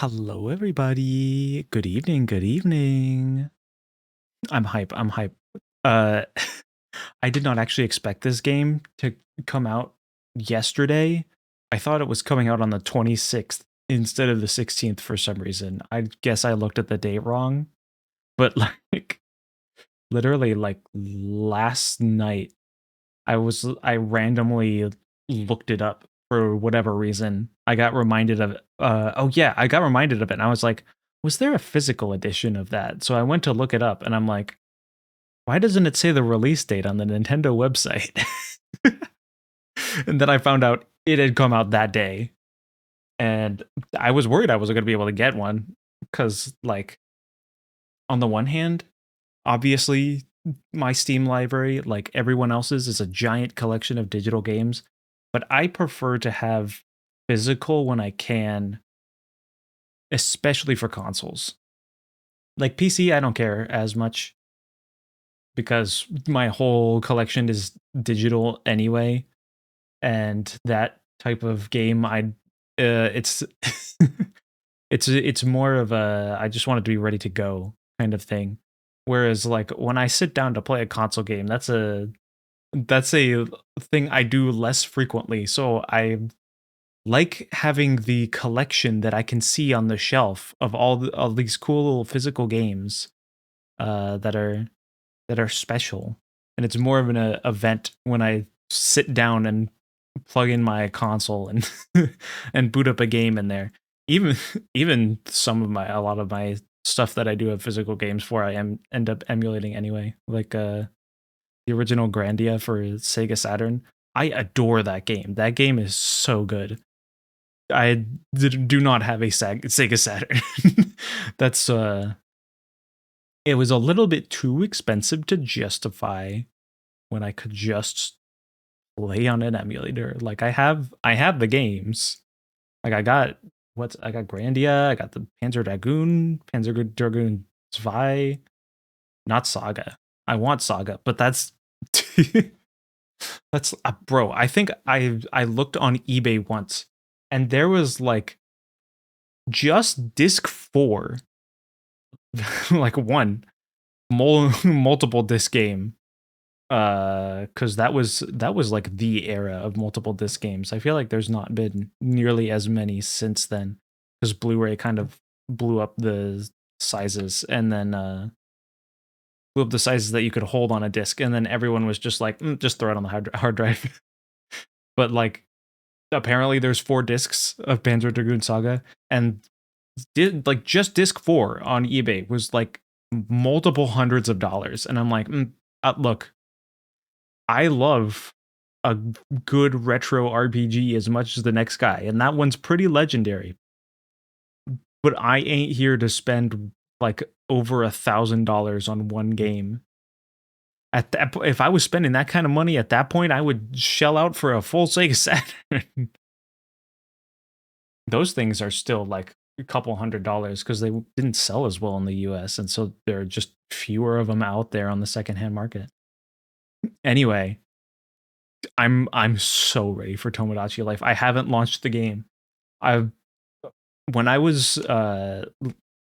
Hello, everybody. Good evening. Good evening. I'm hype. I'm hype. Uh, I did not actually expect this game to come out yesterday. I thought it was coming out on the 26th instead of the 16th for some reason. I guess I looked at the date wrong, but like literally like last night I randomly looked it up for whatever reason. I got reminded of oh yeah, I got reminded of it and I was like, was there a physical edition of that? So I went to look it up and I'm like, why doesn't it say the release date on the Nintendo website? And then I found out it had come out that day. And I was worried I wasn't going to be able to get one cuz like on the one hand, obviously my Steam library, like everyone else's, is a giant collection of digital games, but I prefer to have physical when I can, especially for consoles. Like PC, I don't care as much because my whole collection is digital anyway, and that type of game, it's it's more of a I just want it to be ready to go kind of thing. Whereas like when I sit down to play a console game, that's a thing I do less frequently. So I like having the collection that I can see on the shelf of all these cool little physical games that are special. And it's more of an event when I sit down and plug in my console and and boot up a game in there. Even even a lot of my stuff that I do have physical games for, end up emulating anyway. Like the original Grandia for Sega Saturn. I adore that game. That game is so good. I do not have a Sega Saturn. That's it was a little bit too expensive to justify when I could just play on an emulator. Like I have the games. Like I got Grandia, I got the Panzer Dragoon Zwei, not Saga. I want Saga, but that's that's bro. I think I looked on eBay once, and there was like just disc 4, like one multiple disc game. Because that was like the era of multiple disc games. I feel like there's not been nearly as many since then, because Blu-ray kind of blew up the sizes, and then blew up the sizes that you could hold on a disc, and then everyone was just like, just throw it on the hard drive. But like apparently there's 4 discs of Panzer Dragoon Saga, and did like just disc 4 on eBay was like multiple hundreds of dollars, and I'm like, look, I love a good retro RPG as much as the next guy, and that one's pretty legendary. But I ain't here to spend like over $1,000 on one game. If I was spending that kind of money at that point, I would shell out for a full Sega Saturn. Those things are still like a couple $100s because they didn't sell as well in the US, and so there are just fewer of them out there on the secondhand market. Anyway, I'm so ready for Tomodachi Life. I haven't launched the game. I've When I was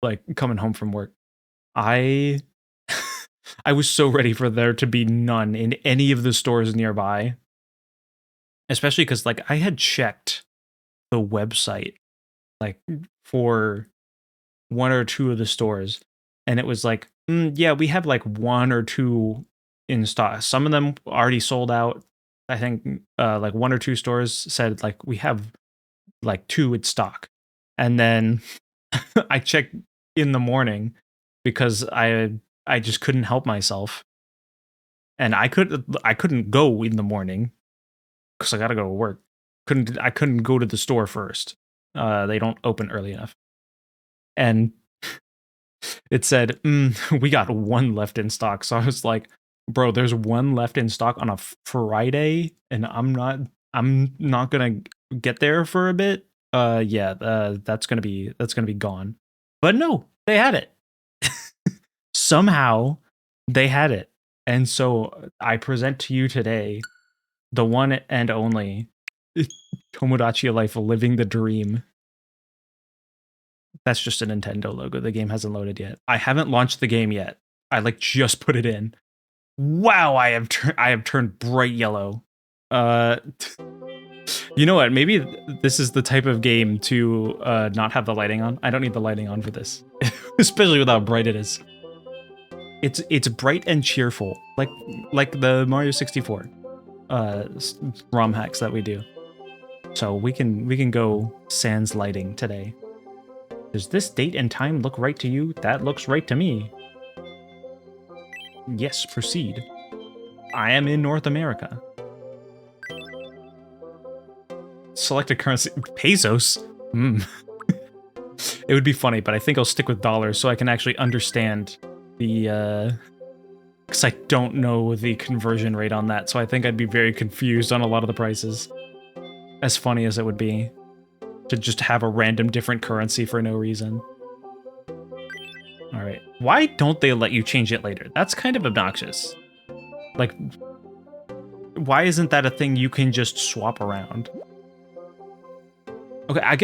like coming home from work, I I was so ready for there to be none in any of the stores nearby. Especially because like I had checked the website like for one or two of the stores, and it was like, yeah, we have like one or two in stock. Some of them already sold out. I think like one or two stores said like we have like 2 in stock. And then I checked in the morning because I just couldn't help myself. And I couldn't go in the morning cuz I got to go to work. I couldn't go to the store first. They don't open early enough. And it said, we got one left in stock. So I was like, bro, there's one left in stock on a Friday and I'm not going to get there for a bit. Yeah, that's going to be gone. But no, they had it. Somehow they had it. And so I present to you today the one and only Tomodachi Life, living the dream. That's just a Nintendo logo. The game hasn't loaded yet. I haven't launched the game yet. I like just put it in. Wow, I have turned bright yellow. You know what? Maybe this is the type of game to not have the lighting on. I don't need the lighting on for this, especially with how bright it is. It's bright and cheerful, like the Mario 64 ROM hacks that we do. So we can go sans lighting today. Does this date and time look right to you? That looks right to me. Yes, proceed. I am in North America. Select a currency. Pesos? It would be funny, but I think I'll stick with dollars so I can actually understand the, because I don't know the conversion rate on that, so I think I'd be very confused on a lot of the prices. As funny as it would be to just have a random different currency for no reason. All right. Why don't they let you change it later? That's kind of obnoxious. Like, why isn't that a thing you can just swap around? Okay, I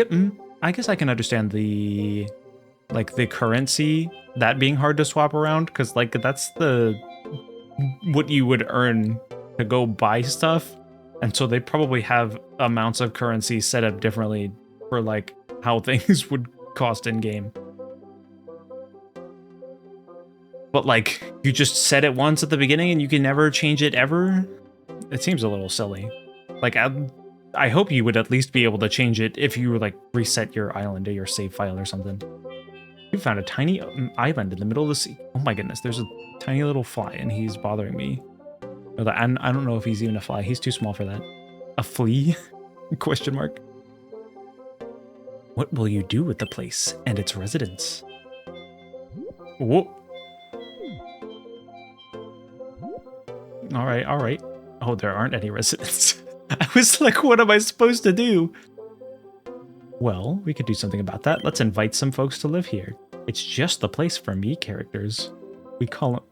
guess I can understand the currency, that being hard to swap around, because like that's what you would earn to go buy stuff. And so they probably have amounts of currency set up differently for like how things would cost in game. But like you just set it once at the beginning and you can never change it ever? It seems a little silly. Like I hope you would at least be able to change it if you like reset your island or your save file or something. You found a tiny island in the middle of the sea. Oh my goodness, there's a tiny little fly and he's bothering me. And I don't know if he's even a fly. He's too small for that. A flea? Question mark. What will you do with the place and its residents? Whoa. All right, all right. Oh, there aren't any residents. I was like, what am I supposed to do? Well, we could do something about that. Let's invite some folks to live here. It's just the place for me characters. We call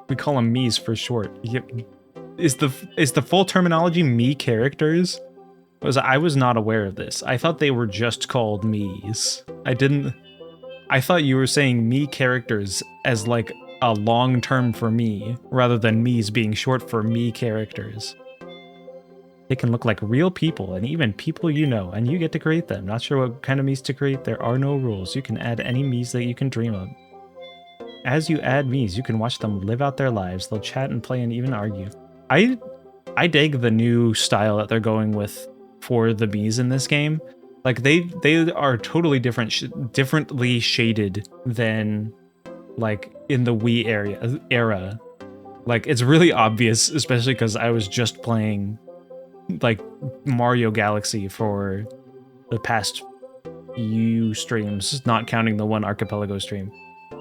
them me's for short. Is the full terminology me characters? I was not aware of this. I thought they were just called me's. I thought you were saying me characters as like a long term for me, rather than me's being short for me characters. They can look like real people and even people you know, and you get to create them. Not sure what kind of me's to create? There are no rules. You can add any me's that you can dream of. As you add me's, you can watch them live out their lives. They'll chat and play and even argue. I dig the new style that they're going with for the bees in this game. Like they are totally differently shaded than like in the Wii era. Like it's really obvious, especially because I was just playing like Mario Galaxy for the past few streams, not counting the one Archipelago stream,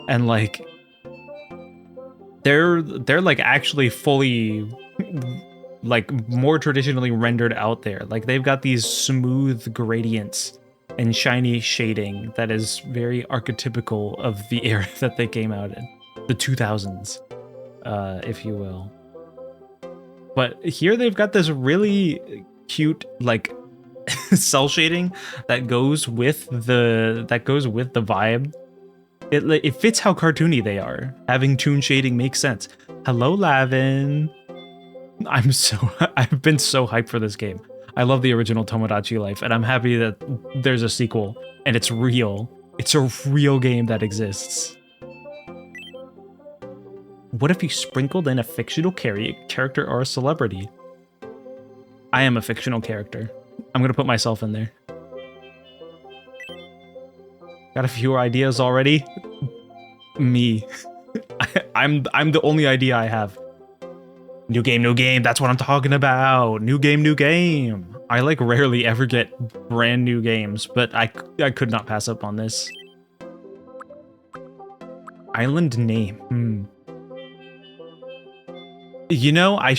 and like they're like actually fully like more traditionally rendered out there. Like they've got these smooth gradients and shiny shading that is very archetypical of the era that they came out in, the 2000s, if you will. But here they've got this really cute like cell shading that goes with the vibe. It fits how cartoony they are. Having toon shading makes sense. Hello, Lavin. I've been so hyped for this game. I love the original Tomodachi Life, and I'm happy that there's a sequel, and it's real. It's a real game that exists. What if you sprinkled in a fictional character or a celebrity? I am a fictional character. I'm gonna put myself in there. Got a few ideas already? Me. I'm the only idea I have. New game, that's what I'm talking about. New game. I like rarely ever get brand new games, but I could not pass up on this. Island name. You know, I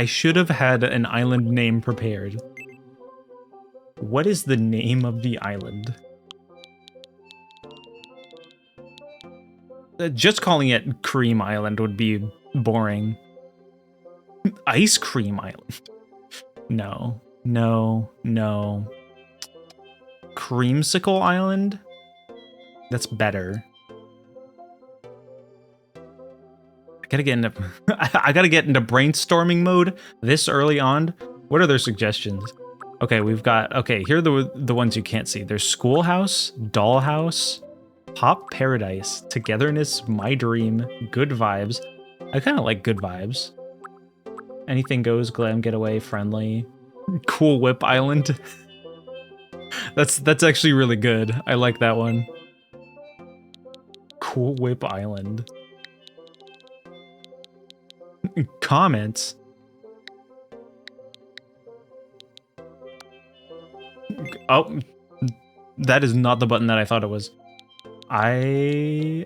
should have had an island name prepared. What is the name of the island? Just calling it Cream Island would be boring. Ice Cream Island. No. Creamsicle Island? That's better. I gotta get into brainstorming mode this early on. What are their suggestions? Okay, we've got, okay, here are the ones you can't see. There's Schoolhouse, Dollhouse, Pop Paradise, Togetherness, My Dream, Good Vibes. I kind of like Good Vibes. Anything Goes, Glam Getaway, Friendly, Cool Whip Island. That's actually really good. I like that one. Cool Whip Island. Comments. Oh, that is not the button that I thought it was. I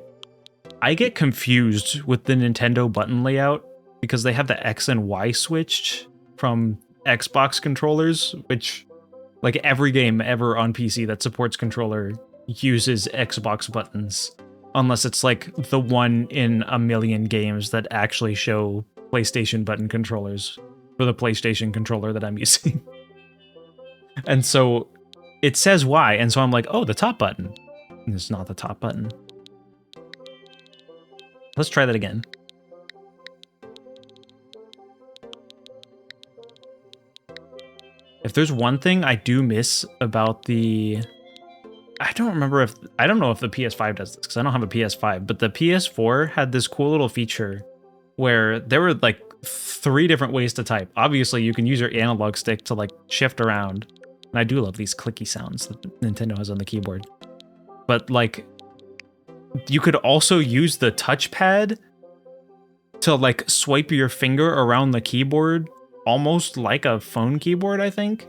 get confused with the Nintendo button layout because they have the X and Y switched from Xbox controllers, which, like, every game ever on PC that supports controller uses Xbox buttons, unless it's like the one in a million games that actually show PlayStation button controllers for the PlayStation controller that I'm using. And so it says Y, and so I'm like, oh, the top button. And it's not the top button. Let's try that again. If there's one thing I do miss about the... I don't know if the PS5 does this, because I don't have a PS5, but the PS4 had this cool little feature where there were like 3 different ways to type. Obviously, you can use your analog stick to like shift around. And I do love these clicky sounds that Nintendo has on the keyboard. But like, you could also use the touchpad to like swipe your finger around the keyboard, almost like a phone keyboard, I think.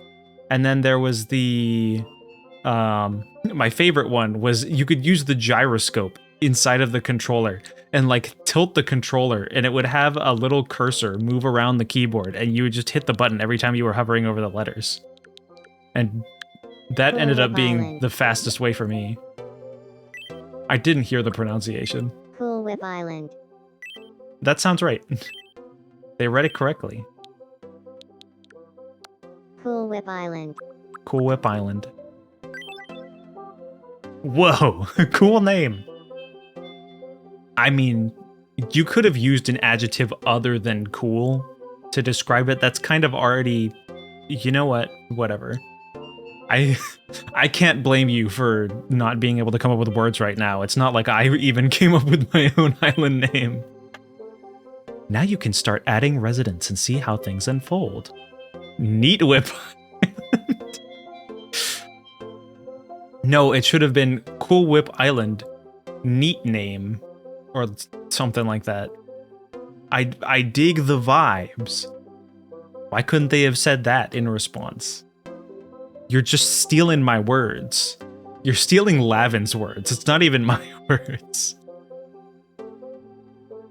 And then there was the, my favorite one was you could use the gyroscope inside of the controller and like tilt the controller, and it would have a little cursor move around the keyboard, and you would just hit the button every time you were hovering over the letters. And that ended up being the fastest way for me. I didn't hear the pronunciation. Cool Whip Island. That sounds right. They read it correctly. Cool Whip Island. Cool Whip Island. Whoa, cool name. I mean, you could have used an adjective other than cool to describe it. That's kind of already, you know what, whatever. I can't blame you for not being able to come up with words right now. It's not like I even came up with my own island name. Now you can start adding residents and see how things unfold. Neat Whip Island. No, it should have been Cool Whip Island. Neat name. Or something like that. I dig the vibes. Why couldn't they have said that in response? You're just stealing my words. You're stealing Lavin's words. It's not even my words.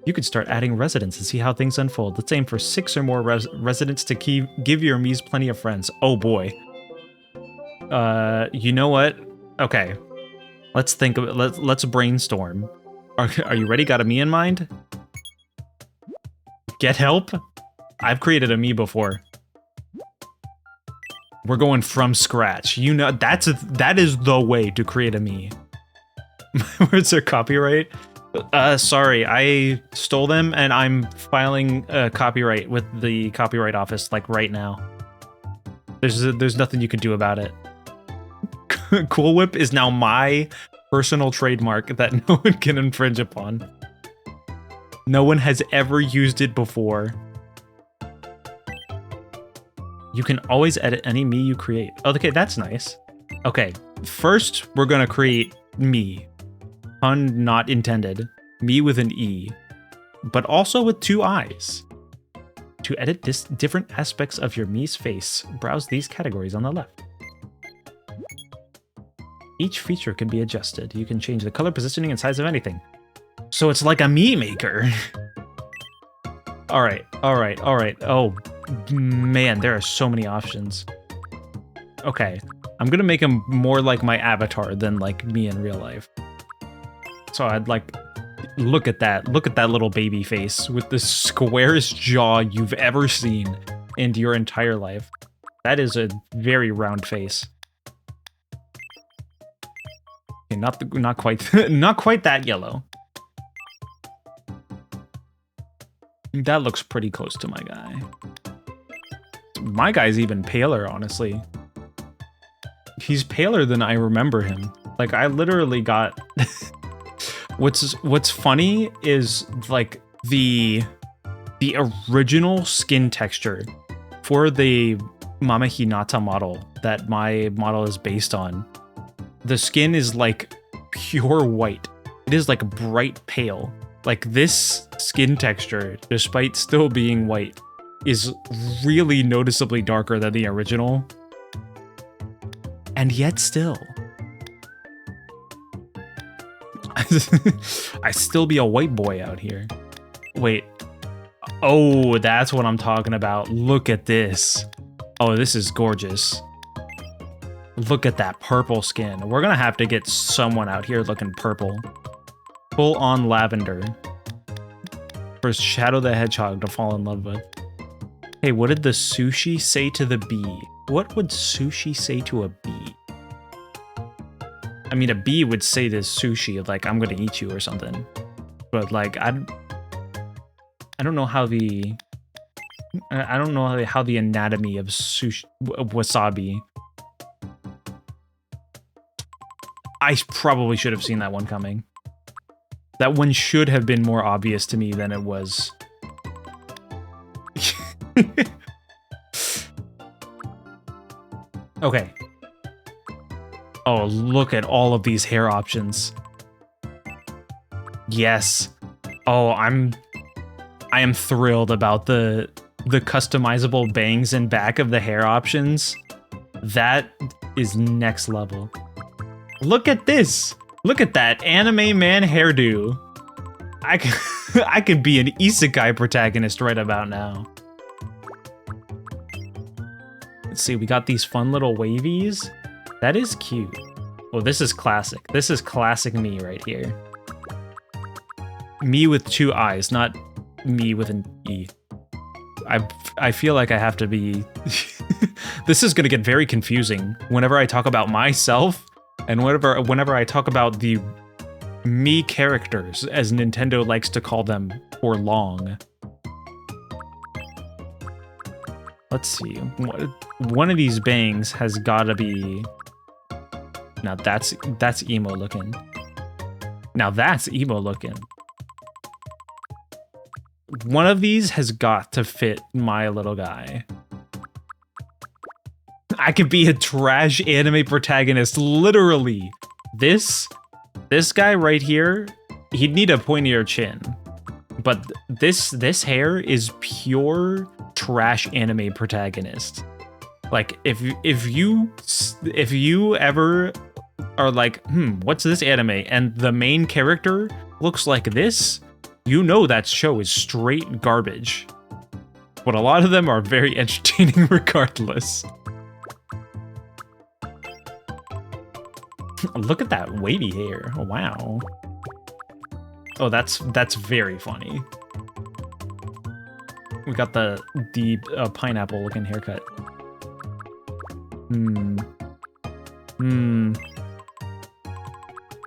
You could start adding residents and see how things unfold. Let's aim for 6 or more residents to give your Mies plenty of friends. Oh boy. You know what? Okay. Let's think of it. Let's brainstorm. Are you ready? Got a me in mind? Get help? I've created a me before. We're going from scratch. You know, that is the way to create a me. My words are copyright. Sorry, I stole them and I'm filing copyright with the Copyright Office like right now. There's nothing you can do about it. Cool Whip is now my personal trademark that no one can infringe upon. No one has ever used it before. You can always edit any me you create. Okay, that's nice. Okay, first we're gonna create me. Pun not intended. Me with an E. But also with 2 eyes. To edit different aspects of your Mii's face, browse these categories on the left. Each feature can be adjusted. You can change the color, positioning, and size of anything. So it's like a me maker. Alright. Oh, man, there are so many options. Okay, I'm gonna make him more like my avatar than like me in real life. So I'd like, look at that little baby face with the squarest jaw you've ever seen in your entire life. That is a very round face. Okay, not quite not quite that yellow. That looks pretty close to my guy. My guy's even paler, honestly. He's paler than I remember him. Like, I literally got... What's funny is, like, the original skin texture for the Mame Hinata model that my model is based on. The skin is, like, pure white. It is, like, bright pale. Like, this skin texture, despite still being white, is really noticeably darker than the original. And yet still. I still be a white boy out here. Wait. Oh, that's what I'm talking about. Look at this. Oh, this is gorgeous. Look at that purple skin. We're gonna have to get someone out here looking purple. Full on lavender. For Shadow the Hedgehog to fall in love with. Hey, what did the sushi say to the bee? What would sushi say to a bee? I mean, a bee would say to sushi, like, I'm gonna eat you or something. But, like, I don't know how the... I don't know how the anatomy of sushi... wasabi... I probably should have seen that one coming. That one should have been more obvious to me than it was. Okay. Oh, look at all of these hair options. Yes. Oh, I am thrilled about the customizable bangs and back of the hair options. That is next level. Look at this. Look at that anime man hairdo. I could be an isekai protagonist right about now. Let's see, we got these fun little wavies. That is cute. Oh, this is classic. This is classic me right here. Me with two eyes, not me with an E. I feel like I have to be... This is gonna get very confusing whenever I talk about myself and whenever I talk about the me characters, as Nintendo likes to call them, for long. Let's see. One of these bangs has gotta be... Now that's emo looking. Now that's emo looking. One of these has got to fit my little guy. I could be a trash anime protagonist, literally. This guy right here, he'd need a pointier chin. But this hair is pure trash anime protagonist. Like, if you ever are like, what's this anime? And the main character looks like this, you know that show is straight garbage. But a lot of them are very entertaining regardless. Look at that wavy hair. Oh, wow. Oh, that's very funny. We got the pineapple looking haircut.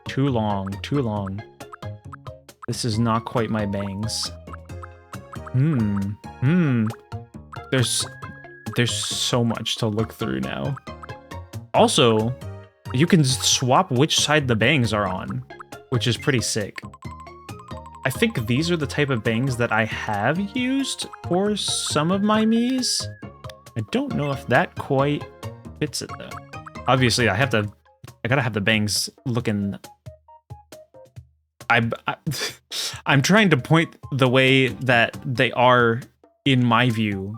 Too long. This is not quite my bangs. There's so much to look through now. Also, you can swap which side the bangs are on, which is pretty sick. I think these are the type of bangs that I have used for some of my Miis. I don't know if that quite fits it though. Obviously, I gotta have the bangs looking... I'm trying to point the way that they are in my view.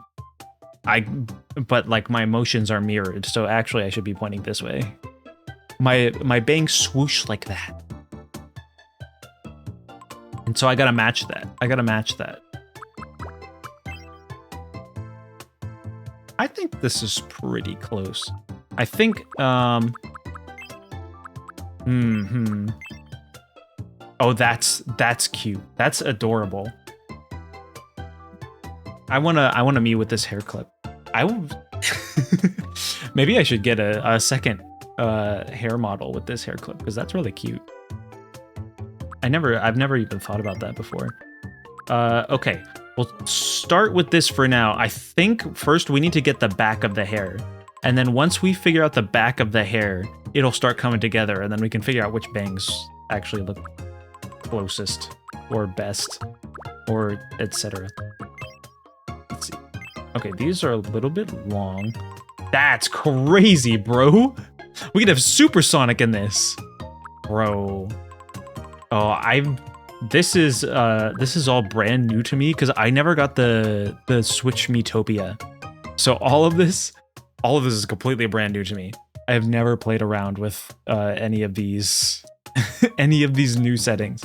But like my emotions are mirrored, so actually I should be pointing this way. My bangs swoosh like that. And so I gotta match that. I think this is pretty close. I think, Oh, that's cute. That's adorable. I wanna me with this hair clip. Maybe I should get a second hair model with this hair clip because that's really cute. I've never even thought about that before. Okay, we'll start with this for now. I think first we need to get the back of the hair. And then once we figure out the back of the hair, it'll start coming together, and then we can figure out which bangs actually look closest or best or etc. Let's see. Okay, these are a little bit long. That's crazy, bro. We could have Supersonic in this. Bro. Oh, this is all brand new to me because I never got the Switch Metopia. So all of this is completely brand new to me. I have never played around with any of these any of these new settings.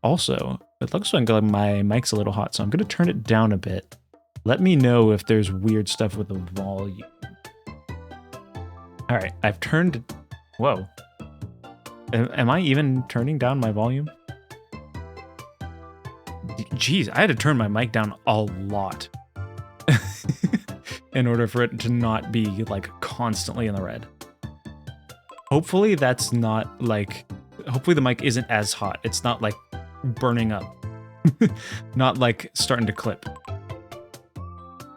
Also, it looks like my mic's a little hot, so I'm gonna turn it down a bit. Let me know if there's weird stuff with the volume. All right, I've turned. Whoa. Am I even turning down my volume? Jeez, I had to turn my mic down a lot in order for it to not be like constantly in the red. Hopefully that's not like, hopefully the mic isn't as hot. It's not like burning up, not like starting to clip.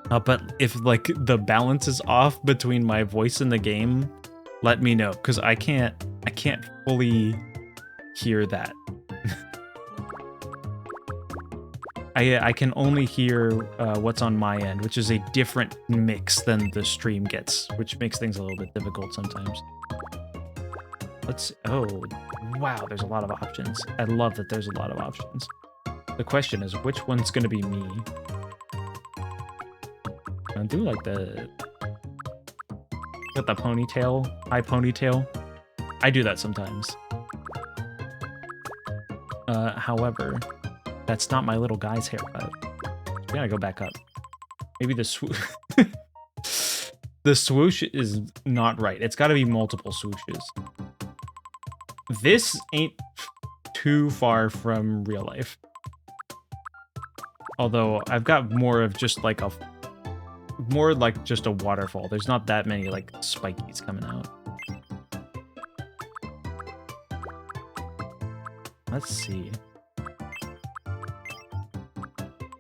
But if like the balance is off between my voice and the game, let me know, because I can't fully hear that. I can only hear what's on my end, which is a different mix than the stream gets, which makes things a little bit difficult sometimes. Oh, wow, there's a lot of options. I love that there's a lot of options. The question is, which one's gonna be me? I do like the ponytail, high ponytail. I do that sometimes. However, that's not my little guy's haircut. We gotta go back up. Maybe the swoosh. The swoosh is not right. It's gotta be multiple swooshes. This ain't too far from real life. Although I've got more of just like a waterfall. There's not that many like spikies coming out. Let's see.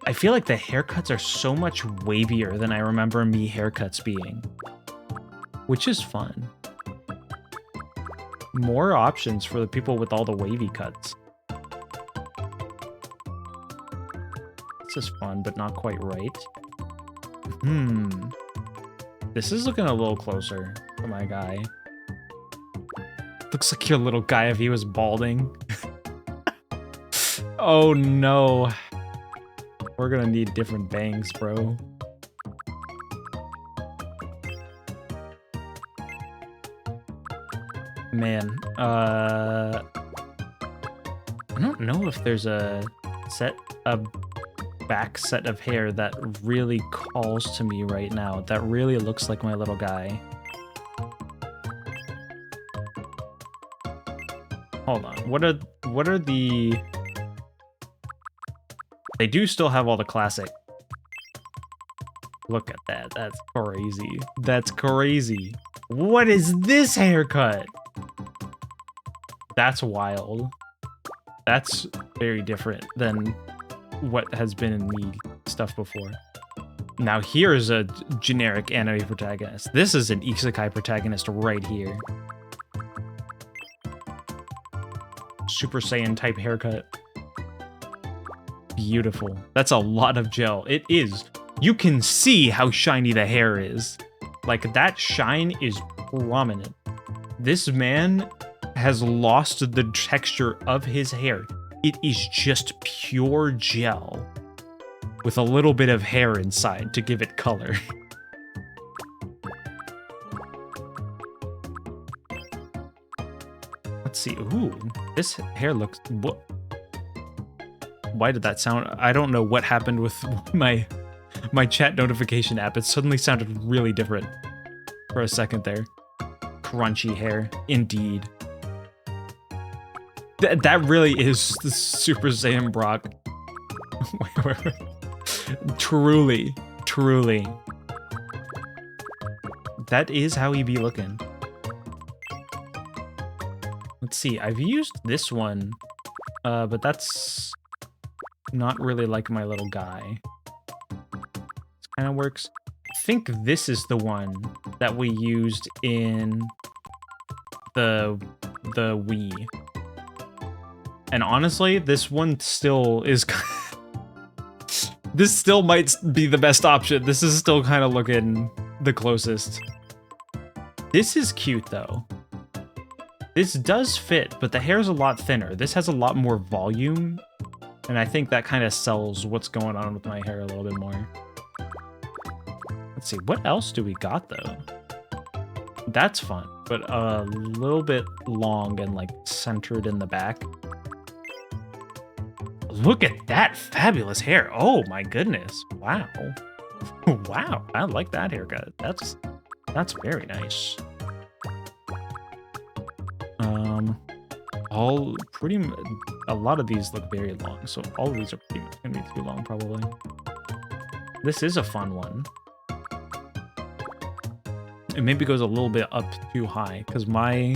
I feel like the haircuts are so much wavier than I remember me haircuts being, which is fun. More options for the people with all the wavy cuts. This is fun, but not quite right. This is looking a little closer for my guy. Looks like your little guy if he was balding. Oh no. We're gonna need different bangs, bro. Man, I don't know if there's a back set of hair that really calls to me right now. That really looks like my little guy. Hold on. What are the... They do still have all the classic. Look at that. That's crazy. That's crazy. What is this haircut? That's wild. That's very different than what has been in the stuff before. Now here's a generic anime protagonist. This is an isekai protagonist right here. Super Saiyan type haircut. Beautiful. That's a lot of gel. It is. You can see how shiny the hair is. Like, that shine is prominent. This man has lost the texture of his hair. It is just pure gel with a little bit of hair inside to give it color. Let's see. Ooh, this hair looks... What? Why did that sound? I don't know what happened with my chat notification app. It suddenly sounded really different for a second there. Crunchy hair, indeed. That really is the Super Saiyan Brock. Wait. Truly. That is how he be looking. Let's see. I've used this one, but that's not really like my little guy. This kind of works. I think this is the one that we used in the Wii. And honestly, this one still is this still might be the best option. This is still kind of looking the closest. This is cute though. This does fit, but the hair's a lot thinner. This has a lot more volume, and I think that kind of sells what's going on with my hair a little bit more. Let's see, what else do we got though? That's fun, but a little bit long and like centered in the back. Look at that fabulous hair. Oh my goodness. Wow. Wow, I like that haircut. That's very nice. A lot of these look very long, so all of these are pretty much gonna be too long probably. This is a fun one. It maybe goes a little bit up too high because my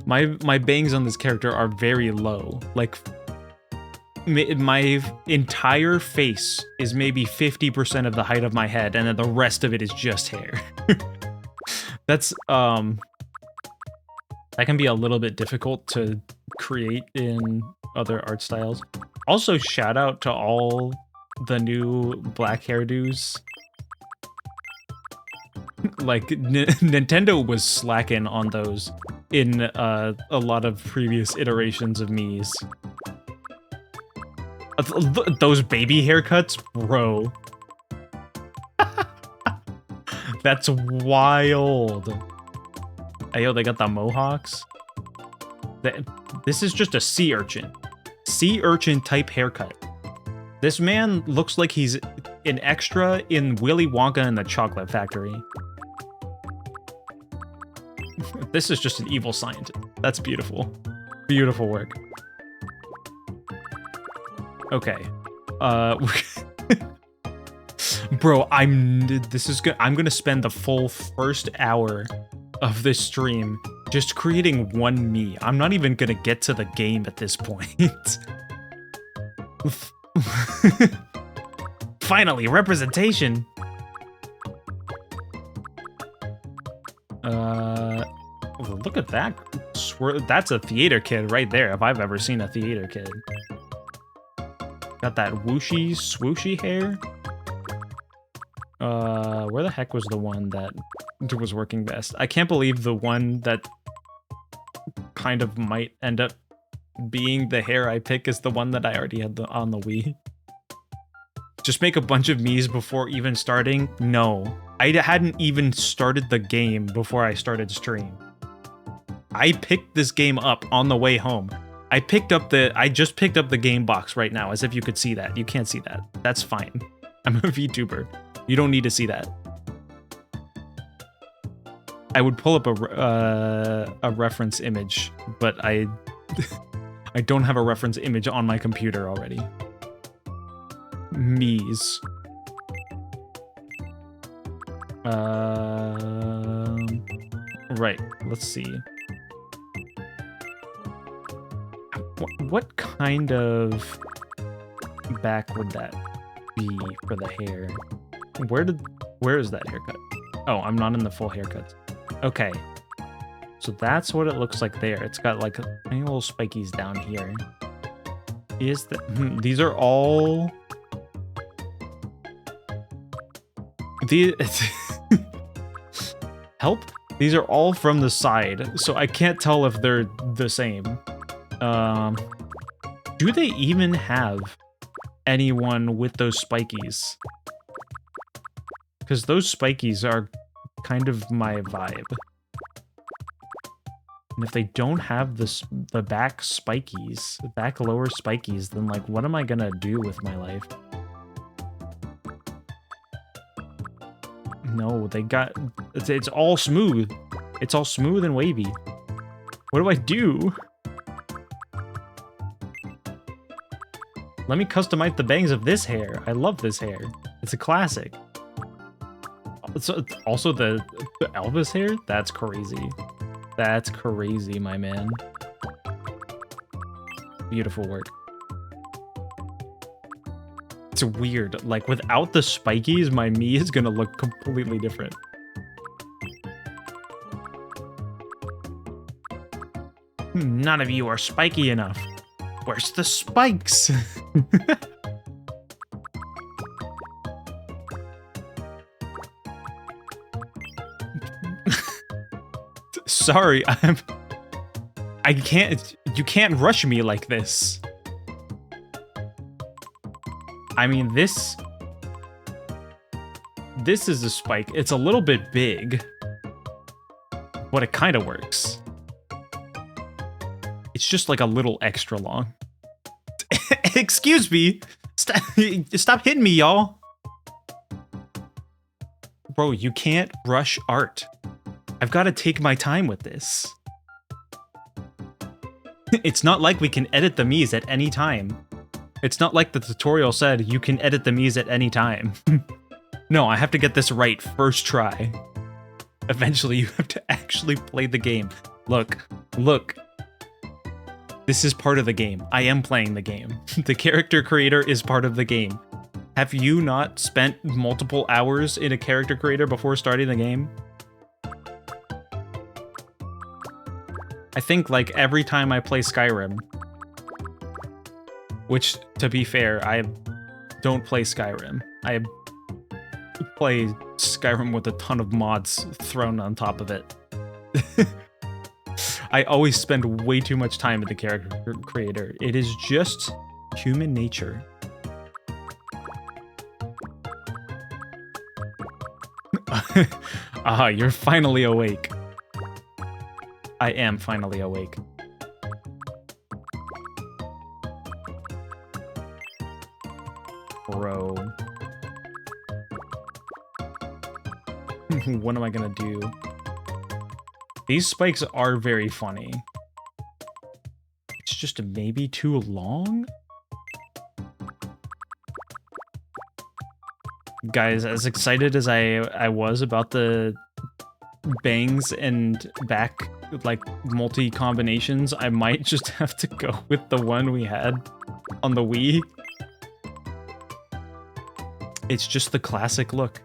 bangs on this character are very low. Like my entire face is maybe 50% of the height of my head, and then the rest of it is just hair. That's that can be a little bit difficult to create in other art styles. Also, shout out to all the new black hairdos. Like, Nintendo was slacking on those in a lot of previous iterations of Mii's. Those baby haircuts, bro. That's wild. Hey, yo, they got the mohawks. This is just a sea urchin. Sea urchin type haircut. This man looks like he's an extra in Willy Wonka and the Chocolate Factory. This is just an evil scientist. That's beautiful. Beautiful work. Okay. Bro, I'm gonna spend the full first hour of this stream just creating one Mii. I'm not even gonna get to the game at this point. Finally, representation. Look at that. That's a theater kid right there, if I've ever seen a theater kid. Got that whooshy, swooshy hair. Where the heck was the one that was working best? I can't believe the one that kind of might end up being the hair I pick is the one that I already had on the Wii. Just make a bunch of Mii's before even starting? No. I hadn't even started the game before I started stream. I picked this game up on the way home. I just picked up the game box right now, as if you could see that. You can't see that. That's fine. I'm a VTuber. You don't need to see that. I would pull up a reference image, but I don't have a reference image on my computer already. Mii's. Right. Let's see. What kind of back would that be for the hair? Where is that haircut? Oh, I'm not in the full haircuts. Okay. So that's what it looks like there. It's got like tiny little spikies down here. These are all... Help? These are all from the side, so I can't tell if they're the same. Do they even have anyone with those spikies? Because those spikies are kind of my vibe. And if they don't have the back spikies, the back lower spikies, then like, what am I gonna do with my life? No, they got... It's all smooth. It's all smooth and wavy. What do I do? Let me customize the bangs of this hair. I love this hair. It's a classic. Also the Elvis hair? That's crazy. That's crazy, my man. Beautiful work. It's weird. Like, without the spikies, my Mii is gonna look completely different. None of you are spiky enough. Where's the spikes? Sorry, I can't. You can't rush me like this. I mean, this is a spike. It's a little bit big, but it kind of works. It's just like a little extra long. Excuse me. Stop hitting me, y'all. Bro, you can't rush art. I've got to take my time with this. It's not like we can edit the Miis at any time. It's not like the tutorial said you can edit the Miis at any time. No, I have to get this right first try. Eventually, you have to actually play the game. Look. This is part of the game. I am playing the game. The character creator is part of the game. Have you not spent multiple hours in a character creator before starting the game? I think, like, every time I play Skyrim, which, to be fair, I don't play Skyrim. I play Skyrim with a ton of mods thrown on top of it. I always spend way too much time with the character creator. It is just human nature. Aha, you're finally awake. I am finally awake. Bro. What am I gonna do? These spikes are very funny. It's just maybe too long? Guys, as excited as I was about the bangs and back, like, multi-combinations, I might just have to go with the one we had on the Wii. It's just the classic look.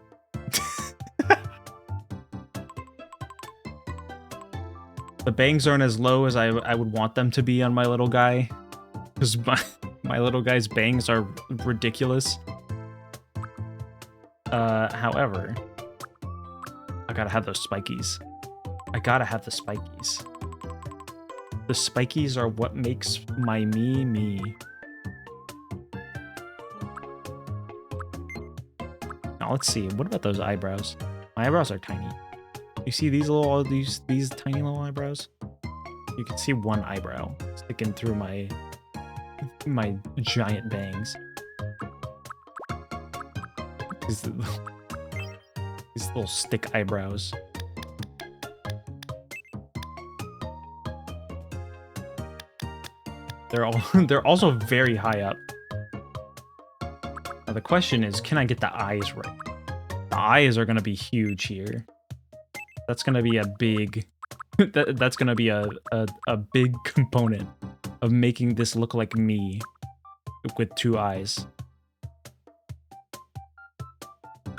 The bangs aren't as low as I would want them to be on my little guy, because my little guy's bangs are ridiculous. However, I gotta have those spikies. I gotta have the spikies. The spikies are what makes my Mii me. Now let's see. What about those eyebrows? My eyebrows are tiny. You see these little these tiny little eyebrows? You can see one eyebrow sticking through my giant bangs. These little stick eyebrows. They're also very high up. Now the question is, can I get the eyes right? The eyes are gonna be huge here. That's gonna be a big that's gonna be a big component of making this look like me with two eyes.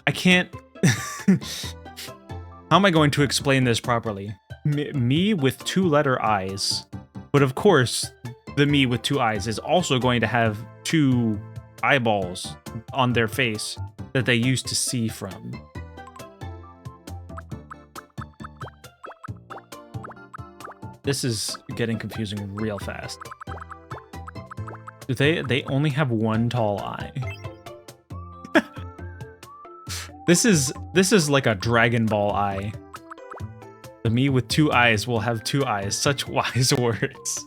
I can't how am I going to explain this properly? Me with two-letter eyes, but of course the me with two eyes is also going to have two eyeballs on their face that they use to see from. This is getting confusing real fast. They only have one tall eye. This is like a Dragon Ball eye. The me with two eyes will have two eyes. Such wise words.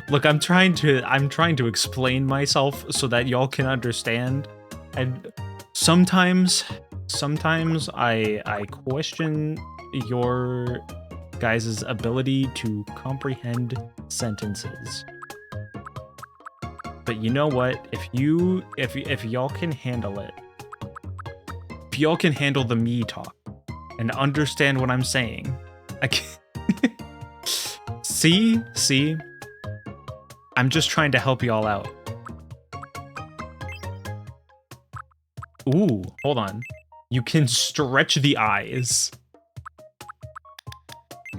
Look, I'm trying to explain myself so that y'all can understand. And sometimes I question your guys' ability to comprehend sentences. But you know what? If y'all can handle it, if y'all can handle the me talk and understand what I'm saying, See? I'm just trying to help y'all out. Ooh, hold on. You can stretch the eyes.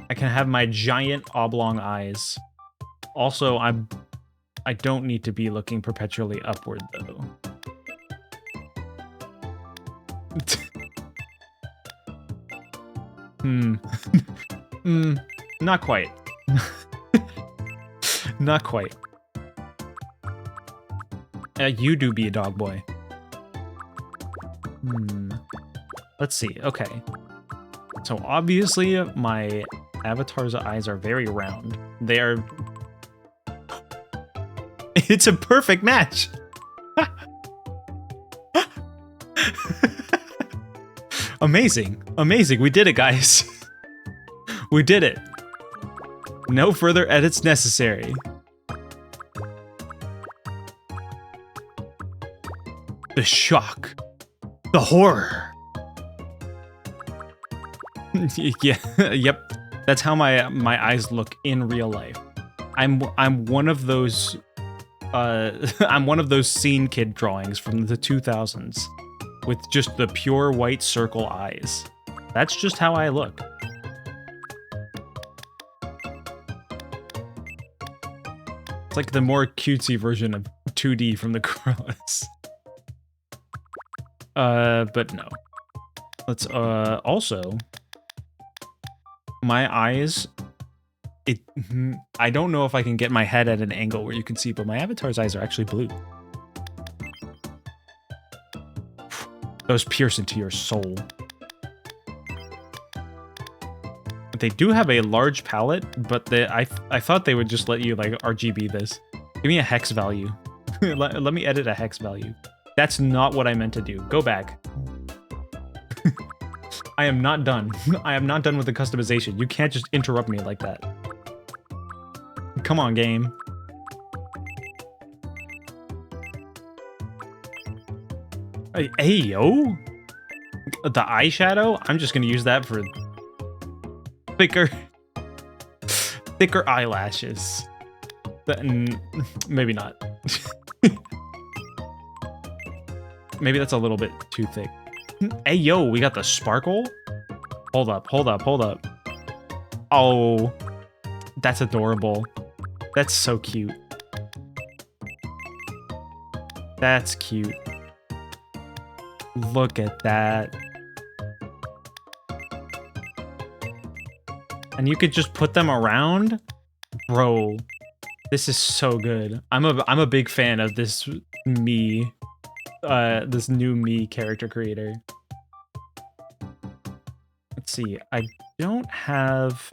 I can have my giant oblong eyes. Also, I don't need to be looking perpetually upward, though. Not quite. Not quite. You do be a dog boy. Let's see. Okay. So obviously my avatar's eyes are very round. They are... It's a perfect match! Amazing. Amazing. We did it, guys. We did it. No further edits necessary. The shock. The horror. Yeah, yep. That's how my eyes look in real life. I'm one of those I'm one of those scene kid drawings from the 2000s with just the pure white circle eyes. That's just how I look. It's like the more cutesy version of 2D from the Gorillas. But no. Let's, also... My eyes... I don't know if I can get my head at an angle where you can see, but my avatar's eyes are actually blue. Those pierce into your soul. They do have a large palette, but I thought they would just let you, like, RGB this. Give me a hex value. let me edit a hex value. That's not what I meant to do. Go back. I am not done. I am not done with the customization. You can't just interrupt me like that. Come on, game. Hey, yo! The eyeshadow? I'm just gonna use that for thicker eyelashes. Maybe not. Maybe that's a little bit too thick. Hey, yo, we got the sparkle? Hold up. Oh, that's adorable. That's so cute. That's cute. Look at that. And you could just put them around? Bro, this is so good. I'm a big fan of this me. This new me character creator. Let's see. I don't have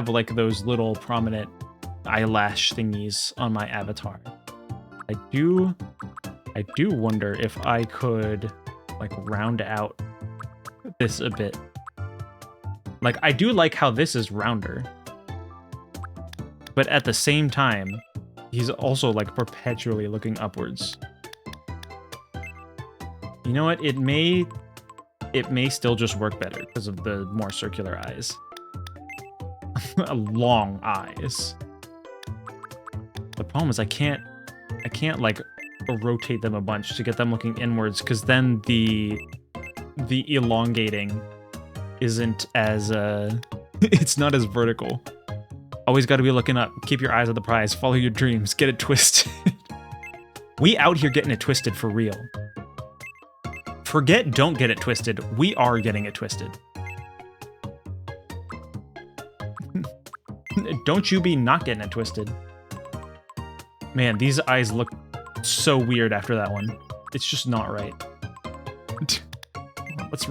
like those little prominent eyelash thingies on my avatar. I do wonder if I could like round out this a bit. Like, I do like how this is rounder, but at the same time, he's also like perpetually looking upwards. You know what? It may still just work better because of the more circular eyes. Long eyes. The problem is I can't like rotate them a bunch to get them looking inwards, because then the elongating isn't as it's not as vertical. Always got to be looking up. Keep your eyes on the prize. Follow your dreams. Get it twisted. We out here getting it twisted for real. Forget don't get it twisted. We are getting it twisted. Don't you be not getting it twisted. Man, these eyes look so weird after that one. It's just not right. Let's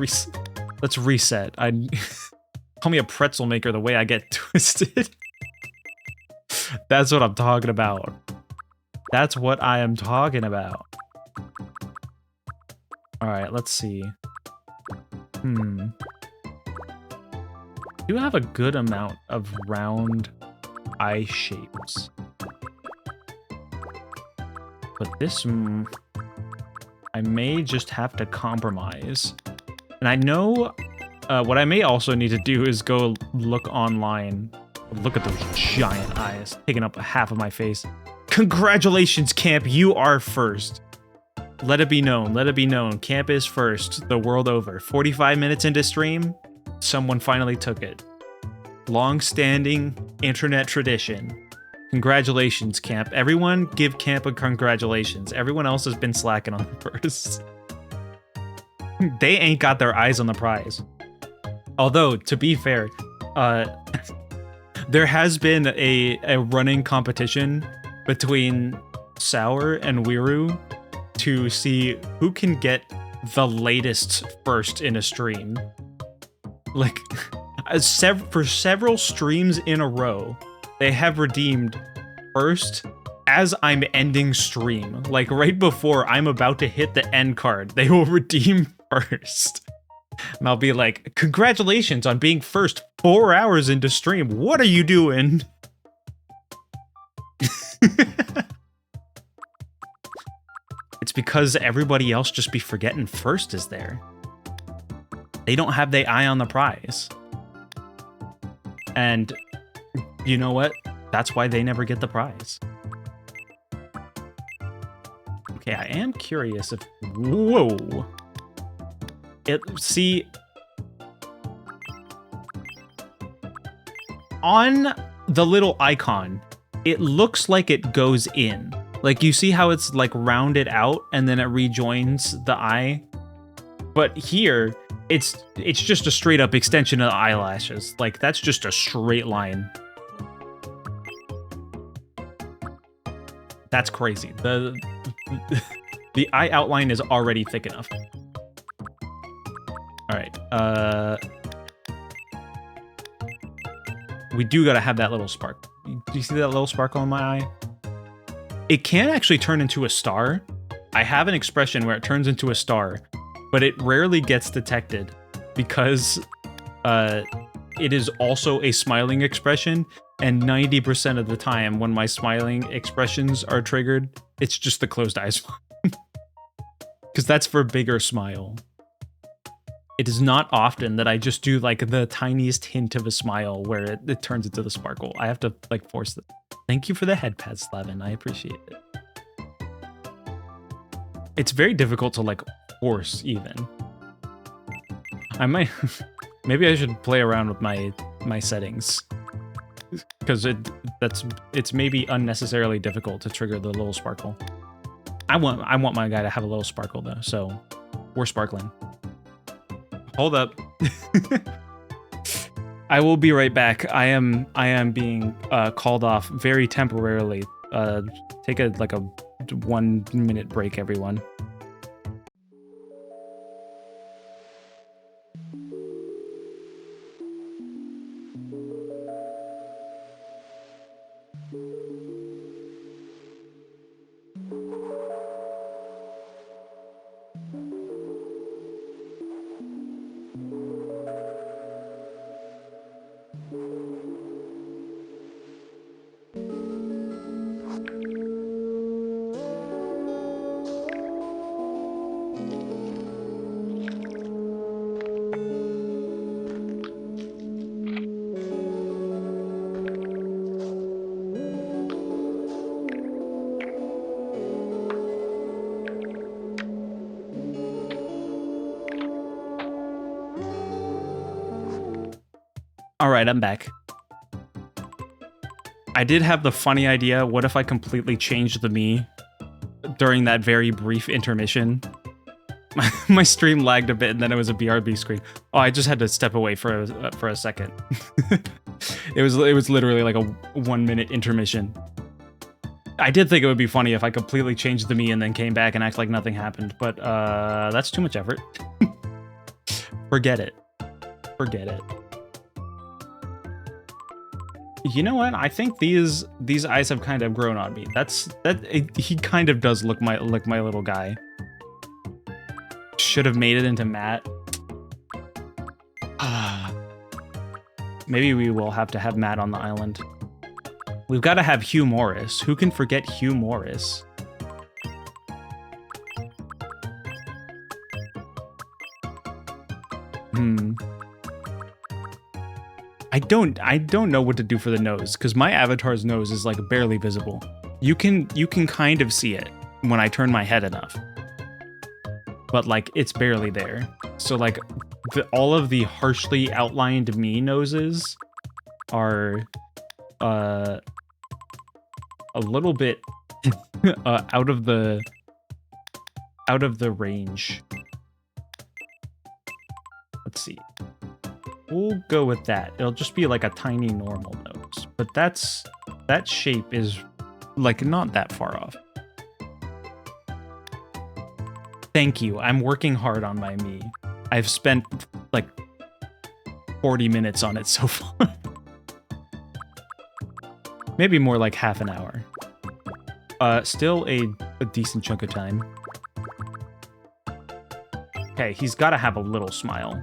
reset. Call me a pretzel maker the way I get twisted. That's what I'm talking about. That's what I am talking about. Alright, let's see. You have a good amount of round eye shapes. But this, I may just have to compromise. And I know what I may also need to do is go look online Look at those giant eyes, taking up half of my face. Congratulations, Camp, you are first. Let it be known, Camp is first, the world over. 45 minutes into stream, someone finally took it. Long-standing internet tradition. Congratulations, Camp. Everyone give Camp a congratulations. Everyone else has been slacking on the first. They ain't got their eyes on the prize. Although, to be fair, there has been a running competition between Sour and Wiru to see who can get the latest first in a stream. Like, for several streams in a row, they have redeemed first as I'm ending stream. Like, right before I'm about to hit the end card, they will redeem first. And I'll be like, congratulations on being first 4 hours into stream. What are you doing? It's because everybody else just be forgetting first is there. They don't have their eye on the prize. And you know what? That's why they never get the prize. Okay, I am curious if... Whoa! See... On the little icon, it looks like it goes in. Like, you see how it's, like, rounded out and then it rejoins the eye? But here, it's just a straight-up extension of the eyelashes. Like, that's just a straight line. That's crazy. The eye outline is already thick enough. Alright, we do gotta have that little spark. Do you see that little sparkle in my eye? It can actually turn into a star. I have an expression where it turns into a star, but it rarely gets detected because it is also a smiling expression, and 90% of the time when my smiling expressions are triggered, it's just the closed eyes. Because that's for bigger smile. It is not often that I just do like the tiniest hint of a smile where it turns into the sparkle. I have to like force it. Thank you for the head pad, Slavin. I appreciate it. It's very difficult to like force even. I might, maybe I should play around with my settings because it's maybe unnecessarily difficult to trigger the little sparkle. I want my guy to have a little sparkle though, so we're sparkling. Hold up. I will be right back. I am being called off very temporarily. Take a 1 minute break, everyone. Alright, I'm back. I did have the funny idea, what if I completely changed the me during that very brief intermission? My stream lagged a bit and then it was a BRB screen. Oh, I just had to step away for a second. It was literally like a 1 minute intermission. I did think it would be funny if I completely changed the me and then came back and act like nothing happened, but that's too much effort. Forget it. Forget it. You know what? I think these eyes have kind of grown on me. He kind of does look my little guy. Should have made it into Matt. Maybe we will have to have Matt on the island. We've got to have Hugh Morris. Who can forget Hugh Morris? I don't know what to do for the nose because my avatar's nose is like barely visible. You can kind of see it when I turn my head enough, but like it's barely there. So like all of the harshly outlined me noses are a little bit out of the range. Let's see. We'll go with that. It'll just be like a tiny normal nose, but that shape is like not that far off. Thank you. I'm working hard on my me. I've spent like 40 minutes on it so far. Maybe more like half an hour. Still a decent chunk of time. Okay, he's got to have a little smile.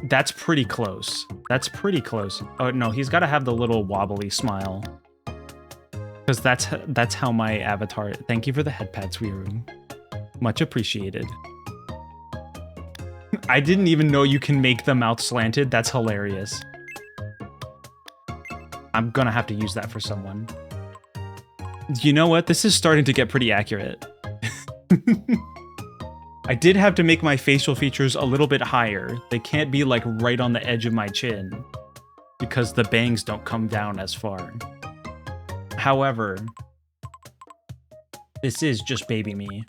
That's pretty close. That's pretty close. Oh, no, he's got to have the little wobbly smile. Because that's how my avatar... Thank you for the head pats, Weiroo. Much appreciated. I didn't even know you can make the mouth slanted. That's hilarious. I'm gonna have to use that for someone. You know what? This is starting to get pretty accurate. I did have to make my facial features a little bit higher. They can't be like right on the edge of my chin because the bangs don't come down as far. However, this is just baby me.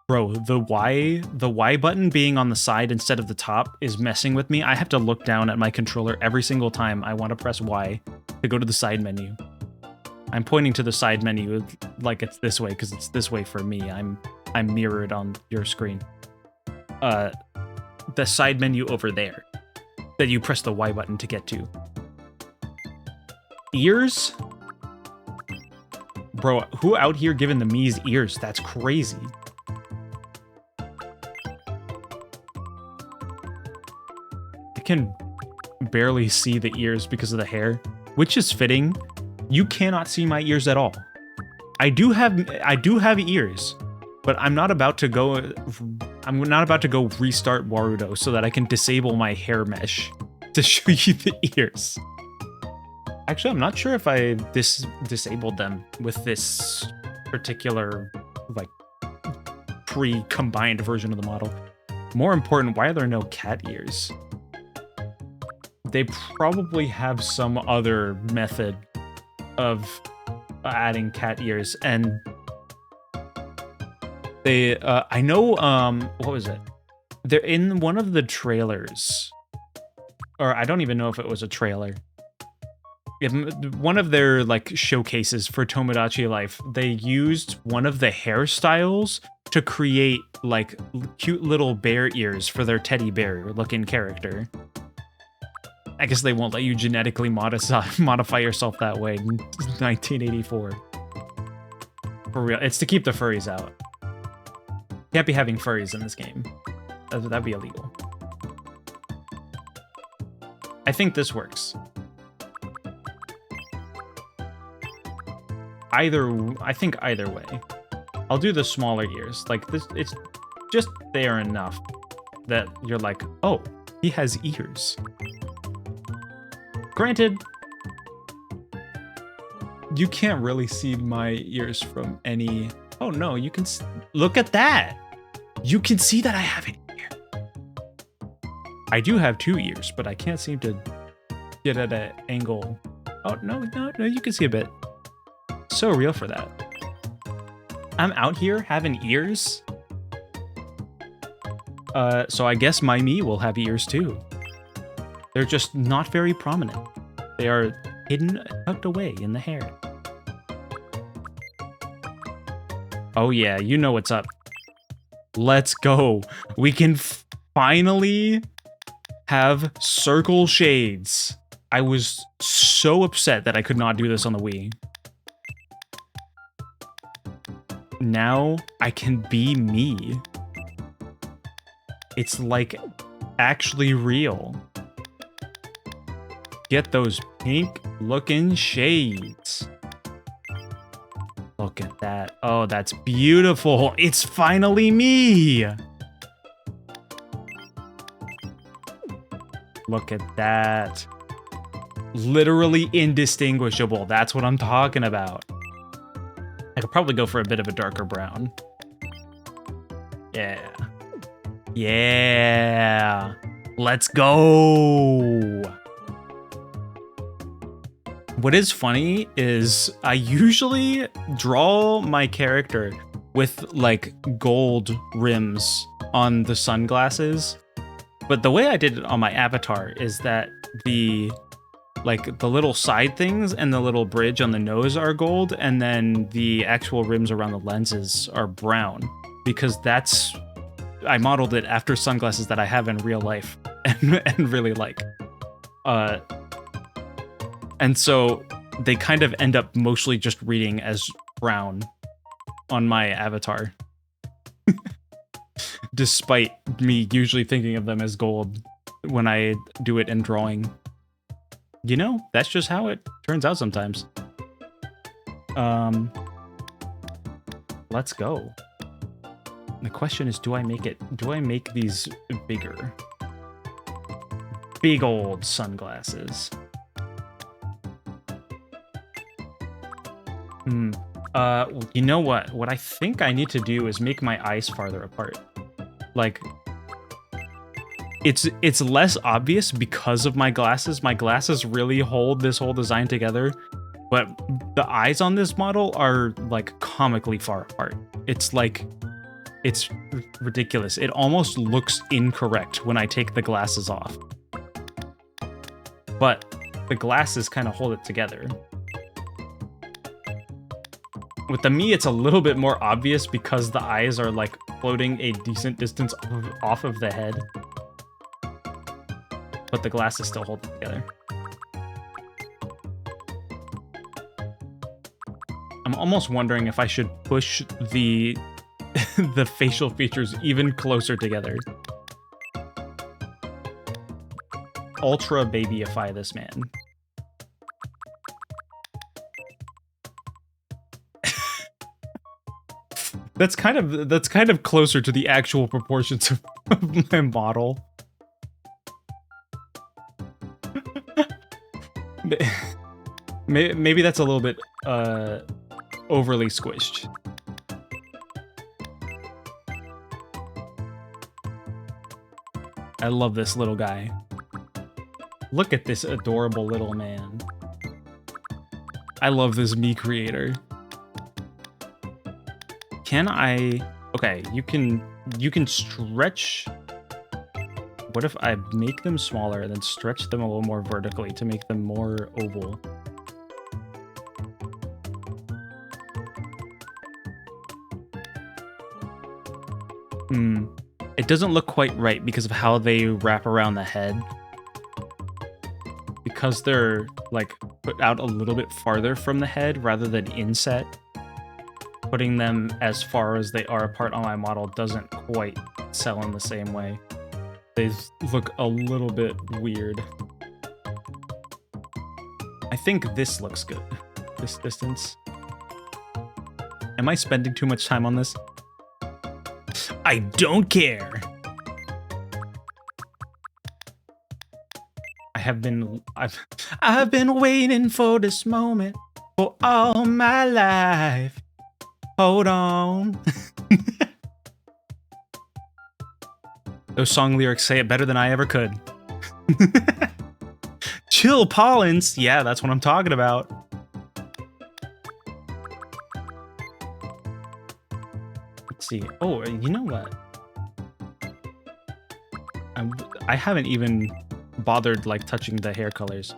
Bro, the Y button being on the side instead of the top is messing with me. I have to look down at my controller every single time I want to press Y to go to the side menu. I'm pointing to the side menu like it's this way because it's this way for me. I'm mirrored on your screen. The side menu over there that you press the Y button to get to. Ears? Bro, who out here giving the me's ears? That's crazy. I can barely see the ears because of the hair, which is fitting. You cannot see my ears at all. I do have ears, but I'm not about to go restart Warudo so that I can disable my hair mesh to show you the ears. Actually, I'm not sure if I disabled them with this particular like pre-combined version of the model. More important, why are there no cat ears? They probably have some other method of adding cat ears, and they I know what was it? They're in one of the trailers, or I don't even know if it was a trailer. One of their like showcases for Tomodachi Life, they used one of the hairstyles to create like cute little bear ears for their teddy bear looking character. I guess they won't let you genetically modify yourself that way in 1984. For real, it's to keep the furries out. Can't be having furries in this game. That'd be illegal. I think this works. I think either way. I'll do the smaller ears. Like this, it's just there enough that you're like, oh, he has ears. Granted, you can't really see my ears from any... Oh no, you can look at that. You can see that I have an ear. I do have 2 ears, but I can't seem to get at an angle. Oh, no, you can see a bit. So real for that. I'm out here having ears. So I guess my me will have ears too. They're just not very prominent. They are hidden, tucked away in the hair. Oh yeah, you know what's up. Let's go. We can finally have circle shades. I was so upset that I could not do this on the Wii. Now I can be me. It's like actually real. Get those pink looking shades. Look at that. Oh, that's beautiful. It's finally me. Look at that. Literally indistinguishable. That's what I'm talking about. I could probably go for a bit of a darker brown. Yeah. Yeah. Let's go. What is funny is I usually draw my character with like gold rims on the sunglasses. But the way I did it on my avatar is that the little side things and the little bridge on the nose are gold, and then the actual rims around the lenses are brown, because I modeled it after sunglasses that I have in real life and really like. And so they kind of end up mostly just reading as brown on my avatar. Despite me usually thinking of them as gold when I do it in drawing. You know, that's just how it turns out sometimes. Let's go. The question is, do I make these bigger? Big old sunglasses. You know what? What I think I need to do is make my eyes farther apart. Like, it's less obvious because of my glasses. My glasses really hold this whole design together, but the eyes on this model are like comically far apart. It's like, it's ridiculous. It almost looks incorrect when I take the glasses off. But the glasses kind of hold it together. With the me, it's a little bit more obvious because the eyes are like floating a decent distance off of the head. But the glasses still hold it together. I'm almost wondering if I should push the the facial features even closer together. Ultra babyify this man. That's kind of closer to the actual proportions of my model. Maybe that's a little bit overly squished. I love this little guy. Look at this adorable little man. I love this me creator. Can I... Okay, you can stretch... What if I make them smaller and then stretch them a little more vertically to make them more oval? It doesn't look quite right because of how they wrap around the head. Because they're, like, put out a little bit farther from the head rather than inset. Putting them as far as they are apart on my model doesn't quite sell in the same way. They look a little bit weird. I think this looks good. This distance. Am I spending too much time on this? I don't care. I've been waiting for this moment for all my life. Hold on. Those song lyrics say it better than I ever could. Chill Pollens. Yeah, that's what I'm talking about. Let's see. Oh, you know what? I haven't even bothered like touching the hair colors.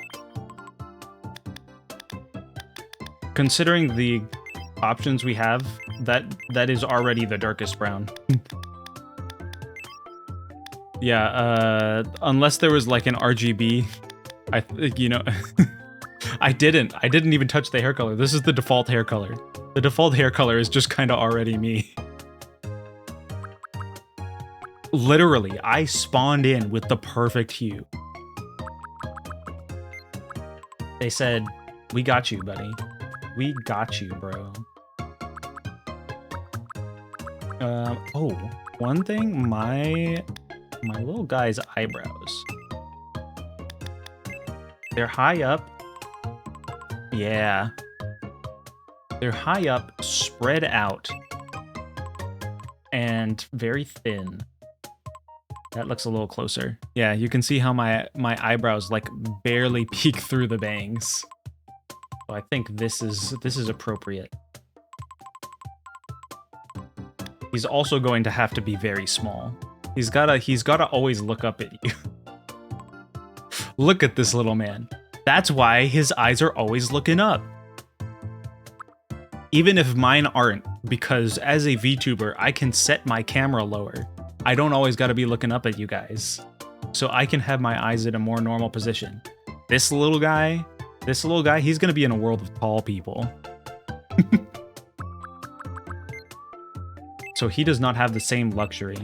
Considering the options we have, that is already the darkest brown. Yeah, unless there was like an RGB, I didn't even touch the hair color. This is the default hair color. The default hair color is just kind of already me. Literally, I spawned in with the perfect hue. They said, "We got you, buddy. We got you, bro." Oh, one thing, my little guy's eyebrows. They're high up. Yeah. They're high up, spread out, and very thin. That looks a little closer. Yeah, you can see how my eyebrows like barely peek through the bangs. So I think this is appropriate. He's also going to have to be very small. He's gotta always look up at you. Look at this little man. That's why his eyes are always looking up. Even if mine aren't, because as a VTuber, I can set my camera lower. I don't always gotta be looking up at you guys. So I can have my eyes in a more normal position. This little guy, he's gonna be in a world of tall people. So he does not have the same luxury.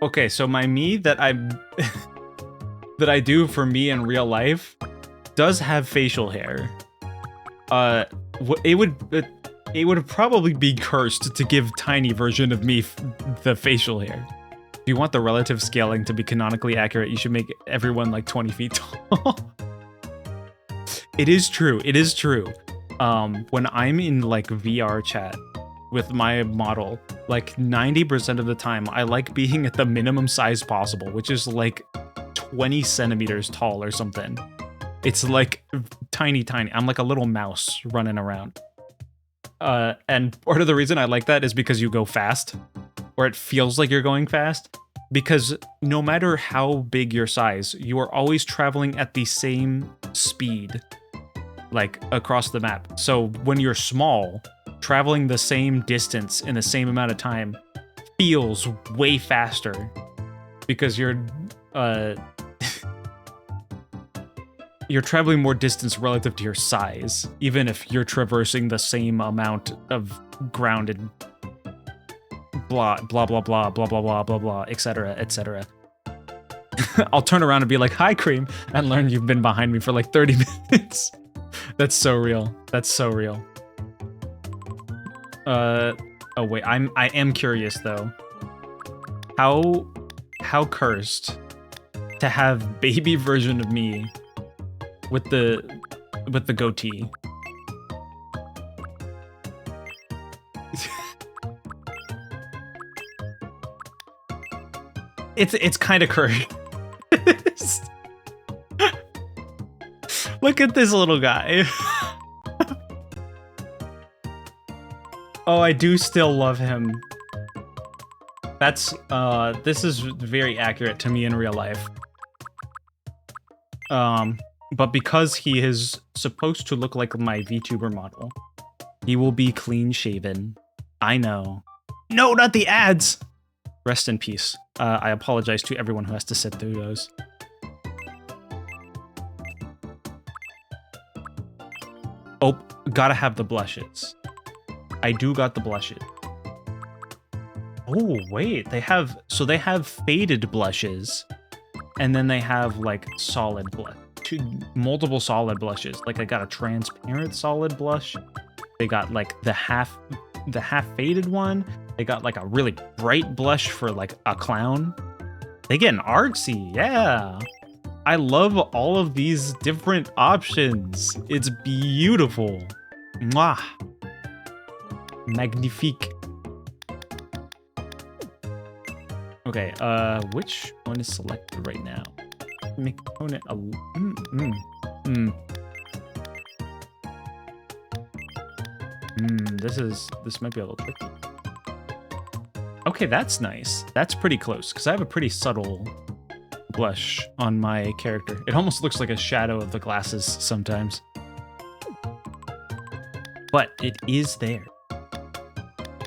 Okay, so my me that I do for me in real life does have facial hair. It would probably be cursed to give tiny version of me the facial hair. If you want the relative scaling to be canonically accurate, you should make everyone like 20 feet tall. It is true. It is true. When I'm in like VR chat with my model, like 90% of the time, I like being at the minimum size possible, which is like 20 centimeters tall or something. It's like tiny. I'm like a little mouse running around. And part of the reason I like that is because you go fast, or it feels like you're going fast. Because no matter how big your size, you are always traveling at the same speed, like across the map. So when you're small, traveling the same distance in the same amount of time feels way faster because you're traveling more distance relative to your size, even if you're traversing the same amount of ground and blah, blah, blah, blah, blah, blah, blah, blah, blah, etc., etc. I'll turn around and be like, "Hi, Cream," and learn you've been behind me for like 30 minutes. That's so real. That's so real. Oh wait, I am curious though. How cursed to have baby version of me with the goatee. It's kind of cursed. Look at this little guy. Oh, I do still love him. That's this is very accurate to me in real life. But because he is supposed to look like my VTuber model, he will be clean shaven. I know. No, not the ads! Rest in peace. I apologize to everyone who has to sit through those. Oh, gotta have the blushes. I do got the blushes. Oh, wait, they have faded blushes, and then they have like solid blush. Multiple solid blushes. Like I got a transparent solid blush. They got like the half faded one. They got like a really bright blush for like a clown. They get an artsy, yeah. I love all of these different options. It's beautiful. Mwah. Magnifique. Okay, which one is selected right now? Make opponent a this might be a little tricky. Okay, that's nice. That's pretty close because I have a pretty subtle blush on my character. It almost looks like a shadow of the glasses sometimes. But it is there.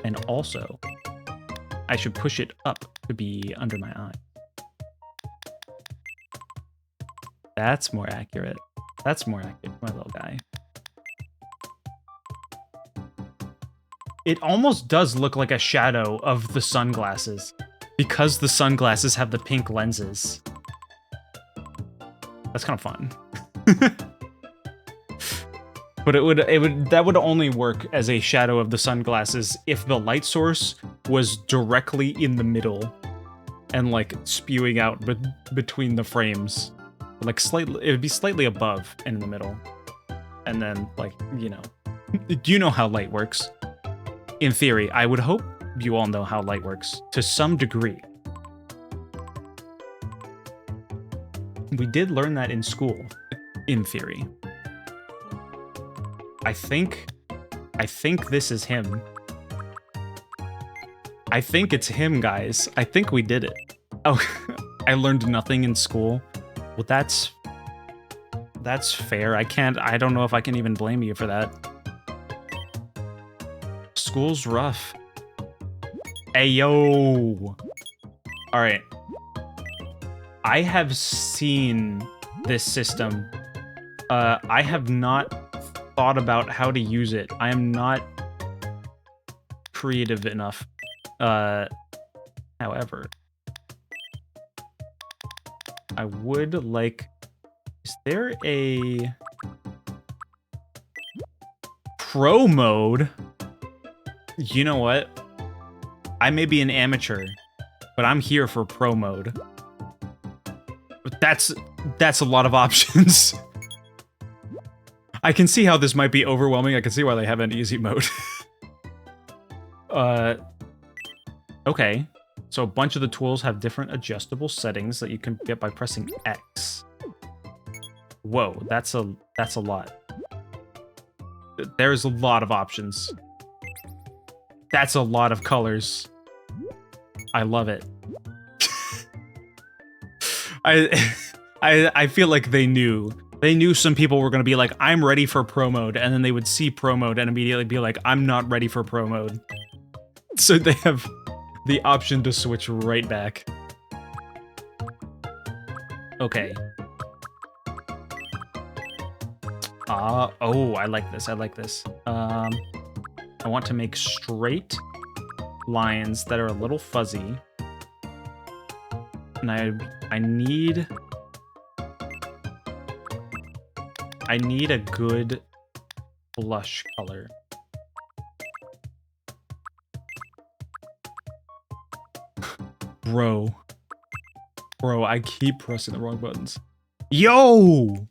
And also, I should push it up to be under my eye. That's more accurate. That's more accurate, my little guy. It almost does look like a shadow of the sunglasses because the sunglasses have the pink lenses. That's kind of fun. But that would only work as a shadow of the sunglasses if the light source was directly in the middle and like spewing out between the frames. Like slightly, it would be slightly above and in the middle. And then like, you know how light works. In theory, I would hope you all know how light works to some degree. We did learn that in school, in theory. I think this is him. I think it's him, guys. I think we did it. Oh, I learned nothing in school. Well, that's fair. I don't know if I can even blame you for that. School's rough. Hey, yo. All right. I have seen this system. I have not thought about how to use it. I am not creative enough. However, I would like... Is there a pro mode? You know what? I may be an amateur, but I'm here for pro mode. But that's a lot of options. I can see how this might be overwhelming. I can see why they have an easy mode. Okay. So a bunch of the tools have different adjustable settings that you can get by pressing X. Whoa, that's a lot. There's a lot of options. That's a lot of colors. I love it. I feel like they knew. They knew some people were going to be like, I'm ready for pro mode, and then they would see pro mode and immediately be like, I'm not ready for pro mode. So they have the option to switch right back. Okay. Oh, I like this. I like this. I want to make straight lines that are a little fuzzy. And I need a good blush color. Bro, I keep pressing the wrong buttons. Yo!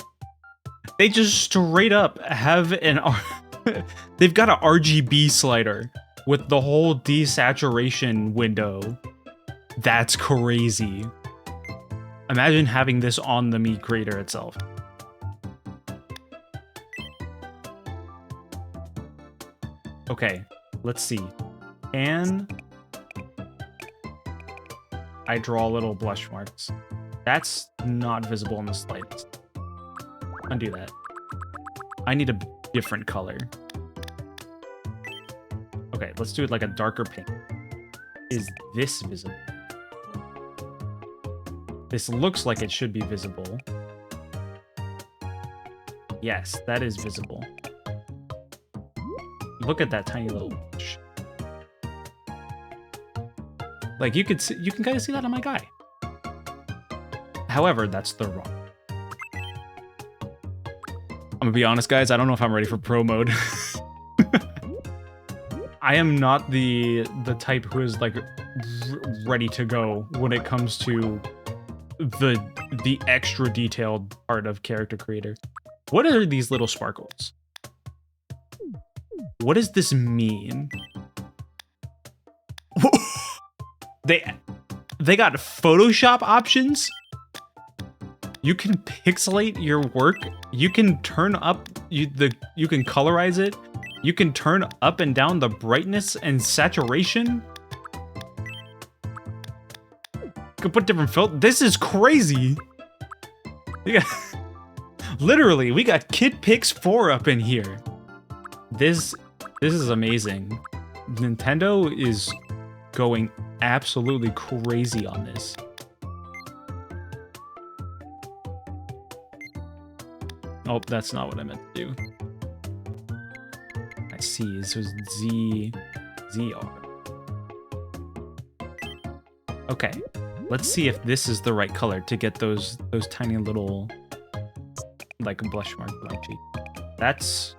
They just straight up have they've got an RGB slider with the whole desaturation window. That's crazy. Imagine having this on the Mii creator itself. Okay, let's see. Can I draw little blush marks? That's not visible in the slightest. Undo that. I need a different color. Okay, let's do it like a darker pink. Is this visible? This looks like it should be visible. Yes, that is visible. Look at that tiny little bush. Like you can kind of see that on my guy. However, that's the wrong. I'm gonna be honest, guys. I don't know if I'm ready for pro mode. I am not the type who is like ready to go when it comes to the extra detailed part of character creator. What are these little sparkles? What does this mean? They got Photoshop options? You can pixelate your work. You can turn up you can colorize it. You can turn up and down the brightness and saturation. You can put different filters. This is crazy. Literally, we got Kid Pix 4 up in here. This is amazing. Nintendo is going absolutely crazy on this. Oh, that's not what I meant to do. I see. This was ZR. Okay, let's see if this is the right color to get those tiny little like blush marks on my cheek. That's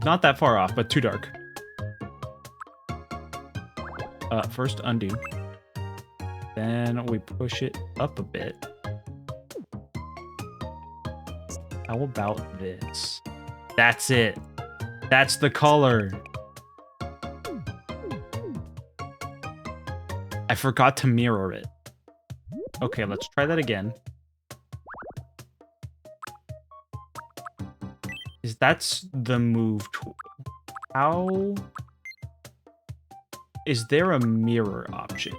Not that far off, but too dark. First undo. Then we push it up a bit. How about this? That's it. That's the color. I forgot to mirror it. Okay, let's try that again. That's the move tool. How is there a mirror option?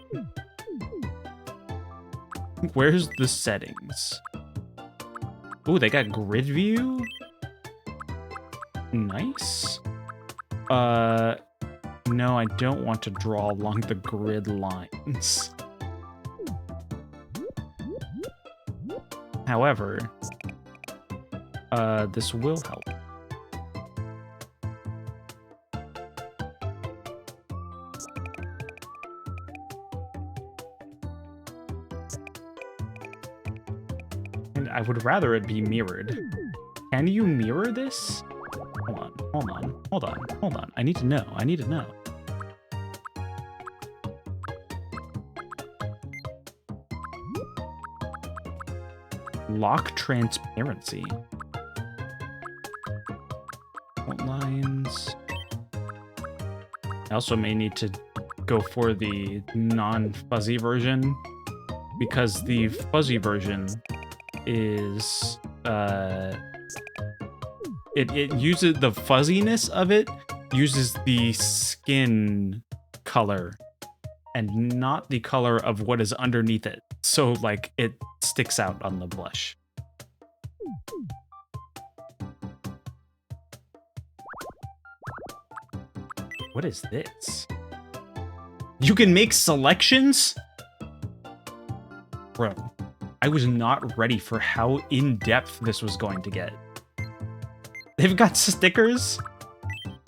Where's the settings? Ooh, they got grid view. Nice. No, I don't want to draw along the grid lines. However, this will help. And I would rather it be mirrored. Can you mirror this? Hold on. I need to know. Lock transparency. Lines. I also may need to go for the non-fuzzy version because the fuzzy version is it uses the fuzziness of it uses the skin color and not the color of what is underneath it. So like it sticks out on the blush. What is this? You can make selections? Bro, I was not ready for how in-depth this was going to get. They've got stickers?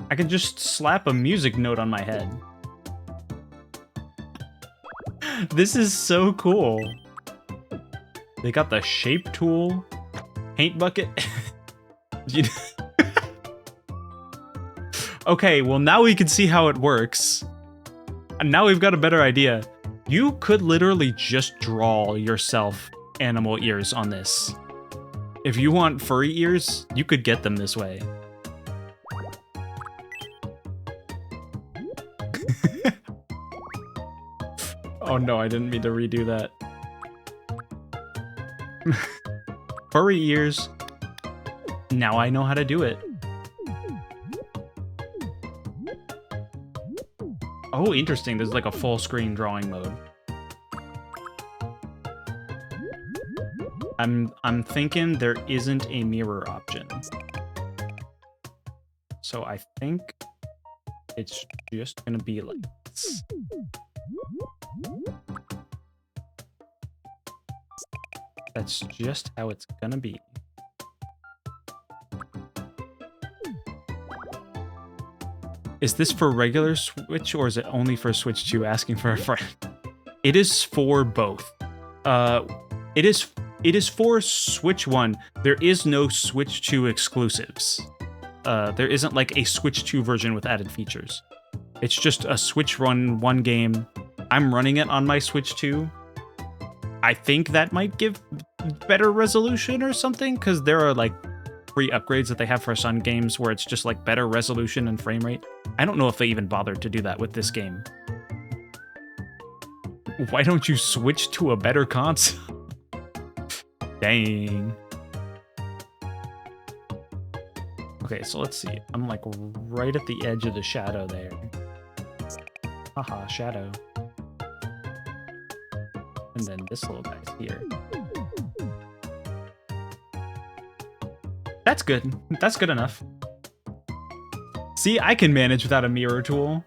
I can just slap a music note on my head. This is so cool. They got the shape tool, paint bucket. Okay, well now we can see how it works. And now we've got a better idea. You could literally just draw yourself animal ears on this. If you want furry ears, you could get them this way. Oh no, I didn't mean to redo that. Furry ears. Now I know how to do it. Oh, interesting. There's like a full screen drawing mode. I'm thinking there isn't a mirror option. So I think it's just gonna be like this. That's just how it's gonna be. Is this for regular Switch or is it only for Switch 2 asking for a friend? It is for both. It is for Switch 1. There is no Switch 2 exclusives. There isn't like a Switch 2 version with added features. It's just a Switch one game. I'm running it on my Switch 2. I think that might give better resolution or something, because there are like free upgrades that they have for some games where it's just like better resolution and frame rate. I don't know if they even bothered to do that with this game. Why don't you switch to a better console? Dang. Okay, so let's see. I'm like right at the edge of the shadow there. Haha, shadow. And then this little guy's here. That's good. That's good enough. See, I can manage without a mirror tool.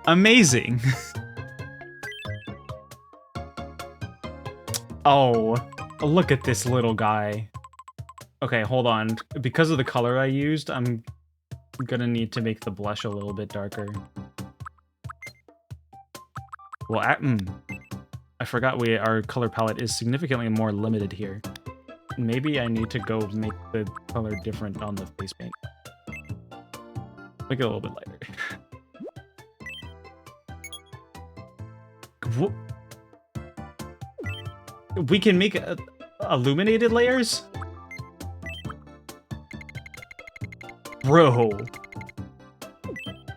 Amazing. Oh, look at this little guy. Okay, hold on. Because of the color I used, I'm gonna need to make the blush a little bit darker. Well, I forgot our color palette is significantly more limited here. Maybe I need to go make the color different on the face paint. Make it a little bit lighter. We can make illuminated layers? Bro.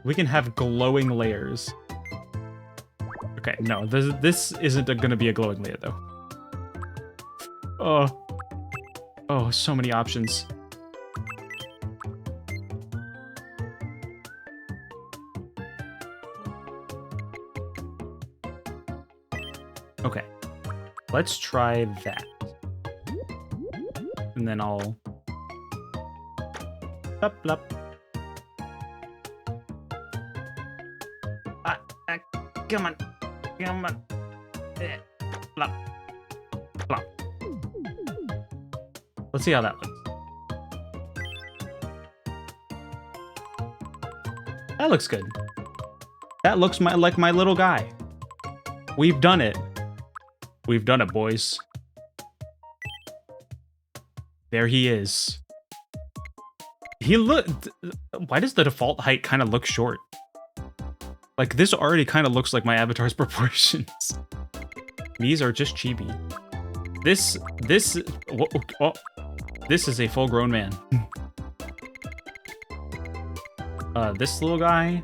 We can have glowing layers. Okay, no, this isn't gonna be a glowing layer, though. Oh, so many options. Okay, let's try that. And then I'll... Blup, blup. Come on. Come on. Blup. Blup. Let's see how that looks. That looks good. That looks like my little guy. We've done it. We've done it, boys. There he is. Why does the default height kind of look short? Like, this already kind of looks like my avatar's proportions. These are just chibi. This is a full-grown man. This little guy,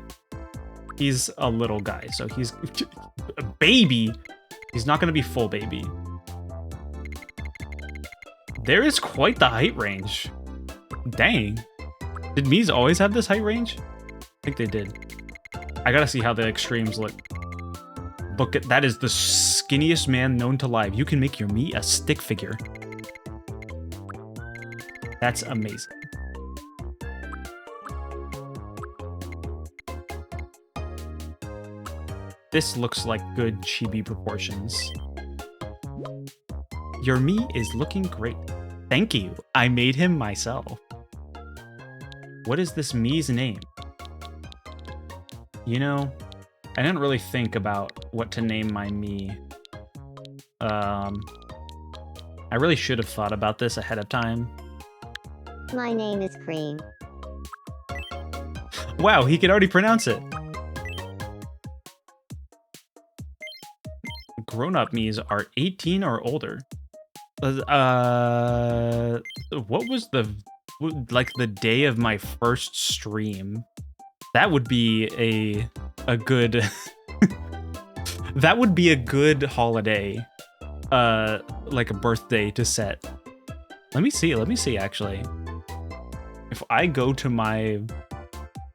he's a little guy, so he's a baby. He's not gonna be full baby. There is quite the height range. Dang. Did Mii's always have this height range? I think they did. I gotta see how the extremes look. Look at that, is the skinniest man known to live. You can make your Mii a stick figure. That's amazing. This looks like good chibi proportions. Your Mii is looking great. Thank you. I made him myself. What is this Mii's name? You know, I didn't really think about what to name my Mii. I really should have thought about this ahead of time. My name is Cream. Wow, he can already pronounce it. Grown-up Miis are 18 or older. What was the day of my first stream? That would be a good that would be a good holiday, like a birthday to set. Let me see actually. If I go to my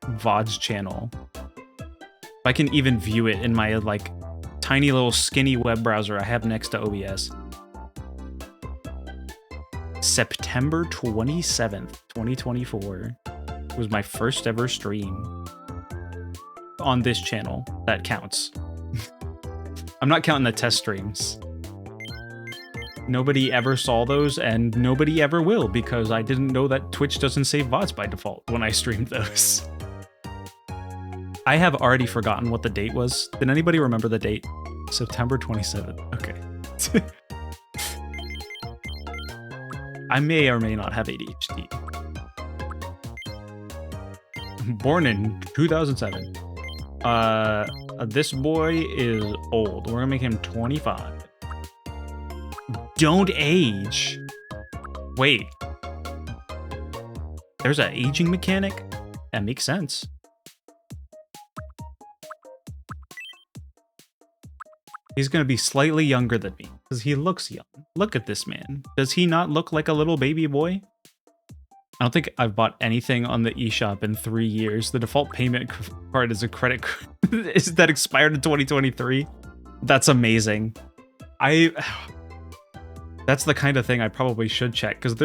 VODs channel, if I can even view it in my like tiny little skinny web browser I have next to OBS. September 27th, 2024 was my first ever stream on this channel. That counts. I'm not counting the test streams. Nobody ever saw those, and nobody ever will, because I didn't know that Twitch doesn't save VODs by default when I streamed those. I have already forgotten what the date was. Did anybody remember the date? September 27th. Okay. I may or may not have ADHD. Born in 2007. This boy is old. We're gonna make him 25. Don't age. Wait. There's an aging mechanic? That makes sense. He's gonna be slightly younger than me, because he looks young. Look at this man. Does he not look like a little baby boy? I don't think I've bought anything on the eShop in 3 years. The default payment card is a credit card. Is that expired in 2023? That's amazing. That's the kind of thing I probably should check, because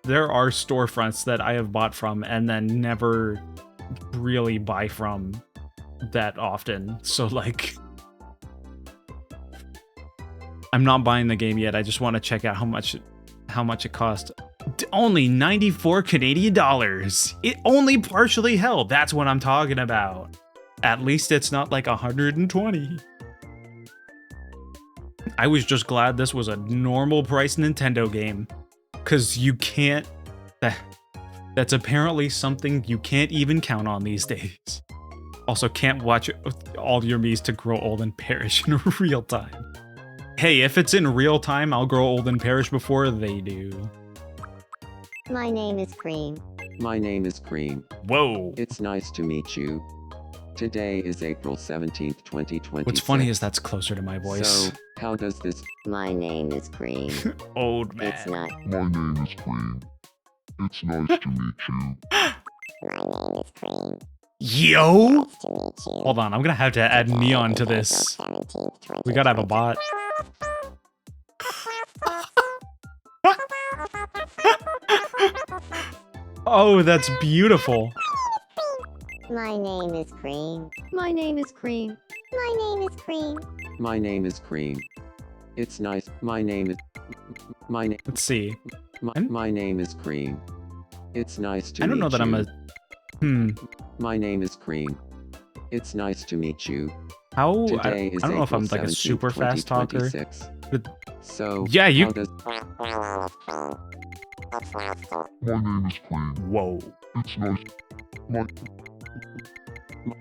there are storefronts that I have bought from and then never really buy from that often. So like, I'm not buying the game yet. I just want to check out how much it cost. Only 94 Canadian dollars. It only partially held. That's what I'm talking about. At least it's not like 120. I was just glad this was a normal price Nintendo game, because you can't. That's apparently something you can't even count on these days. Also, can't watch all your Miis to grow old and perish in real time. Hey, if it's in real time, I'll grow old and perish before they do. My name is Cream. My name is Cream. Whoa. It's nice to meet you. Today is April 17th, 2020. What's funny is that's closer to my voice. So, how does this... My name is Cream. Old man. It's not. My name is Cream. It's nice to meet you. My name is Cream. Yo! Nice to meet you. Hold on, I'm gonna have to add Today neon is to April this. 17th, We gotta have a bot. Oh, that's beautiful. My name is Cream. My name is Cream. My name is Cream. My name is Cream. It's nice. My name is... Let's see. My name is Cream. It's nice to meet you. I don't know that I'm a... My name is Cream. It's nice to meet you. How... I Today is don't know if I'm April like a 17th, super fast talker. 2026. But- So, Yeah, you- how does... My name is Cream. Whoa. It's nice.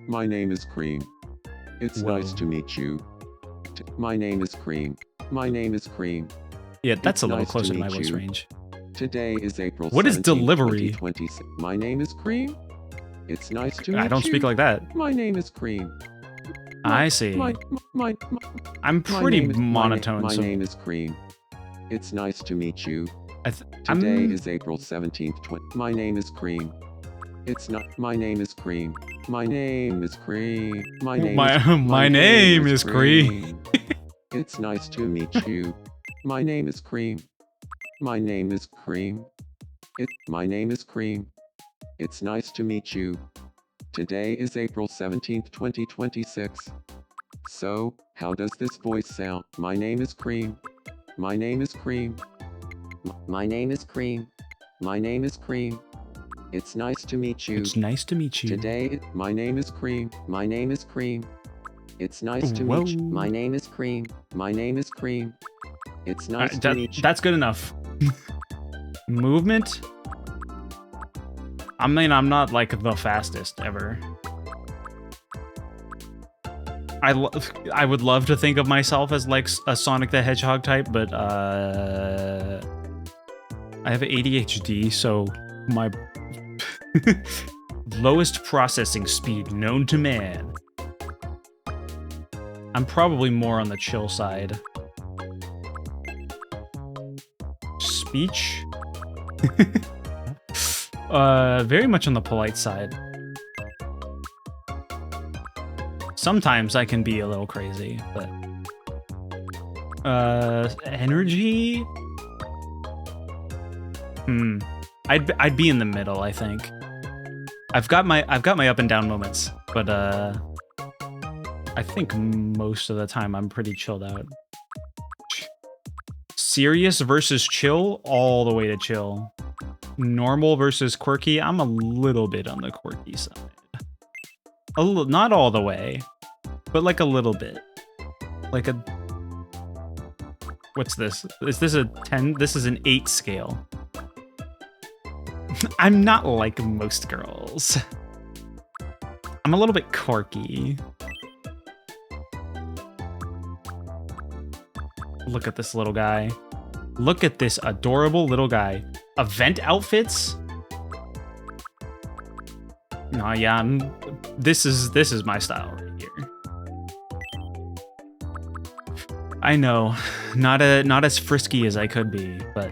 My name is Cream. It's Whoa. nice to meet you. My name is Cream. My name is Cream. Yeah, that's It's a little nice to closer to my meet voice you. range. Today is April What is 17th, delivery? 2026. My name is Cream. It's nice to meet you. I don't speak like that. My name is Cream. I see. My I'm pretty name is, monotone, My so name is Cream. It's nice to meet you. Today I'm... is April 17th. My name is Cream. It's not. My name is Cream. My name is Cream. My name my name is Cream. It's nice to meet you. My name is Cream. My name is Cream. My name is Cream. It's nice to meet you. Today is April 17th, 2026. So, how does this voice sound? My name is Cream. My name is Cream. My name is Cream. My name is Cream. It's nice to meet you. It's nice to meet you. Today, my name is Cream. My name is Cream. It's nice to meet you. Whoa. My name is Cream. My name is Cream. It's nice to meet you. That's good enough. Movement? I mean, I'm not like the fastest ever. I would love to think of myself as like a Sonic the Hedgehog type, but I have ADHD, so my lowest processing speed known to man. I'm probably more on the chill side. Speech? Very much on the polite side. Sometimes I can be a little crazy, but energy? I'd be in the middle, I think. I've got my up and down moments, but I think most of the time I'm pretty chilled out. Serious versus chill, all the way to chill. Normal versus quirky, I'm a little bit on the quirky side. Not all the way, but like a little bit. Like a... What's this? Is this a 10? This is an 8 scale. I'm not like most girls. I'm a little bit quirky. Look at this little guy. Look at this adorable little guy. Event outfits? No, yeah, this is my style right here. I know, not as frisky as I could be, but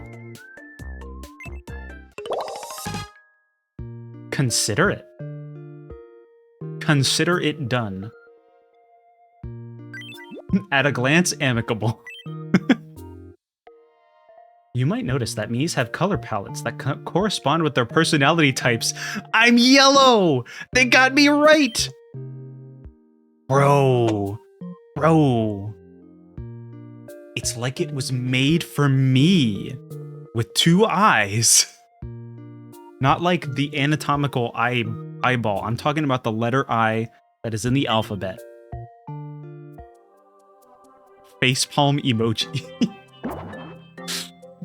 consider it. Consider it done. At a glance, amicable. You might notice that Miis have color palettes that correspond with their personality types. I'm yellow! They got me right! Bro. It's like it was made for me. With 2 eyes. Not like the anatomical eyeball. I'm talking about the letter I that is in the alphabet. Facepalm emoji.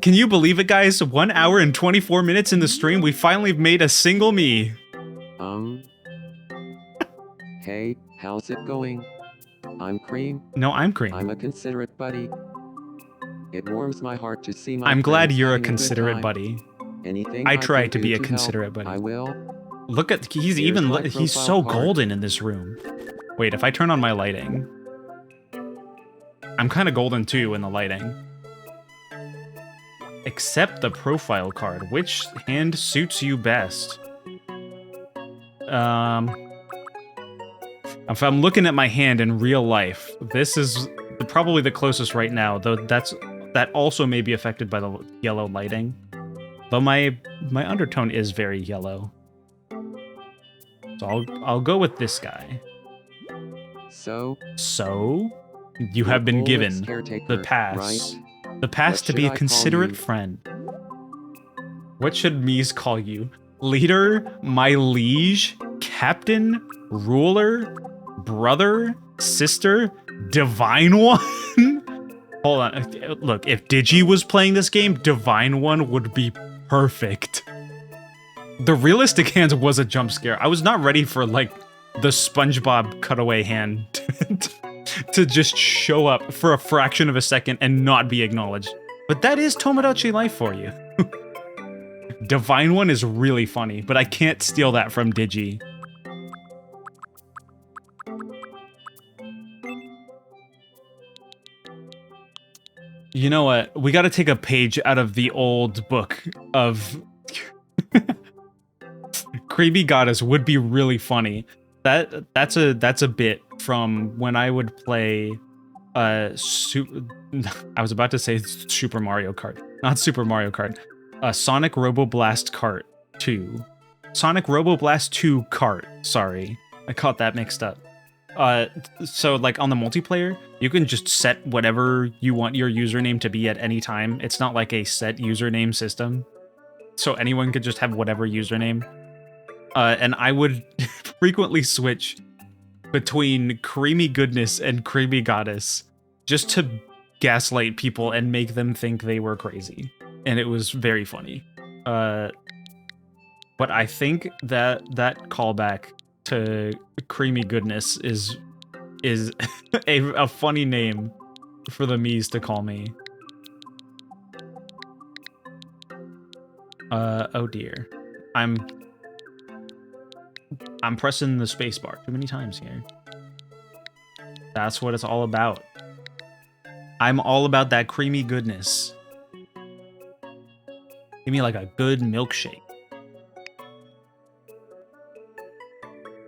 Can you believe it, guys? 1 hour and 24 minutes in the stream, we finally made a single me. Hey, how's it going? I'm Cream. No, I'm Cream. I'm a considerate buddy. It warms my heart to see my I'm glad friends you're a having good considerate time. buddy. Anything I try can to do be a help, considerate buddy. I will. Look at, he's Here's even, my he's profile so card. golden in this room. Wait, if I turn on my lighting. I'm kind of golden too in the lighting. Accept the profile card. Which hand suits you best? If I'm looking at my hand in real life, this is probably the closest right now, though that also may be affected by the yellow lighting. Though my undertone is very yellow. So I'll go with this guy. So, So, you the have been Bullets given caretaker, the pass. right? The pass What to be should a I call considerate you? friend. What should Mies call you? Leader, my liege, captain, ruler, brother, sister, divine one? Hold on. Look, if Digi was playing this game, divine one would be perfect. The realistic hands was a jump scare. I was not ready for, like, the SpongeBob cutaway hand to just show up for a fraction of a second and not be acknowledged. But that is Tomodachi Life for you. Divine One is really funny, but I can't steal that from Digi. You know what? We gotta take a page out of the old book of... Creepy Goddess would be really funny. That's a bit from when I would play I was about to say Super Mario Kart. Not Super Mario Kart. Sonic Roboblast Kart 2. Sonic Roboblast 2 Kart. Sorry. I caught that mixed up. So like on the multiplayer, you can just set whatever you want your username to be at any time. It's not like a set username system. So anyone could just have whatever username. And I would frequently switch between Creamy Goodness and Creamy Goddess just to gaslight people and make them think they were crazy. And it was very funny. But I think that callback to Creamy Goodness is a funny name for the Mies to call me. Oh dear. I'm pressing the space bar too many times here. That's what it's all about. I'm all about that creamy goodness. Give me like a good milkshake.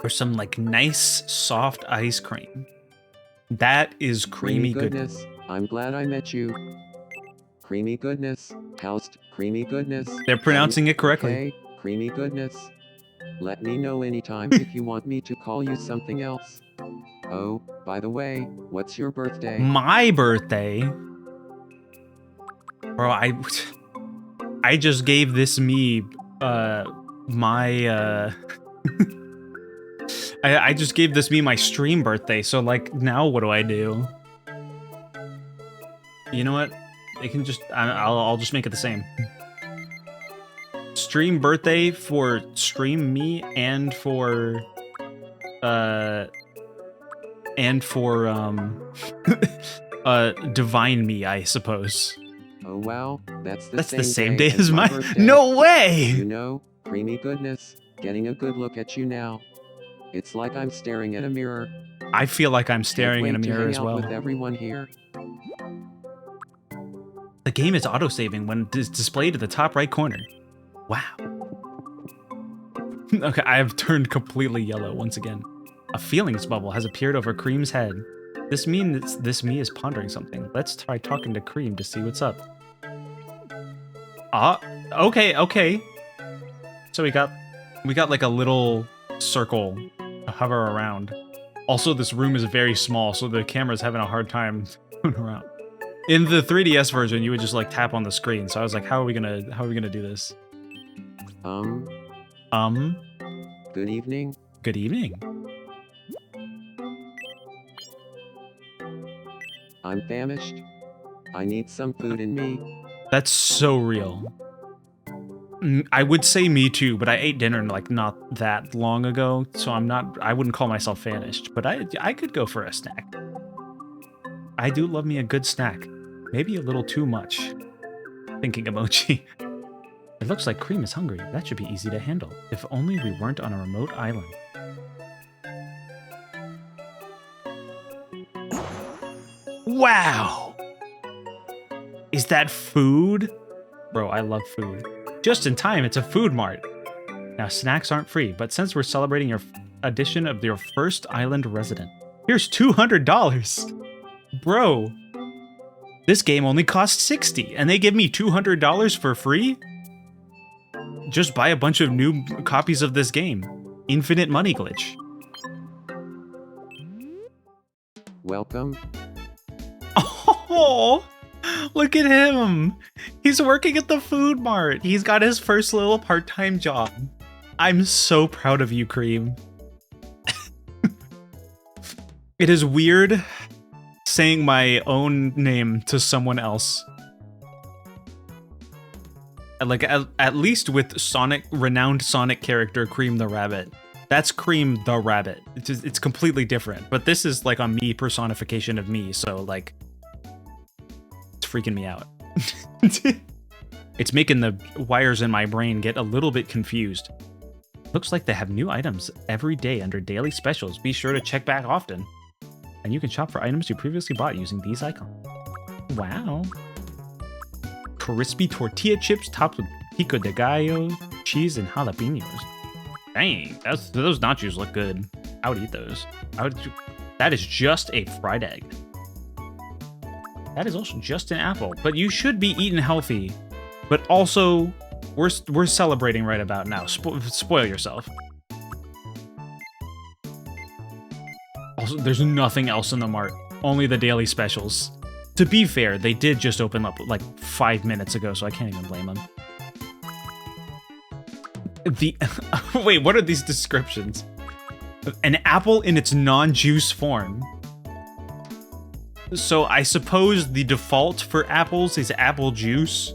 Or some like nice soft ice cream. That is creamy goodness. I'm glad I met you. Creamy Goodness. How's Creamy Goodness? They're pronouncing it correctly. Okay, Creamy Goodness. Let me know anytime if you want me to call you something else. Oh, by the way, what's your birthday? My birthday? Bro, I just gave this me, my, I just gave this me my stream birthday, so like, now what do I do? You know what? They can just, I'll just make it the same. Stream birthday for stream me and for divine me, I suppose. Oh wow, that's That's the the same same day as my my birthday. No way! You know, Creamy Goodness, getting a good look at you now. It's like I'm staring at a mirror. I feel like I'm Can't staring in a wait to mirror hang as out well. with everyone here. The game is autosaving when displayed at the top right corner. Wow. Okay, I have turned completely yellow once again. A feelings bubble has appeared over Cream's head. This means this me is pondering something. Let's try talking to Cream to see what's up. Okay. So we got like a little circle to hover around. Also, this room is very small, so the camera's having a hard time going around. In the 3DS version, you would just like tap on the screen. So I was like, how are we gonna do this? Good evening. Good evening. I'm famished. I need some food in me. That's so real. I would say me too, but I ate dinner like not that long ago, so I wouldn't call myself famished, but I could go for a snack. I do love me a good snack. Maybe a little too much. Thinking emoji. It looks like Cream is hungry. That should be easy to handle. If only we weren't on a remote island. Wow! Is that food? Bro, I love food. Just in time, it's a food mart. Now, snacks aren't free, but since we're celebrating your addition of your first island resident, here's $200. Bro, this game only costs $60, and they give me $200 for free? Just buy a bunch of new copies of this game. Infinite money glitch. Welcome. Oh, look at him. He's working at the food mart. He's got his first little part-time job. I'm so proud of you, Cream. It is weird saying my own name to someone else. Like, at least with renowned Sonic character Cream the Rabbit. That's Cream the Rabbit. It's completely different. But this is like a me personification of me, so like, it's freaking me out. It's making the wires in my brain get a little bit confused. Looks like they have new items every day under daily specials. Be sure to check back often. And you can shop for items you previously bought using these icons. Wow. Crispy tortilla chips topped with pico de gallo, cheese, and jalapenos. Dang, those nachos look good. I would eat those. That is just a fried egg. That is also just an apple. But you should be eating healthy. But also, we're celebrating right about now. Spoil yourself. Also, there's nothing else in the mart. Only the daily specials. To be fair, they did just open up like 5 minutes ago, so I can't even blame them. Wait, what are these descriptions? An apple in its non-juice form. So I suppose the default for apples is apple juice,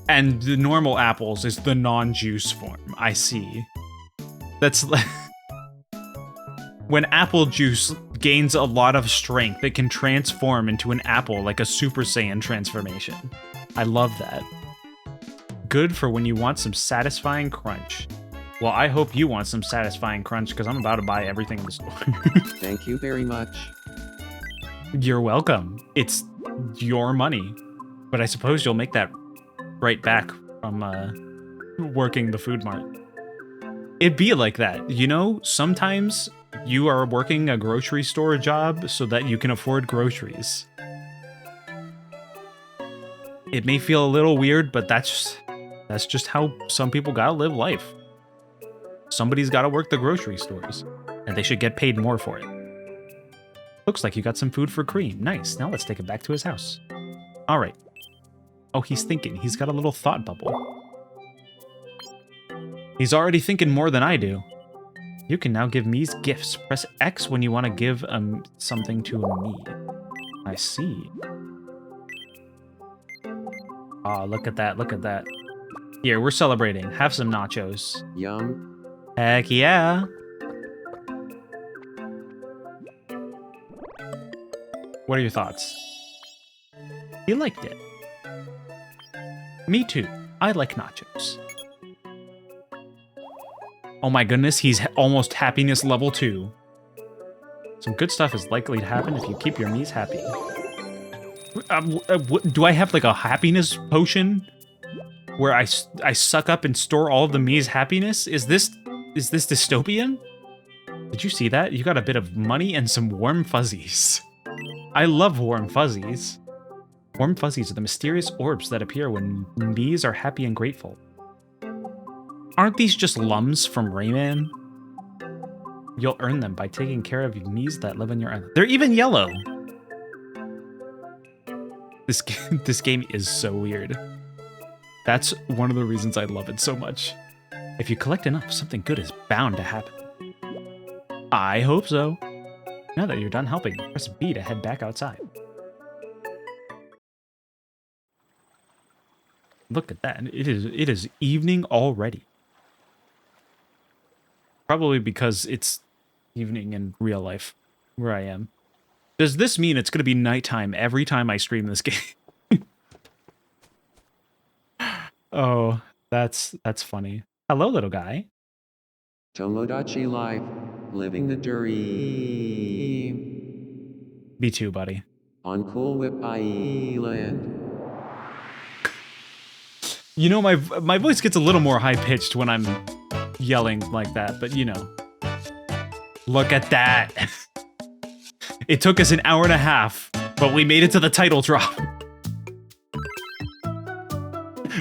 and the normal apples is the non-juice form. I see. That's like... When apple juice gains a lot of strength, it can transform into an apple like a Super Saiyan transformation. I love that. Good for when you want some satisfying crunch. Well, I hope you want some satisfying crunch because I'm about to buy everything in the store. Thank you very much. You're welcome. It's your money. But I suppose you'll make that right back from working the food mart. It'd be like that. You know, sometimes you are working a grocery store job so that you can afford groceries. It may feel a little weird, but that's just how some people gotta live life. Somebody's gotta work the grocery stores, and they should get paid more for it. Looks like you got some food for Cream. Nice. Now let's take it back to his house. All right. Oh, he's thinking. He's got a little thought bubble. He's already thinking more than I do. You can now give Mii's gifts. Press X when you want to give something to a Mii. I see. Oh, look at that. Look at that. Here, we're celebrating. Have some nachos. Yum. Heck yeah. What are your thoughts? He liked it. Me too. I like nachos. Oh my goodness, he's almost happiness level 2. Some good stuff is likely to happen if you keep your Miis happy. Do I have like a happiness potion? Where I suck up and store all of the Mii's happiness? Is this dystopian? Did you see that? You got a bit of money and some warm fuzzies. I love warm fuzzies. Warm fuzzies are the mysterious orbs that appear when Miis are happy and grateful. Aren't these just lums from Rayman? You'll earn them by taking care of Miis that live on your island. They're even yellow! This game is so weird. That's one of the reasons I love it so much. If you collect enough, something good is bound to happen. I hope so. Now that you're done helping, press B to head back outside. Look at that. It is evening already. Probably because it's evening in real life where I am. Does this mean it's going to be nighttime every time I stream this game? Oh, that's funny. Hello, little guy. Tomodachi Life, living the dream. Me too, buddy. On Cool Whip Island. You know, my voice gets a little more high-pitched when I'm yelling like that, but you know. Look at that. It took us an hour and a half, but we made it to the title drop.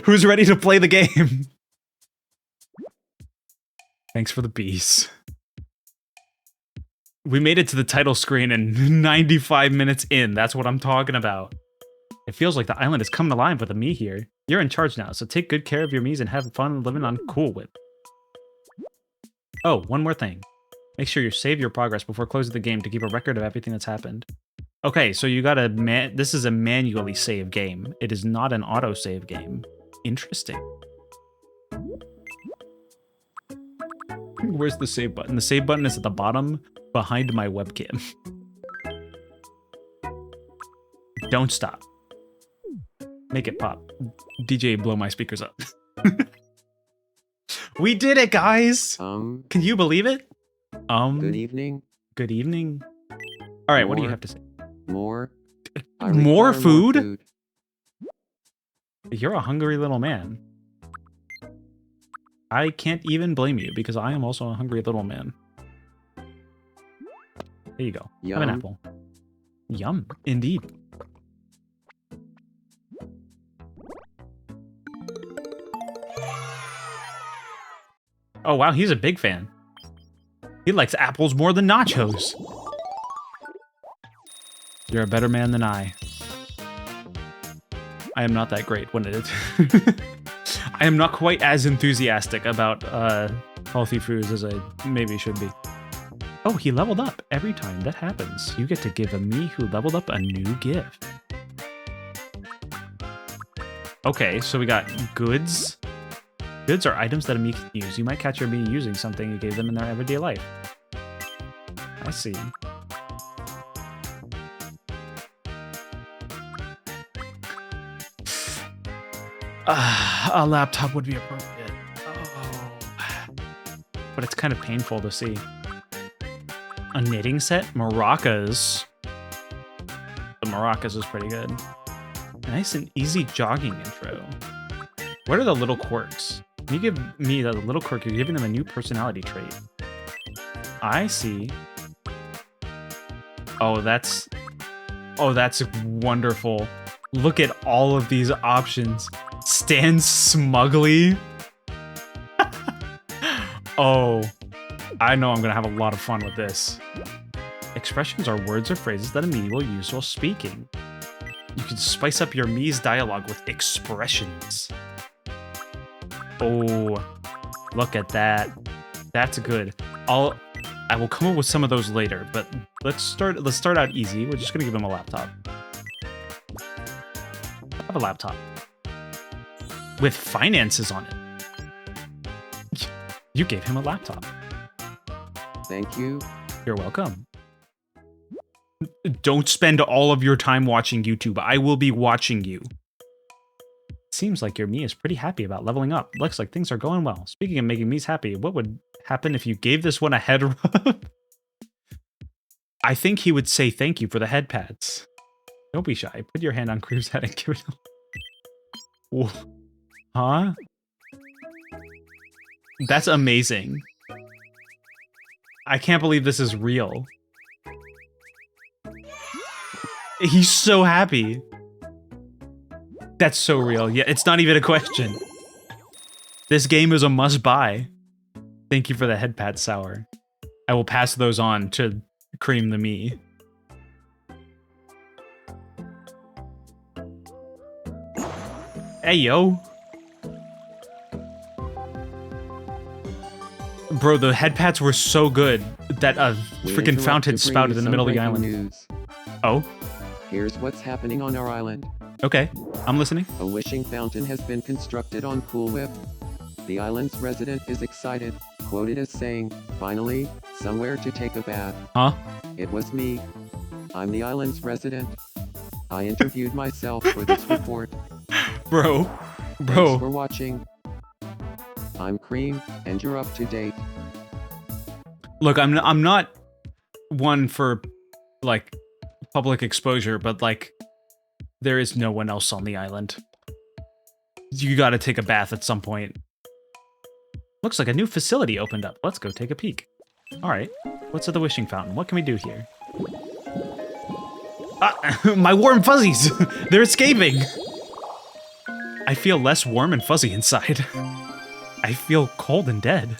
Who's ready to play the game? Thanks for the bees. We made it to the title screen and 95 minutes in. That's what I'm talking about. It feels like the island is coming alive with a me here. You're in charge now, so take good care of your Miis and have fun living on Cool Whip. Oh, one more thing. Make sure you save your progress before closing the game to keep a record of everything that's happened. Okay, so you gotta this is a manually save game. It is not an auto-save game. Interesting. Where's the save button? The save button is at the bottom behind my webcam. Don't stop. Make it pop. DJ, blow my speakers up. We did it, guys! Can you believe it? Good evening. Good evening. All right, what do you have to say? More. More food? You're a hungry little man. I can't even blame you because I am also a hungry little man. There you go. Yum. Have an apple. Yum, indeed. Oh wow, he's a big fan. He likes apples more than nachos. You're a better man than I. I am not that great when it is. I am not quite as enthusiastic about healthy foods as I maybe should be. Oh, he leveled up. Every time that happens, you get to give a me who leveled up a new gift. Okay, so we got goods. Goods are items that a me can use. You might catch your me using something you gave them in their everyday life. I see. A laptop would be appropriate. Oh. But it's kind of painful to see. A knitting set? Maracas. The maracas is pretty good. Nice and easy jogging intro. What are the little quirks? When you give me the little quirk, you're giving them a new personality trait. I see. Oh, that's wonderful. Look at all of these options. Stand smugly. Oh, I know I'm gonna have a lot of fun with this. Expressions are words or phrases that a me will use while speaking. You can spice up your me's dialogue with expressions. Oh, look at that. That's good. I will come up with some of those later, but let's start out easy. We're just gonna give him a laptop. Have a laptop. With finances on it. You gave him a laptop. Thank you. You're welcome. Don't spend all of your time watching YouTube. I will be watching you. Seems like your me is pretty happy about leveling up. Looks like things are going well. Speaking of making me's happy, what would happen if you gave this one a head rub? I think he would say thank you for the head pats. Don't be shy. Put your hand on Cream's head and give it a... Huh? That's amazing. I can't believe this is real. He's so happy. That's so real. Yeah, it's not even a question. This game is a must-buy. Thank you for the head pat, Sour. I will pass those on to Cream the Me. Hey, yo. Bro, the head pats were so good that a freaking fountain spouted in the middle of the island. News. Oh? Here's what's happening on our island. Okay. I'm listening. A wishing fountain has been constructed on Cool Whip. The island's resident is excited, quoted as saying, "Finally, somewhere to take a bath." Huh? It was me. I'm the island's resident. I interviewed myself for this report. Bro. Thanks for watching. I'm Cream, and you're up to date. Look, I'm not one for like public exposure, but like there is no one else on the island. You got to take a bath at some point. Looks like a new facility opened up. Let's go take a peek. All right. What's at the wishing fountain? What can we do here? Ah, my warm fuzzies! They're escaping! I feel less warm and fuzzy inside. I feel cold and dead.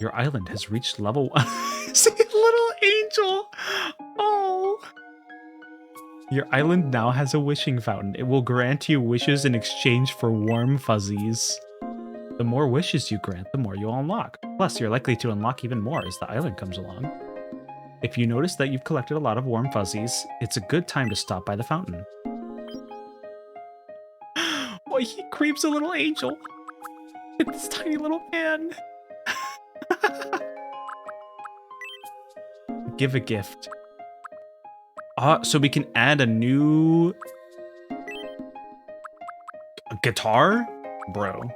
Your island has reached level 1. See, little angel! Oh! Your island now has a wishing fountain. It will grant you wishes in exchange for warm fuzzies. The more wishes you grant, the more you'll unlock. Plus, you're likely to unlock even more as the island comes along. If you notice that you've collected a lot of warm fuzzies, it's a good time to stop by the fountain. Boy, he creeps a little angel. It's this tiny little man. Give a gift. So we can add a new guitar? Bro.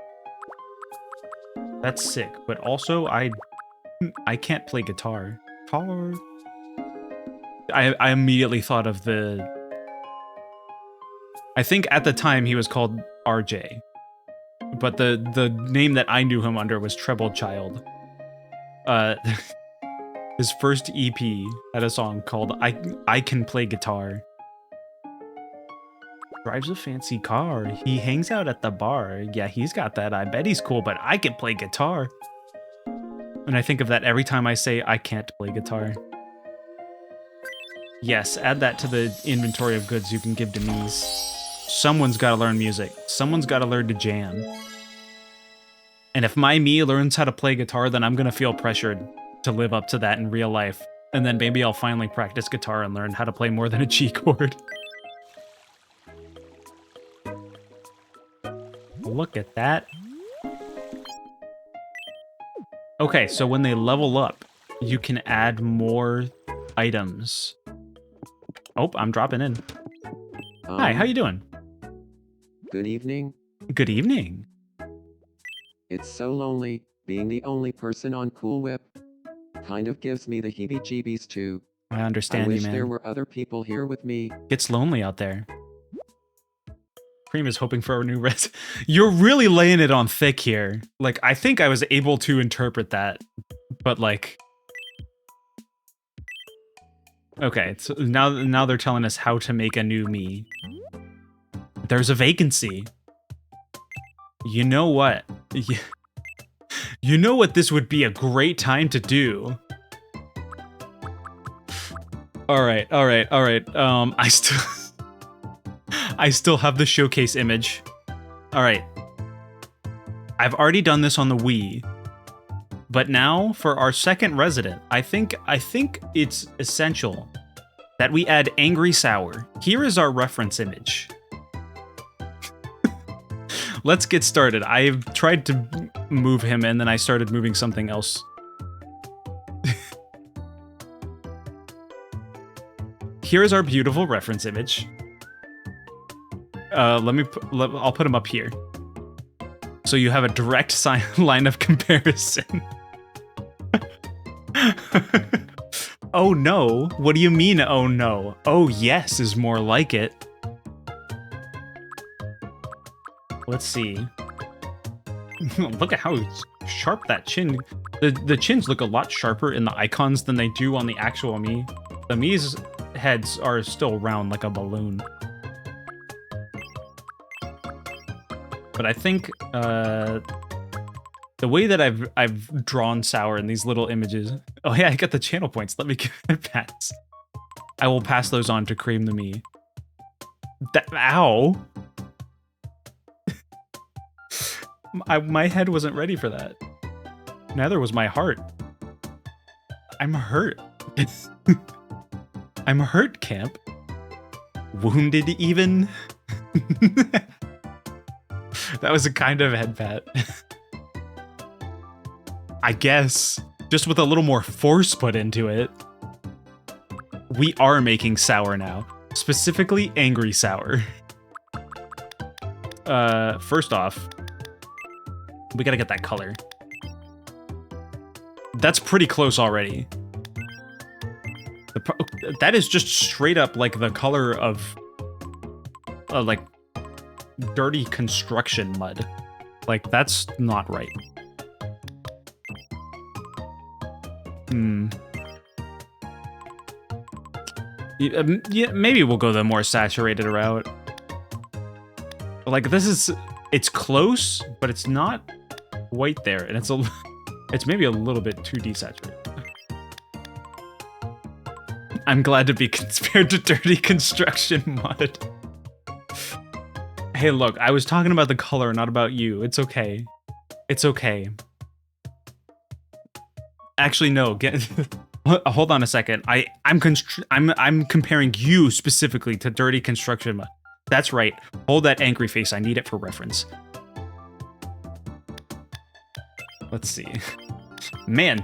That's sick, but also I can't play guitar. I immediately thought of the... I think at the time he was called RJ, but the name that I knew him under was Treble Child. His first EP had a song called I Can Play Guitar. Drives a fancy car. He hangs out at the bar. Yeah, he's got that. I bet he's cool, but I can play guitar. And I think of that every time I say I can't play guitar. Yes, add that to the inventory of goods you can give to Mies. Someone's got to learn music. Someone's got to learn to jam. And if my me learns how to play guitar, then I'm going to feel pressured to live up to that in real life. And then maybe I'll finally practice guitar and learn how to play more than a G chord. Look at that. Okay, so when they level up, you can add more items. Oh, I'm dropping in. Hi, how you doing? Good evening. Good evening. It's so lonely, being the only person on Cool Whip. Kind of gives me the heebie-jeebies too. I understand I you, wish man. there were other people here with me. Gets lonely out there. Cream is hoping for a new res. You're really laying it on thick here. Like, I think I was able to interpret that, but like... Okay, so now they're telling us how to make a new me. There's a vacancy. You know what? You know what this would be a great time to do? All right. I still have the showcase image. All right. I've already done this on the Wii. But now for our second resident, I think it's essential that we add Angry Sour. Here is our reference image. Let's get started. I've tried to move him and then I started moving something else. Here is our beautiful reference image. I'll put him up here. So you have a direct line of comparison. Oh no, what do you mean oh no? Oh yes is more like it. Let's see. Look at how sharp that chin. The chins look a lot sharper in the icons than they do on the actual me. The Mii's heads are still round like a balloon. But I think the way that I've drawn Sour in these little images. Oh yeah, I got the channel points. Let me give it pass. I will pass those on to Cream the Me. Ow. My head wasn't ready for that. Neither was my heart. I'm hurt. I'm hurt, Camp. Wounded even? That was a kind of head pat. I guess, just with a little more force put into it. We are making sour now. Specifically, angry sour. First off, we gotta get that color. That's pretty close already. That is just straight up like the color of like dirty construction mud. Like, that's not right. Yeah, maybe we'll go the more saturated route. Like, it's close, but it's not quite there, and it's maybe a little bit too desaturated. I'm glad to be compared to dirty construction mud. Hey, look, I was talking about the color, not about you. It's okay. It's okay. Actually, no. Hold on a second. I'm comparing you specifically to dirty construction mud. That's right. Hold that angry face. I need it for reference. Let's see. Man,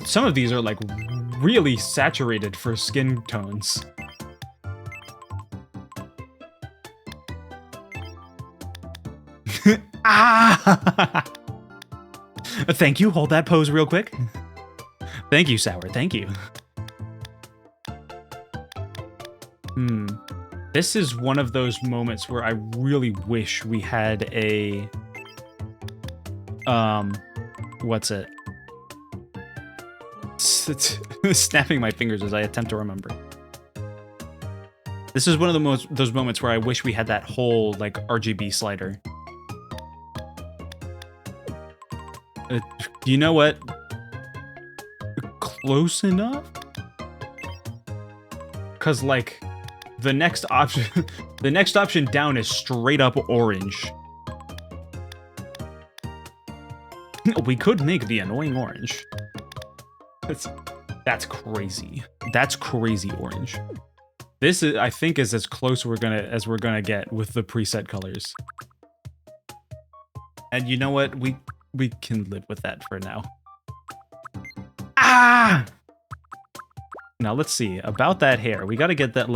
some of these are like really saturated for skin tones. Ah! Thank you. Hold that pose real quick. Thank you, Sour. Thank you. This is one of those moments where I really wish we had a... What's it? Snapping my fingers as I attempt to remember. This is one of those moments where I wish we had that whole, like, RGB slider. You know what? Close enough? Cause like the next option down is straight up orange. We could make the annoying orange. That's crazy. That's crazy orange. This is, I think, is as close as we're gonna get with the preset colors. And you know what? We can live with that for now. Ah! Now let's see about that hair. We got to get that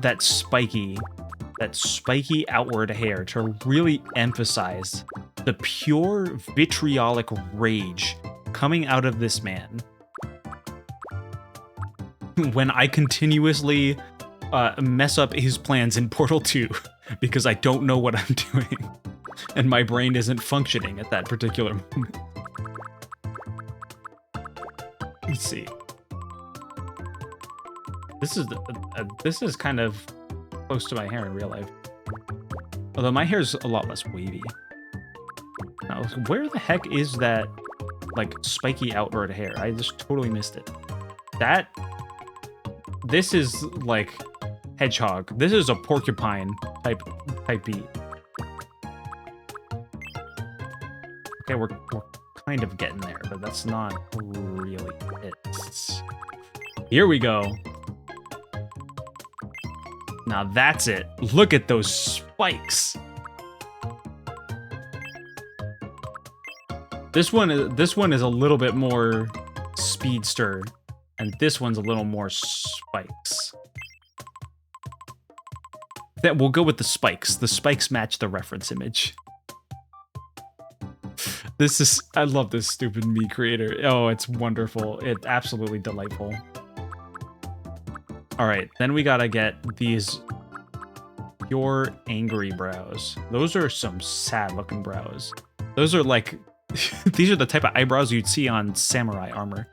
that spiky outward hair to really emphasize the pure vitriolic rage coming out of this man when I continuously mess up his plans in Portal 2 because I don't know what I'm doing and my brain isn't functioning at that particular moment. Let's see. This is kind of close to my hair in real life. Although my hair's a lot less wavy. Now, where the heck is that, like, spiky outward hair? I just totally missed it. This is, like, hedgehog. This is a porcupine type beat. Okay, we're kind of getting there, but that's not really it. Here we go. Now that's it. Look at those spikes. This one is a little bit more speedster, and this one's a little more spikes. Then we'll go with the spikes. The spikes match the reference image. I love this stupid me creator. Oh, it's wonderful. It's absolutely delightful. All right, then we gotta get these pure angry brows. Those are some sad looking brows. Those are like, these are the type of eyebrows you'd see on samurai armor.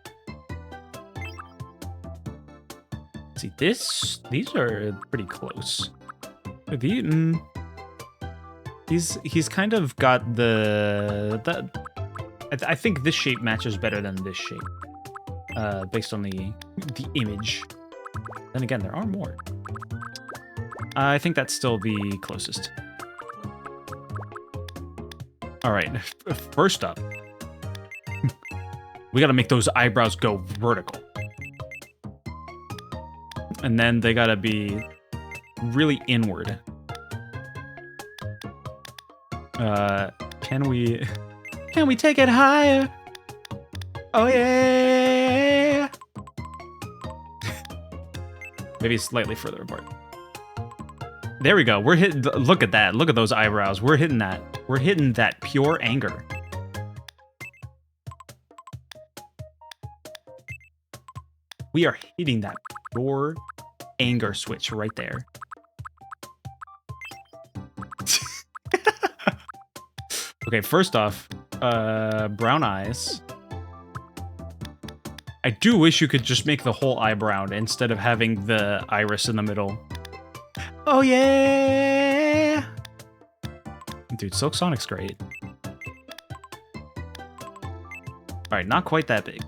See, these are pretty close. He's kind of got I think this shape matches better than this shape, based on the image. Then again, there are more. I think that's still the closest. All right, first up, we got to make those eyebrows go vertical. And then they gotta be really inward. Can we take it higher? Oh yeah. Maybe slightly further apart. There we go. We're hitting. Look at that. Look at those eyebrows. We're hitting that. We're hitting that pure anger. We are hitting that pure anger switch right there. Okay, first off, brown eyes. I do wish you could just make the whole eye brown instead of having the iris in the middle. Oh yeah! Dude, Silk Sonic's great. Alright, not quite that big.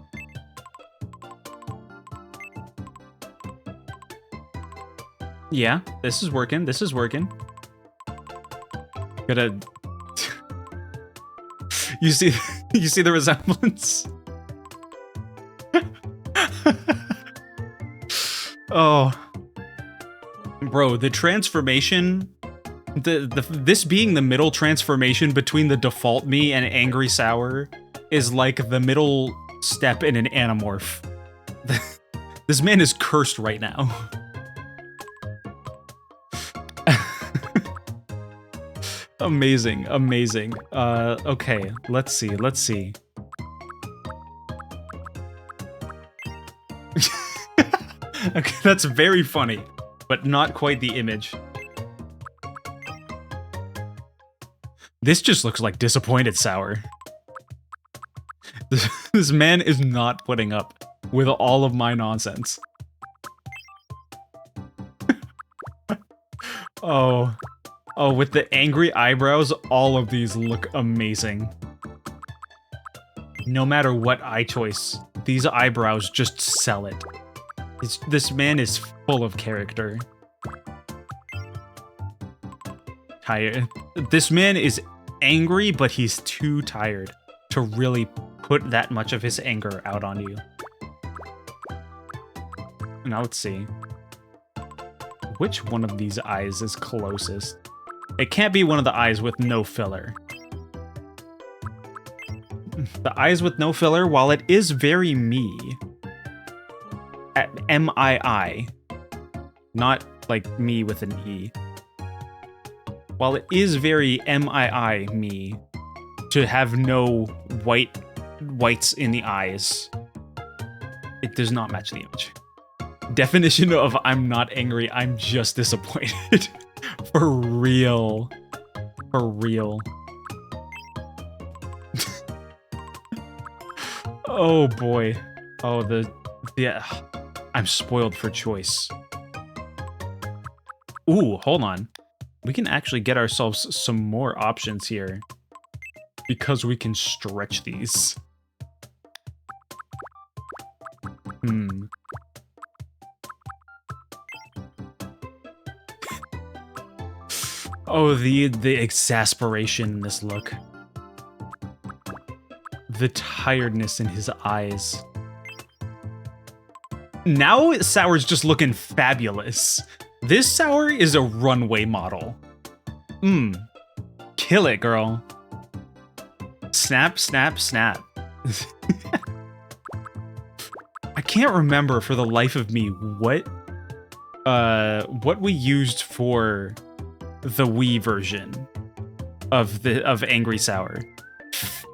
Yeah, this is working. This is working. Gotta... you see the resemblance? Oh. Bro, the transformation... This being the middle transformation between the default me and Angry Sour is like the middle step in an Animorph. This man is cursed right now. Amazing, amazing. Okay, let's see. Okay, that's very funny, but not quite the image. This just looks like disappointed Sour. This man is not putting up with all of my nonsense. Oh, with the angry eyebrows, all of these look amazing. No matter what eye choice, these eyebrows just sell it. This man is full of character. Tired. This man is angry, but he's too tired to really put that much of his anger out on you. Now let's see. Which one of these eyes is closest? It can't be one of the eyes with no filler. The eyes with no filler, while it is very me, M-I-I, not like me with an E. While it is very M-I-I me to have no whites in the eyes, it does not match the image. Definition of I'm not angry, I'm just disappointed. For real. For real. Oh boy. Oh, yeah. I'm spoiled for choice. Ooh, hold on. We can actually get ourselves some more options here because we can stretch these. Oh, the exasperation in this look. The tiredness in his eyes. Now Sour's just looking fabulous. This Sour is a runway model. Kill it, girl. Snap, snap, snap. I can't remember for the life of me what we used for the Wii version of Angry Sour.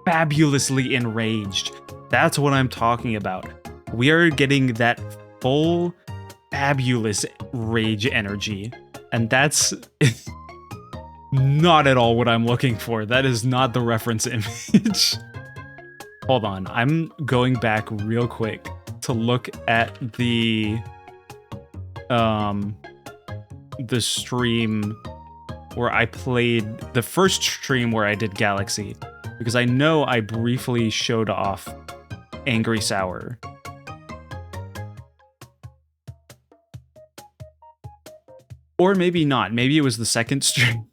Fabulously enraged. That's what I'm talking about. We are getting that full fabulous rage energy, and that's not at all what I'm looking for. That is not the reference image. Hold on, I'm going back real quick to look at the stream where I played, the first stream where I did Galaxy, because I know I briefly showed off Angry Sour. Or maybe not. Maybe it was the second stream.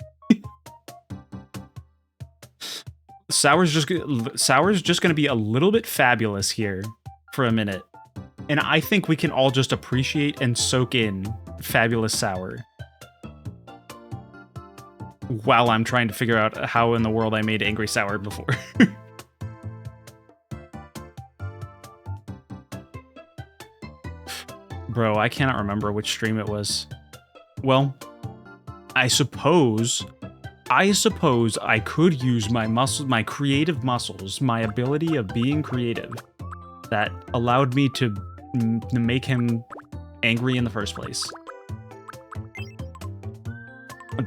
Sour's just gonna be a little bit fabulous here for a minute. And I think we can all just appreciate and soak in Fabulous Sour while I'm trying to figure out how in the world I made Angry Sour before. Bro, I cannot remember which stream it was. Well, I suppose I could use my muscle, my creative muscles, my ability of being creative that allowed me to make him angry in the first place.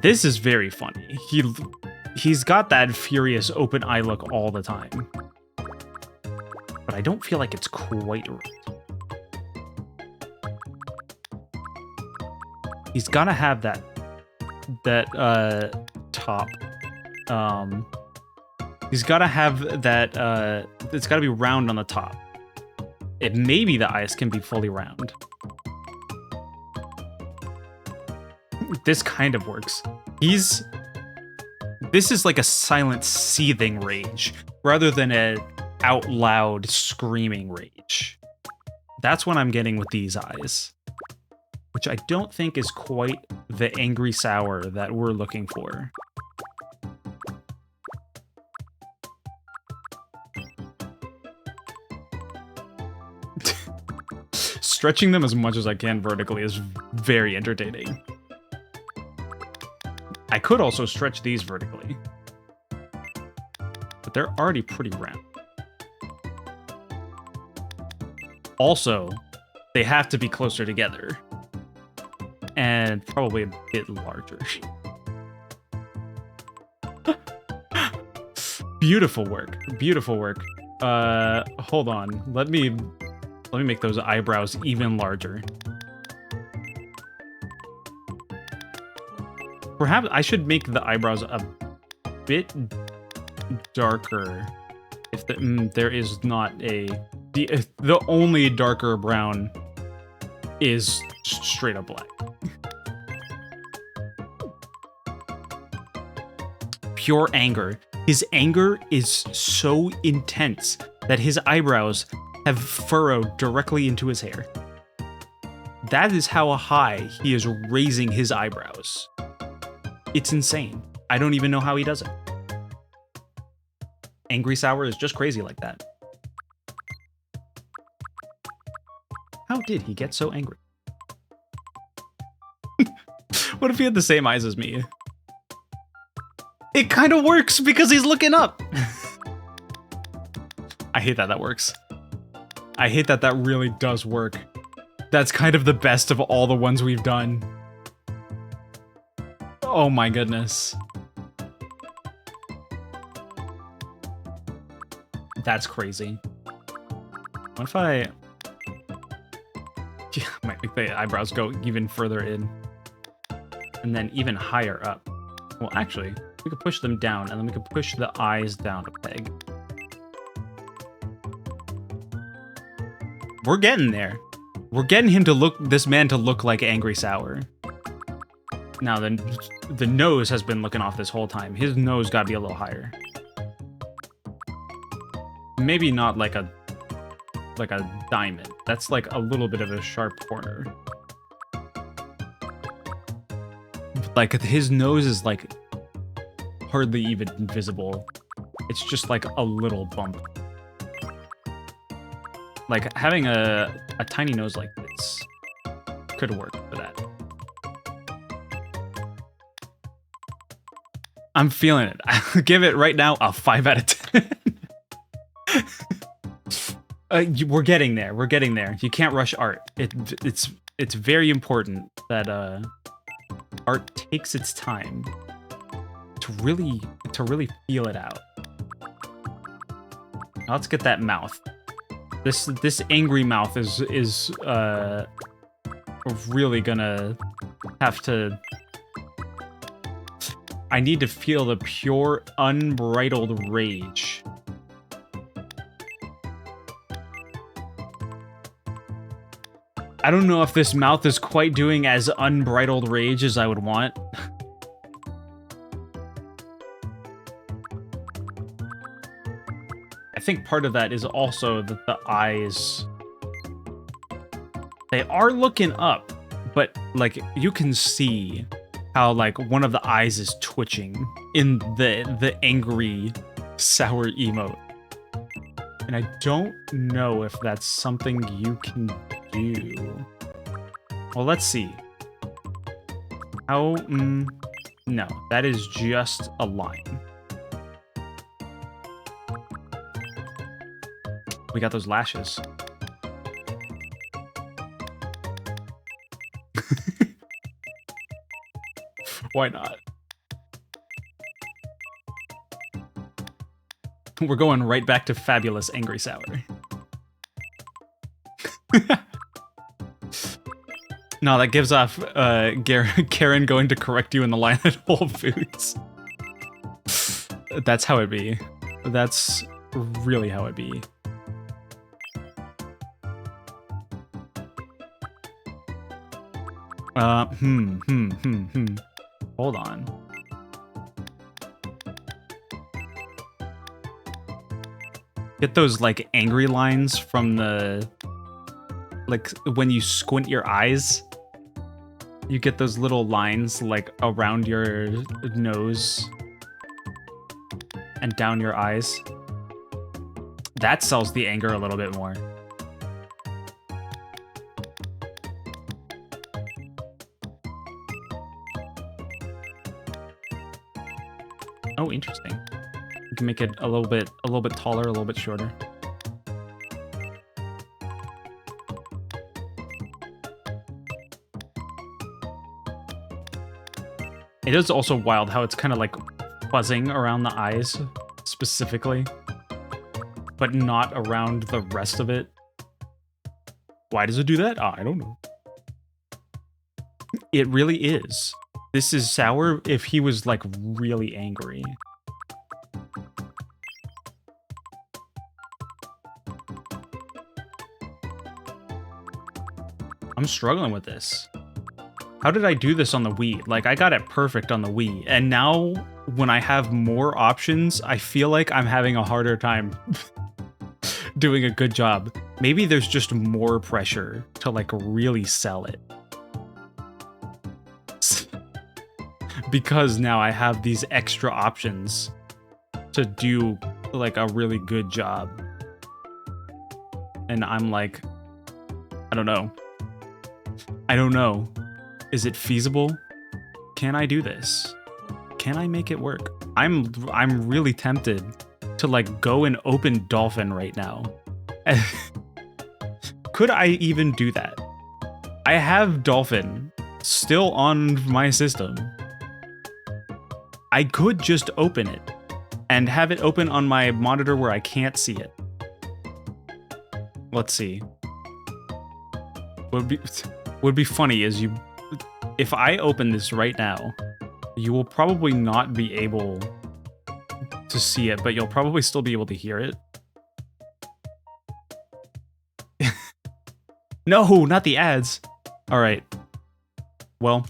This is very funny. He's got that furious open eye look all the time. But I don't feel like it's quite right. He's gotta have that top. He's gotta have that it's gotta be round on the top. It maybe the eyes can be fully round. This kind of works. This is like a silent seething rage rather than a out loud screaming rage. That's what I'm getting with these eyes, which I don't think is quite the Angry Sour that we're looking for. Stretching them as much as I can vertically is very entertaining. I could also stretch these vertically, but they're already pretty round. Also, they have to be closer together and probably a bit larger. Beautiful work. Beautiful work. Hold on. Let me make those eyebrows even larger. Perhaps I should make the eyebrows a bit darker. If there is not the only darker brown is straight up black. Pure anger. His anger is so intense that his eyebrows have furrowed directly into his hair. That is how high he is raising his eyebrows. It's insane. I don't even know how he does it. Angry Sour is just crazy like that. How did he get so angry? What if he had the same eyes as me? It kind of works because he's looking up. I hate that works. I hate that really does work. That's kind of the best of all the ones we've done. Oh my goodness. That's crazy. What if I... Yeah, might make the eyebrows go even further in. And then even higher up. Well, actually, we could push them down, and then we could push the eyes down a peg. We're getting there. We're getting him to look, this man to look like Angry Sour. Now, the nose has been looking off this whole time. His nose gotta be a little higher. Maybe not like a diamond. That's like a little bit of a sharp corner. Like, his nose is like hardly even visible. It's just like a little bump. Like, having a tiny nose like this could work for that. I'm feeling it. I'll give it right now a 5 out of 10. We're getting there. We're getting there. You can't rush art. It's very important that art takes its time to really feel it out. Now let's get that mouth. This angry mouth is really gonna have to... I need to feel the pure, unbridled rage. I don't know if this mouth is quite doing as unbridled rage as I would want. I think part of that is also that the eyes They are looking up, but like you can see how like one of the eyes is twitching in the angry sour emote. And I don't know if that's something you can do. Well, let's see. How? No, that is just a line. We got those lashes. Why not? We're going right back to fabulous Angry Sour. No, that gives off Karen going to correct you in the line at Whole Foods. That's how it be. That's really how it be. Hold on. Get those like angry lines from the like when you squint your eyes. You get those little lines like around your nose and down your eyes. That sells the anger a little bit more. Oh, interesting. You can make it a little bit taller, a little bit shorter. It is also wild how it's kind of like buzzing around the eyes specifically, but not around the rest of it. Why does it do that? I don't know. It really is. This is Sour if he was like really angry. I'm struggling with this. How did I do this on the Wii? Like, I got it perfect on the Wii, and now when I have more options, I feel like I'm having a harder time doing a good job. Maybe there's just more pressure to, like, really sell it. Because now I have these extra options to do, like, a really good job. And I'm like, I don't know. I don't know. Is it feasible? Can I do this? Can I make it work? I'm really tempted to like go and open Dolphin right now. Could I even do that? I have Dolphin still on my system. I could just open it and have it open on my monitor where I can't see it. Let's see. Would be funny is if I open this right now, you will probably not be able to see it, but you'll probably still be able to hear it. No, not the ads. All right. Well,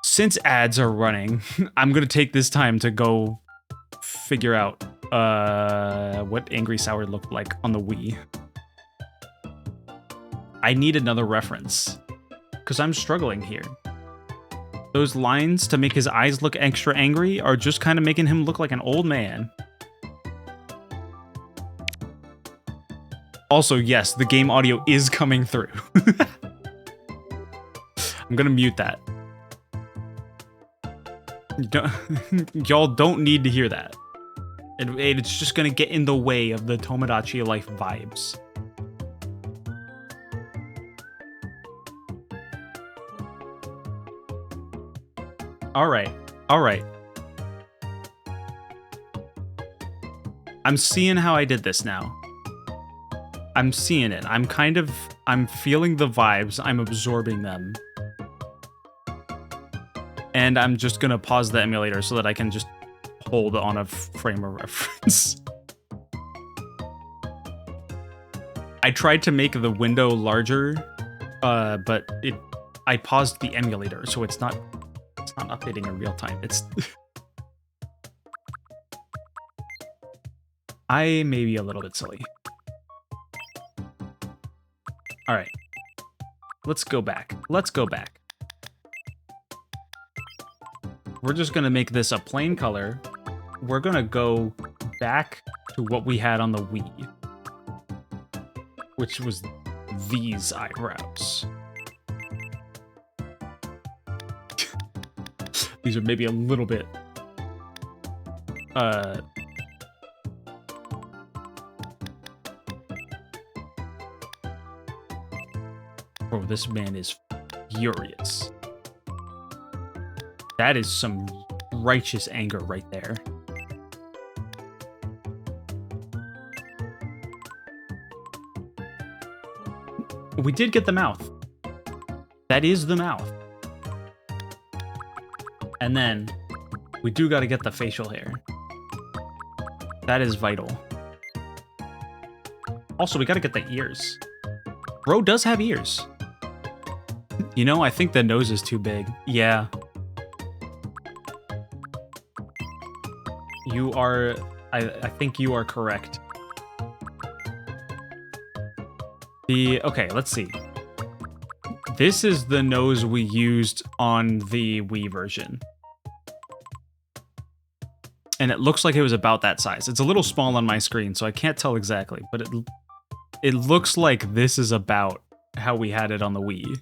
since ads are running, I'm going to take this time to go figure out what Angry Sour looked like on the Wii. I need another reference because I'm struggling here. Those lines to make his eyes look extra angry are just kind of making him look like an old man. Also, yes, the game audio is coming through. I'm gonna mute that. Y'all don't need to hear that. It's just gonna get in the way of the Tomodachi Life vibes. Alright. I'm seeing how I did this now. I'm seeing it. I'm feeling the vibes. I'm absorbing them. And I'm just gonna pause the emulator so that I can just hold on a frame of reference. I tried to make the window larger, but I paused the emulator, so it's not updating in real time. It's I may be a little bit silly. All right. Let's go back. Let's go back. We're just gonna make this a plain color. We're gonna go back to what we had on the Wii, which was these eyebrows. These are maybe a little bit bro, this man is furious. That is some righteous anger right there. We did get the mouth. That is the mouth. And then we do got to get the facial hair. That is vital. Also, we got to get the ears. Bro does have ears. You know, I think the nose is too big. Yeah. You are... I think you are correct. Okay, let's see. This is the nose we used on the Wii version. And it looks like it was about that size. It's a little small on my screen, so I can't tell exactly, but it looks like this is about how we had it on the Wii.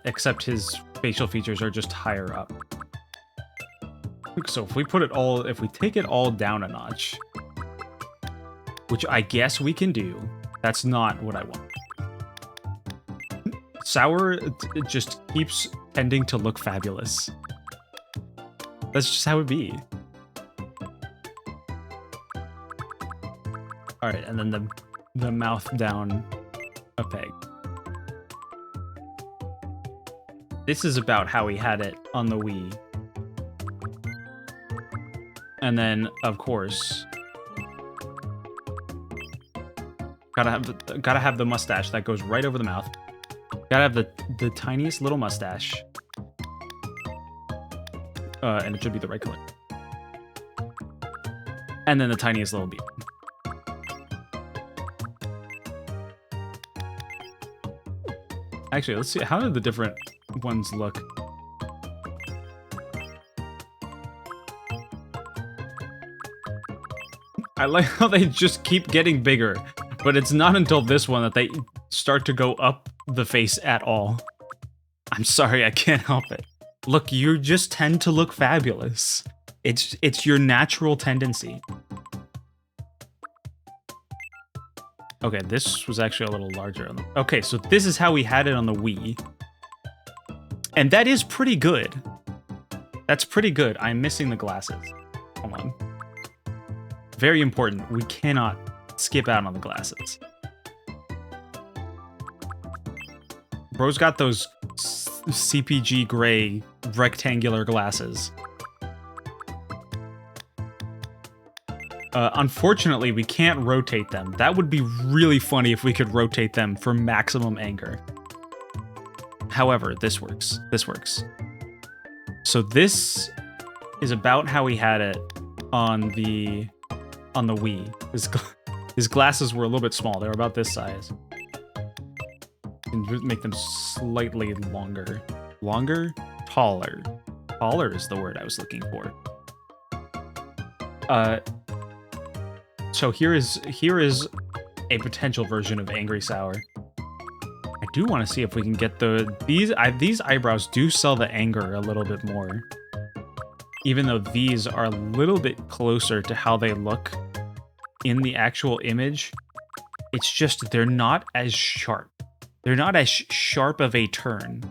Except his facial features are just higher up. So if we take it all down a notch, which I guess we can do, that's not what I want. Sour just keeps tending to look fabulous. That's just how it be. Alright, and then the mouth down a peg. This is about how we had it on the Wii. And then, of course, gotta have the mustache that goes right over the mouth. Gotta have the tiniest little mustache. And it should be the right color. And then the tiniest little beard. Actually, let's see. How do the different ones look? I like how they just keep getting bigger, but it's not until this one that they start to go up the face at all. I'm sorry, I can't help it. Look, you just tend to look fabulous. It's your natural tendency. Okay, this was actually a little larger. Okay, so this is how we had it on the Wii. And that is pretty good. That's pretty good. I'm missing the glasses. Hold on. Very important. We cannot skip out on the glasses. Bro's got those CPG gray rectangular glasses. Unfortunately, we can't rotate them. That would be really funny if we could rotate them for maximum anger. However, this works. This works. So this is about how we had it on the Wii. His glasses were a little bit small. They were about this size. And make them slightly longer. Longer? Taller. Taller is the word I was looking for. So here is a potential version of Angry Sour. I do want to see if we can get these eyebrows do sell the anger a little bit more. Even though these are a little bit closer to how they look in the actual image, it's just they're not as sharp. They're not as sharp of a turn.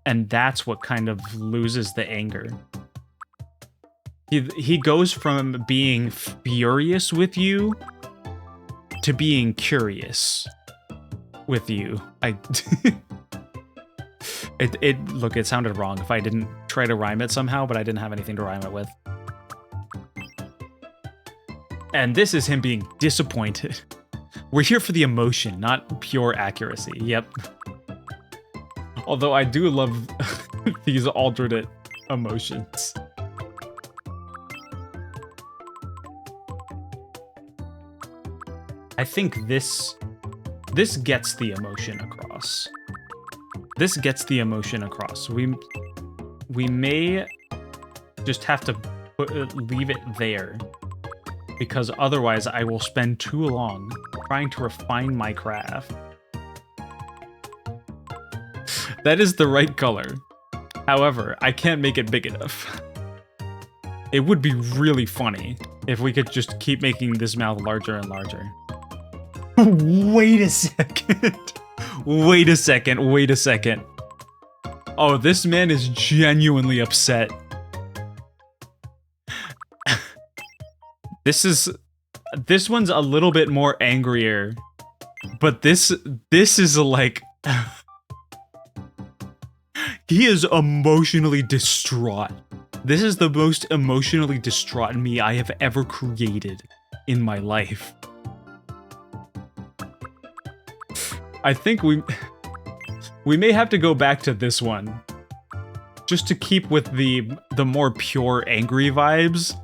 And that's what kind of loses the anger. He goes from being furious with you to being curious with you. Look, it sounded wrong if I didn't try to rhyme it somehow, but I didn't have anything to rhyme it with. And this is him being disappointed. We're here for the emotion, not pure accuracy. Yep. Although I do love these alternate emotions. I think this gets the emotion across. across. This gets the emotion across. We may just have to leave it there, because otherwise I will spend too long trying to refine my craft. That is the right color. However, I can't make it big enough. It would be really funny if we could just keep making this mouth larger and larger. Wait a second. Wait a second. Wait a second. Oh, this man is genuinely upset. This one's a little bit more angrier, but this is like he is emotionally distraught. This is the most emotionally distraught me I have ever created in my life. I think we may have to go back to this one just to keep with the more pure angry vibes.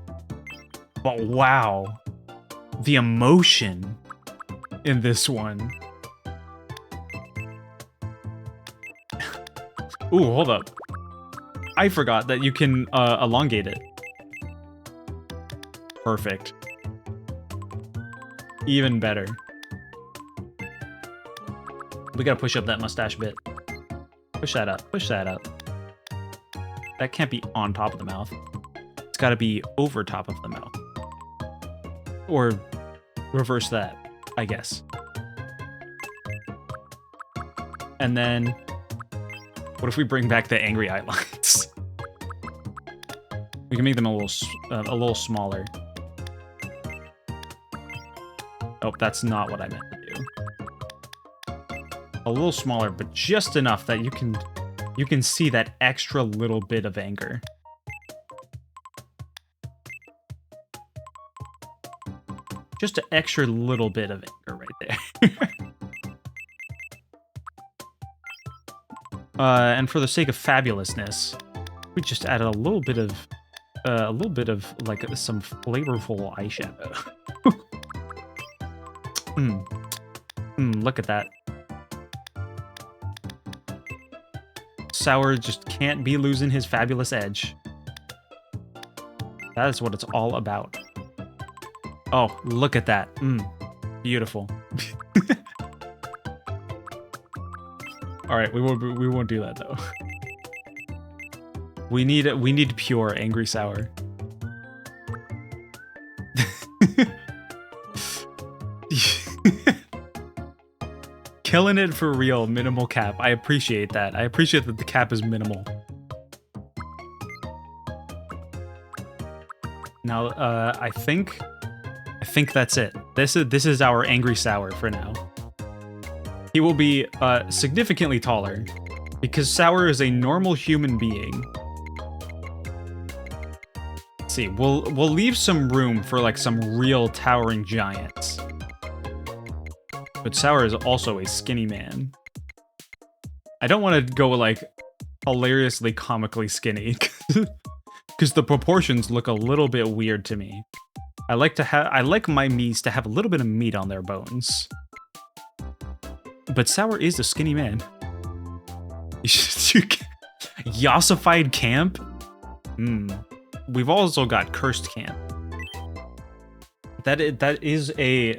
But wow, the emotion in this one. Ooh, hold up. I forgot that you can elongate it. Perfect. Even better. We gotta push up that mustache bit. Push that up. Push that up. That can't be on top of the mouth. It's gotta be over top of the mouth. Or reverse that, I guess. And then, what if we bring back the angry eye lines? We can make them a little smaller. Oh, that's not what I meant to do. A little smaller, but just enough that you can see that extra little bit of anger. Just an extra little bit of anger right there. And for the sake of fabulousness, we just added a little bit of like some flavorful eyeshadow. Look at that. Sour just can't be losing his fabulous edge. That is what it's all about. Oh, look at that. Beautiful. All right, we won't do that though. We need pure angry sour. Killing it for real, minimal cap. I appreciate that. I appreciate that the cap is minimal. Now, I think that's it. This is our angry sour for now. He will be significantly taller because Sour is a normal human being. Let's see, we'll leave some room for like some real towering giants. But Sour is also a skinny man. I don't want to go like hilariously comically skinny because the proportions look a little bit weird to me. I like my meats to have a little bit of meat on their bones. But Sour is a skinny man. Yossified camp? We've also got cursed camp. That is a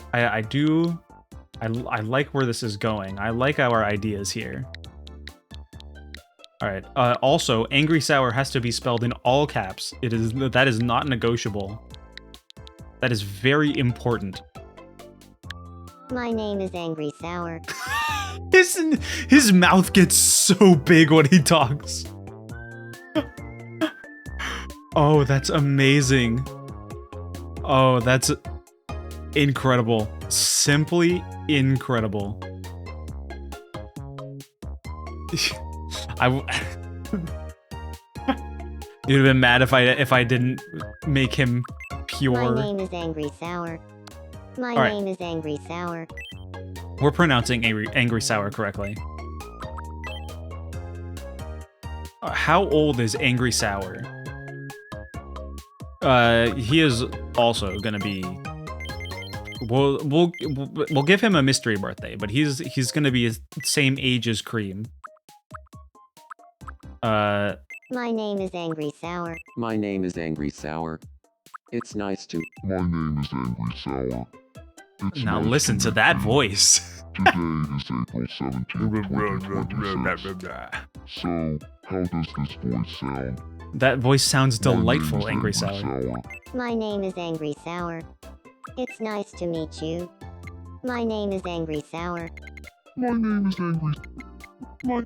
I like where this is going. I like our ideas here. All right. Also, Angry Sour has to be spelled in all caps. That is not negotiable. That is very important. My name is Angry Sour. His mouth gets so big when he talks. Oh, that's amazing. Oh, that's incredible. Simply incredible. You'd have been mad if I didn't make him pure. My name is Angry Sour. My right. name is Angry Sour. We're pronouncing angry sour correctly. How old is Angry Sour? He is also gonna be We'll give him a mystery birthday, but he's gonna be the same age as Cream. My name is Angry Sour. My name is Angry Sour. It's nice to. My name is Angry Sour. It's Now nice listen to meet that you. voice. Today is April 17th, 2026. So, how does this voice sound? That voice sounds My name delightful, is Angry Sour. My name is Angry Sour. It's nice to meet you. My name is Angry Sour. My name is Angry. My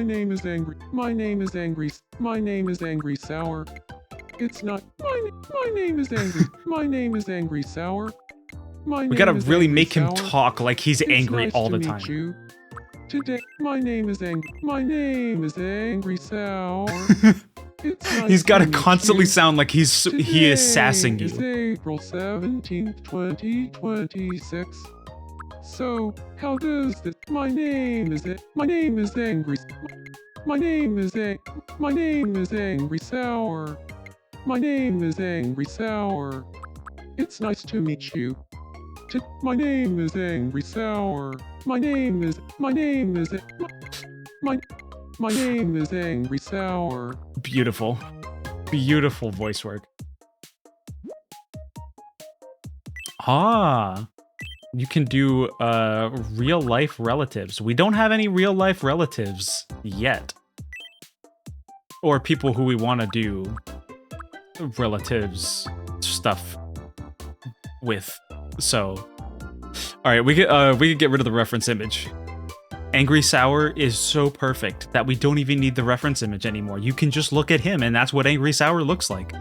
name is Angry. My name is Angry. My name is Angry Sour. It's not. My name is Angry. My name is Angry Sour. My We gotta name is really Angry make him Sour. talk like he's It's angry nice all to the meet time. you. Today, my name is Angry. My name is Angry Sour. It's nice He's gotta to meet constantly you. sound like he is sassing Today is you. April 17th, 2026. So, how does this? My name is Angry. My name is Angry Sour. My name is Angry Sour. It's nice to meet you. My name is Angry Sour. My name is my name is Angry Sour. Beautiful. Beautiful voice work. Ah. You can do real life relatives. We don't have any real life relatives yet. Or people who we want to do relatives stuff with. So, all right, we could get rid of the reference image. Angry Sour is so perfect that we don't even need the reference image anymore. You can just look at him, and that's what Angry Sour looks like.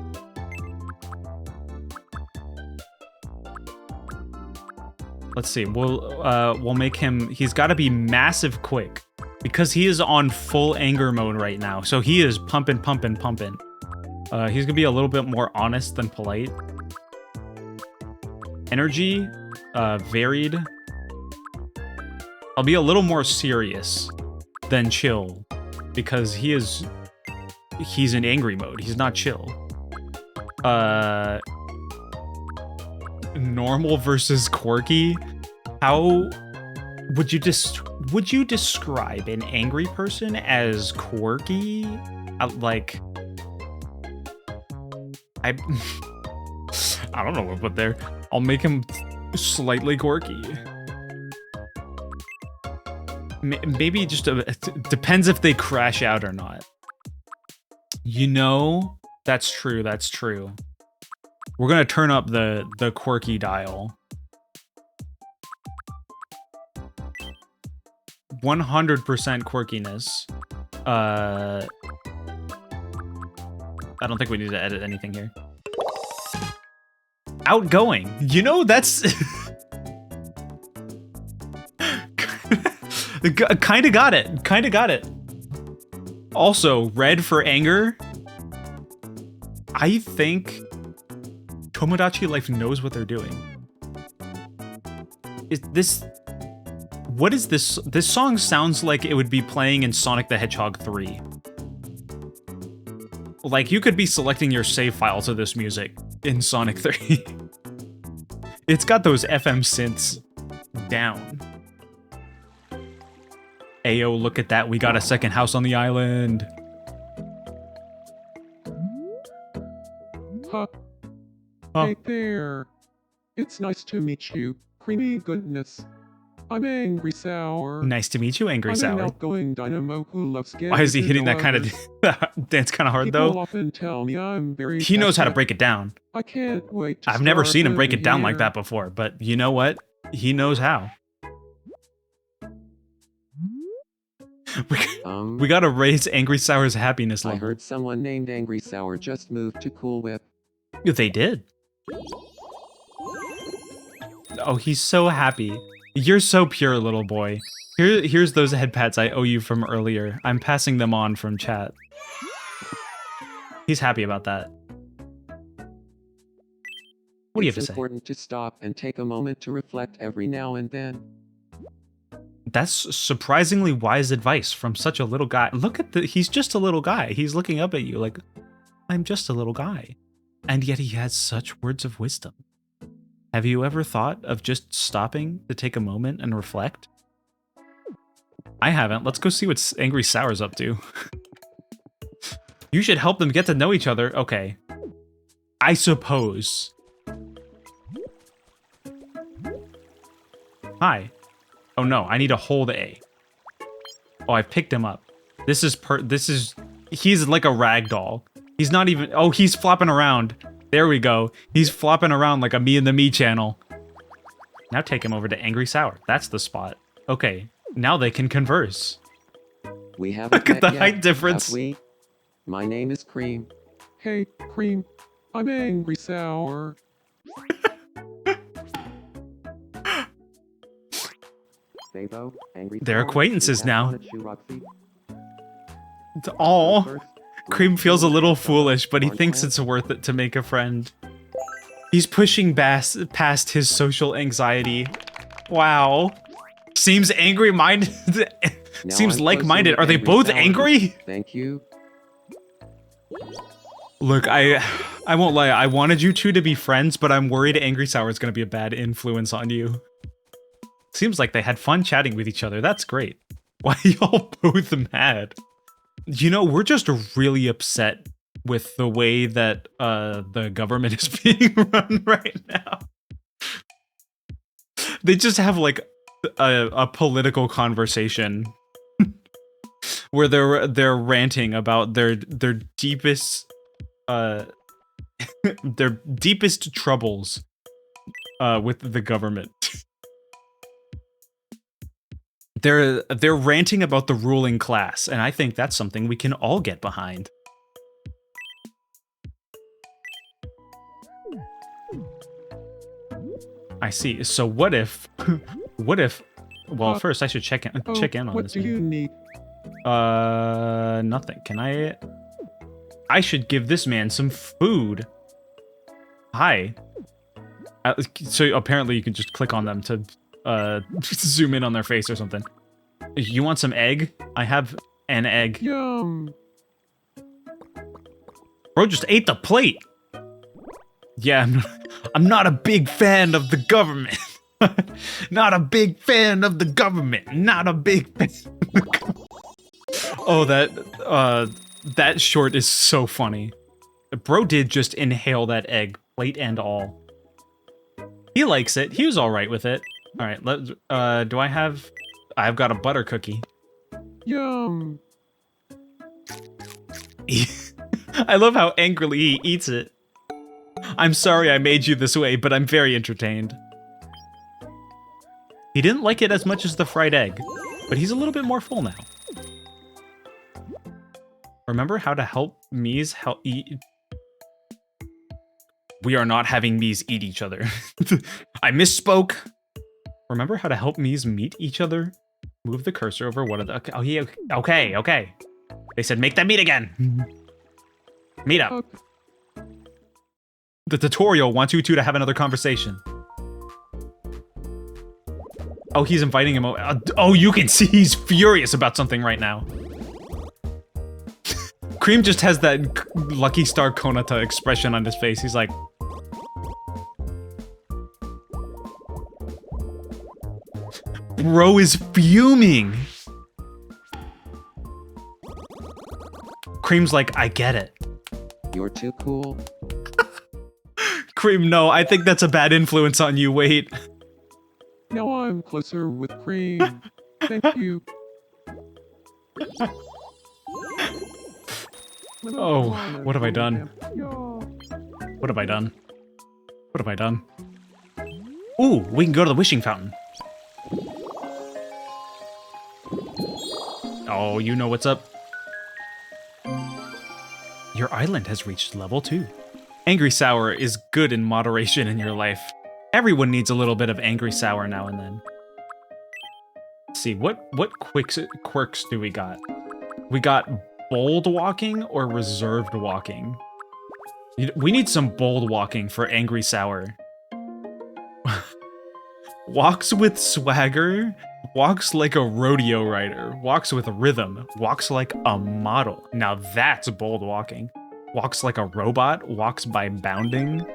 Let's see. We'll make him. He's got to be massive quick because he is on full anger mode right now. So he is pumping. He's gonna be a little bit more honest than polite. Energy, varied. I'll be a little more serious than chill because he's in angry mode. He's not chill. Normal versus quirky. How would you describe an angry person as quirky? Like I don't know what to put there. I'll make him slightly quirky. Maybe just depends if they crash out or not. You know, that's true. We're gonna turn up the quirky dial. 100% quirkiness. I don't think we need to edit anything here. Outgoing. You know, that's kind of got it. Also, red for anger. I think Tomodachi Life knows what they're doing. What is this? This song sounds like it would be playing in Sonic the Hedgehog 3. Like, you could be selecting your save file to this music in Sonic 3. It's got those FM synths down. Ayo, look at that. We got a second house on the island. Huh. Huh. Hey there. It's nice to meet you, creamy goodness. I'm Angry Sour. Nice to meet you, Angry I'm Sour. an outgoing dynamo who loves getting Why is he to hitting know that kind of others. dance kind of hard, People though? often tell me I'm very He knows how to passionate. break it down. I can't wait to I've never start seen him break it living down like here. that before, but you know what? He knows how. We gotta raise Angry Sour's happiness I level. heard someone named Angry Sour just moved to Cool Whip. They did. Oh, he's so happy. You're so pure, little boy. Here's those head pats I owe you from earlier. I'm passing them on from chat. He's happy about that. What do you have to It's say? important to stop and take a moment to reflect every now and then. That's surprisingly wise advice from such a little guy. Look at he's just a little guy. He's looking up at you like, I'm just a little guy. And yet he has such words of wisdom. Have you ever thought of just stopping to take a moment and reflect? I haven't. Let's go see what Angry Sour's up to. You should help them get to know each other. Okay. I suppose. Hi. Oh no, I need to hold A. Oh, I picked him up. He's like a rag doll. He's not even, oh, he's flopping around. There we go. He's flopping around like a Me and the Me channel. Now take him over to Angry Sour. That's the spot. Okay, now they can converse. We haven't Look at met the yet, height difference. have we? My name is Cream. Hey, Cream. I'm Angry Sour. Sabo, Angry They're Sour, acquaintances is that now. on a Chew Roxy? Aw. First, Cream feels a little foolish, but he Orange thinks Man? it's worth it to make a friend. He's pushing past his social anxiety. Wow. Seems angry-minded. Now Seems I'm like-minded. closer Are they with both Sour. angry? Thank you. Look, I won't lie. I wanted you two to be friends, but I'm worried Angry Sour is going to be a bad influence on you. Seems like they had fun chatting with each other. That's great. Why are y'all both mad? You know, we're just really upset with the way that the government is being run right now. They just have like a political conversation where they're ranting about their deepest their deepest troubles with the government. They're ranting about the ruling class, and I think that's something we can all get behind. I see. So what if well, first I should check in on What this. do you need? Nothing. Can I should give this man some food. Hi. So apparently you can just click on them to zoom in on their face or something. You want some egg? I have an egg. Yum. Bro just ate the plate. Yeah, I'm not a big fan of the government. Not a big fan of the government. Not a big fan. Oh, that short is so funny. Bro did just inhale that egg, plate and all. He likes it. He was all right with it. All right, do I've got a butter cookie. Yum. I love how angrily he eats it. I'm sorry I made you this way, but I'm very entertained. He didn't like it as much as the fried egg, but he's a little bit more full now. Remember how to help Mies eat? We are not having Mies eat each other. I misspoke. Remember how to help Mies meet each other? Move the cursor over one of the... Oh, yeah, okay. They said make them meet again. Meet up. Okay. The tutorial wants you two to have another conversation. Oh, he's inviting him. Oh, you can see he's furious about something right now. Cream just has that Lucky Star Konata expression on his face. He's like... Bro is fuming. Cream's like, I get it. You're too cool. Cream, no, I think that's a bad influence on you. Wait. Now I'm closer with Cream. Thank you. Oh, what have I done? Yeah. What have I done? What have I done? Ooh, we can go to the wishing fountain. Oh, you know what's up. Your island has reached level 2. Angry Sour is good in moderation in your life. Everyone needs a little bit of Angry Sour now and then. Let's see, what quirks do we got? We got bold walking or reserved walking? We need some bold walking for Angry Sour. Walks with swagger, walks like a rodeo rider, walks with rhythm, walks like a model. Now that's bold walking. Walks like a robot, walks by bounding.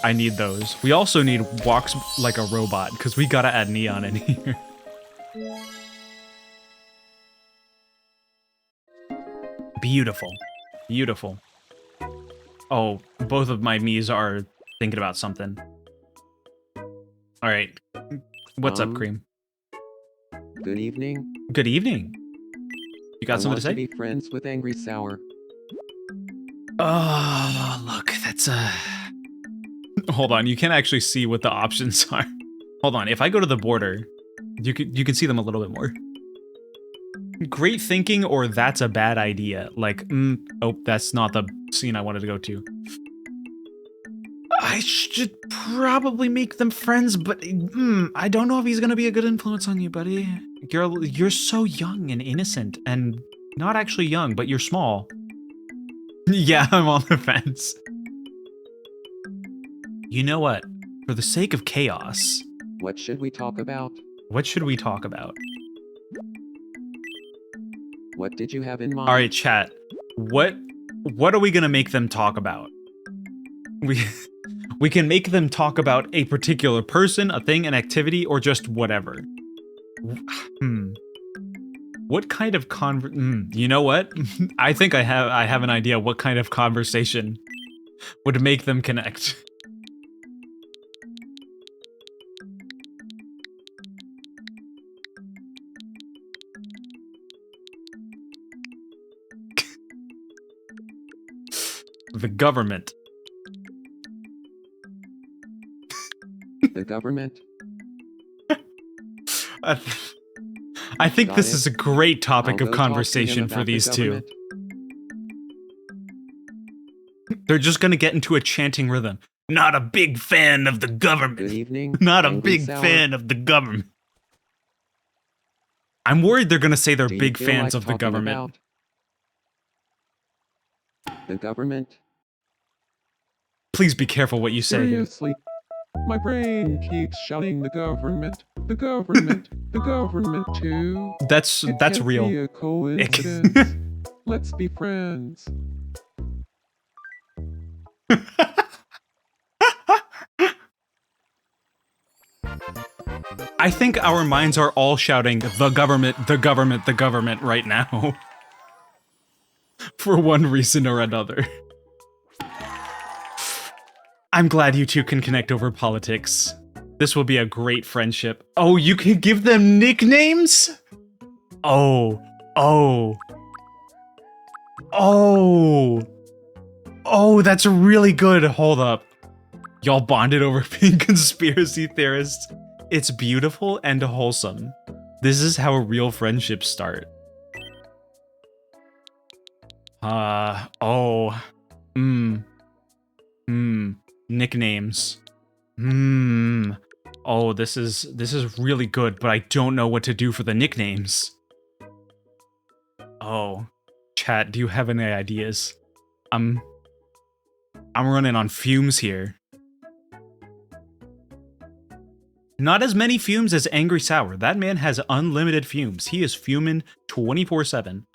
I need those. We also need walks like a robot, because we gotta add neon in here. Beautiful. Beautiful. Oh, both of my Miis are thinking about something. Alright. What's up, Cream? Good evening. Good evening. You got I something want to say? be friends with Angry Sour. Oh, look, that's Hold on, you can't actually see what the options are. Hold on, if I go to the border, you can see them a little bit more. Great thinking, or that's a bad idea. Like, oh, that's not the scene I wanted to go to. I should probably make them friends, but I don't know if he's gonna be a good influence on you, buddy. Girl, you're so young and innocent, and not actually young, but you're small. Yeah, I'm on the fence. You know what? For the sake of chaos, What should we talk about? what should we talk about? What did you have in mind? All right, chat. What are we gonna make them talk about? We can make them talk about a particular person, a thing, an activity, or just whatever. What kind of you know what? I think I have an idea what kind of conversation would make them connect. The government. The government? I think Got this it. is a great topic I'll of go talk to him conversation for about the these two. government. They're just gonna get into a chanting rhythm. Not a big fan of the Good government. evening. Not a Angry big Sour. fan of the government. I'm worried they're gonna say they're Do you big feel fans like of the talking government. about the government? Please be careful what you say. Seriously, my brain keeps shouting the government, the government, the government too. That's It that's can't real. Be a coincidence. Let's be friends. I think our minds are all shouting the government, the government, the government right now. For one reason or another. I'm glad you two can connect over politics. This will be a great friendship. Oh, you can give them nicknames? Oh. Oh, that's really good. Hold up. Y'all bonded over being conspiracy theorists. It's beautiful and wholesome. This is how real friendships start. Nicknames. Oh, this is really good, but I don't know what to do for the nicknames. Oh, chat, do you have any ideas? I'm running on fumes here. Not as many fumes as Angry Sour. That man has unlimited fumes. He is fuming 24/7.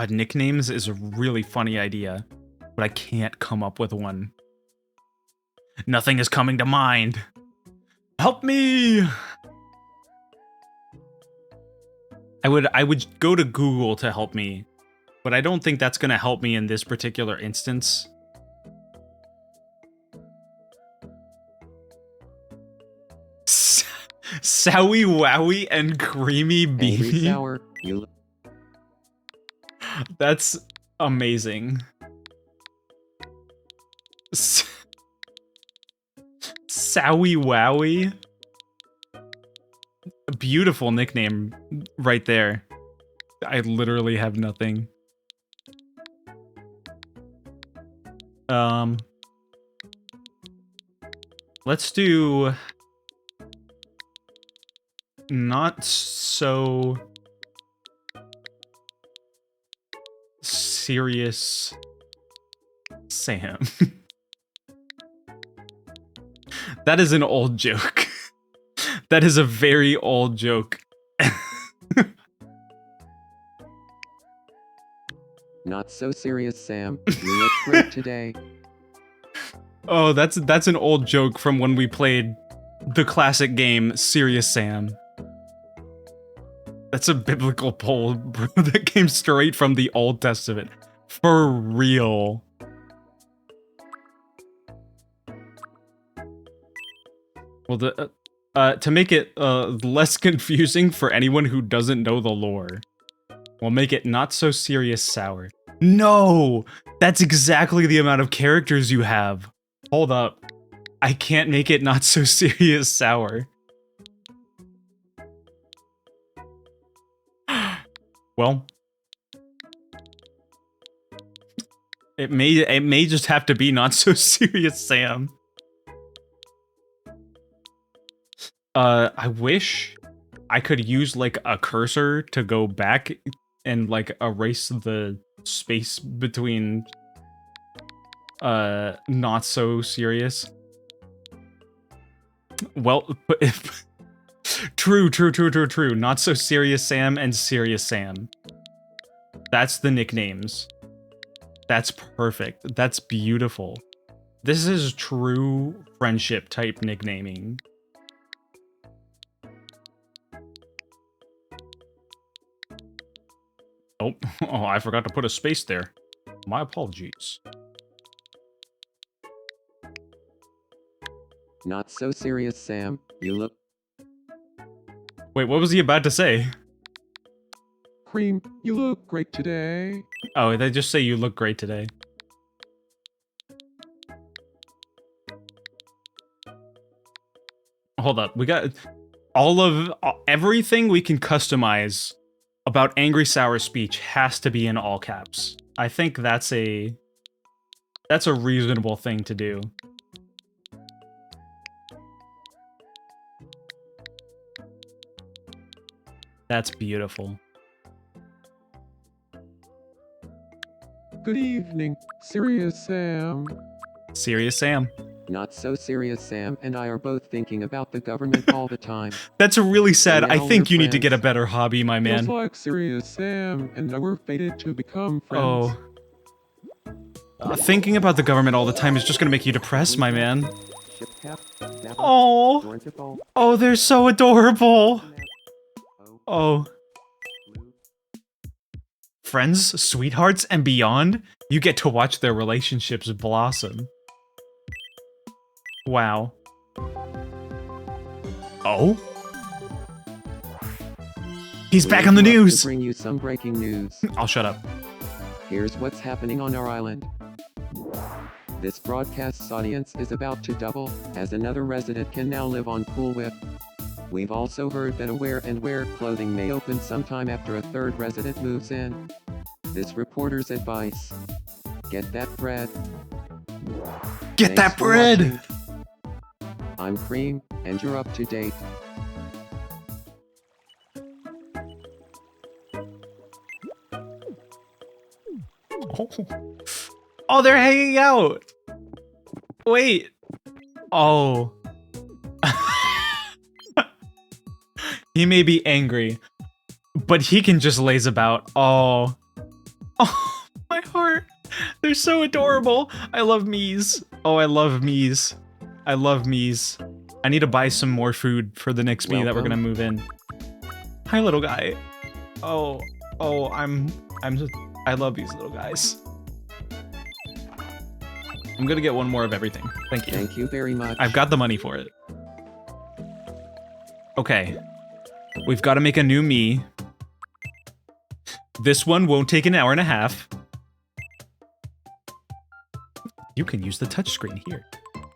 Nicknames is a really funny idea, but I can't come up with one. Nothing is coming to mind. Help me! I would go to Google to help me, but I don't think that's gonna help me in this particular instance. Sowie Wowie and Creamy Angry Beanie. Sour, you That's amazing. Sowie Wowie. A beautiful nickname right there. I literally have nothing. Let's do not so serious Sam. That is an old joke. That is a very old joke. Not so serious, Sam. You look great today. Oh, that's an old joke from when we played the classic game Serious Sam. That's a biblical poll, bro, that came straight from the Old Testament. For real. Well, to make it less confusing for anyone who doesn't know the lore, we'll make it not so serious sour. No! That's exactly the amount of characters you have. Hold up. I can't make it not so serious sour. Well, it may just have to be not so serious Sam. I wish I could use like a cursor to go back and like erase the space between not so serious. Well, but if true. Not so serious Sam and serious Sam. That's the nicknames. That's perfect. That's beautiful. This is true friendship type nicknaming. Oh, I forgot to put a space there. My apologies. Not so serious, Sam. You look... Wait, what was he about to say? Cream, you look great today. Oh, they just say you look great today. Hold up, we got everything we can customize about Angry Sour speech has to be in all caps. I think that's a reasonable thing to do. That's beautiful. Good evening, Serious Sam. Serious Sam. Not so serious, Sam and I are both thinking about the government all the time. That's really sad. I now think we're you need to get a friends. better hobby, my man. Feels like Serious Sam and I were fated to become friends. Oh. Thinking about the government all the time is just gonna make you depressed, my man. Ship cap, snapper, Oh. Dorntiful, Oh, they're so adorable. Oh. Friends, sweethearts, and beyond? You get to watch their relationships blossom. Wow. Oh? He's back on the We're up to news! bring you some breaking news. I'll shut up. Here's what's happening on our island. This broadcast's audience is about to double, as another resident can now live on Cool Whip. We've also heard that a Wear and Wear clothing may open sometime after a third resident moves in. This reporter's advice: get that bread. Get Thanks that for bread! watching. I'm Cream, and you're up to date. Oh. Oh, they're hanging out! Wait. Oh. He may be angry, but he can just laze about. Oh. Oh, my heart. They're so adorable. I love Mies. Oh, I love Mies. I love Mies. I need to buy some more food for the next Mii that we're gonna Welcome. move in. Hi, little guy. Oh, I love these little guys. I'm gonna get one more of everything. Thank you. Thank you very much. I've got the money for it. Okay. We've got to make a new Mii. This one won't take an hour and a half. You can use the touchscreen here.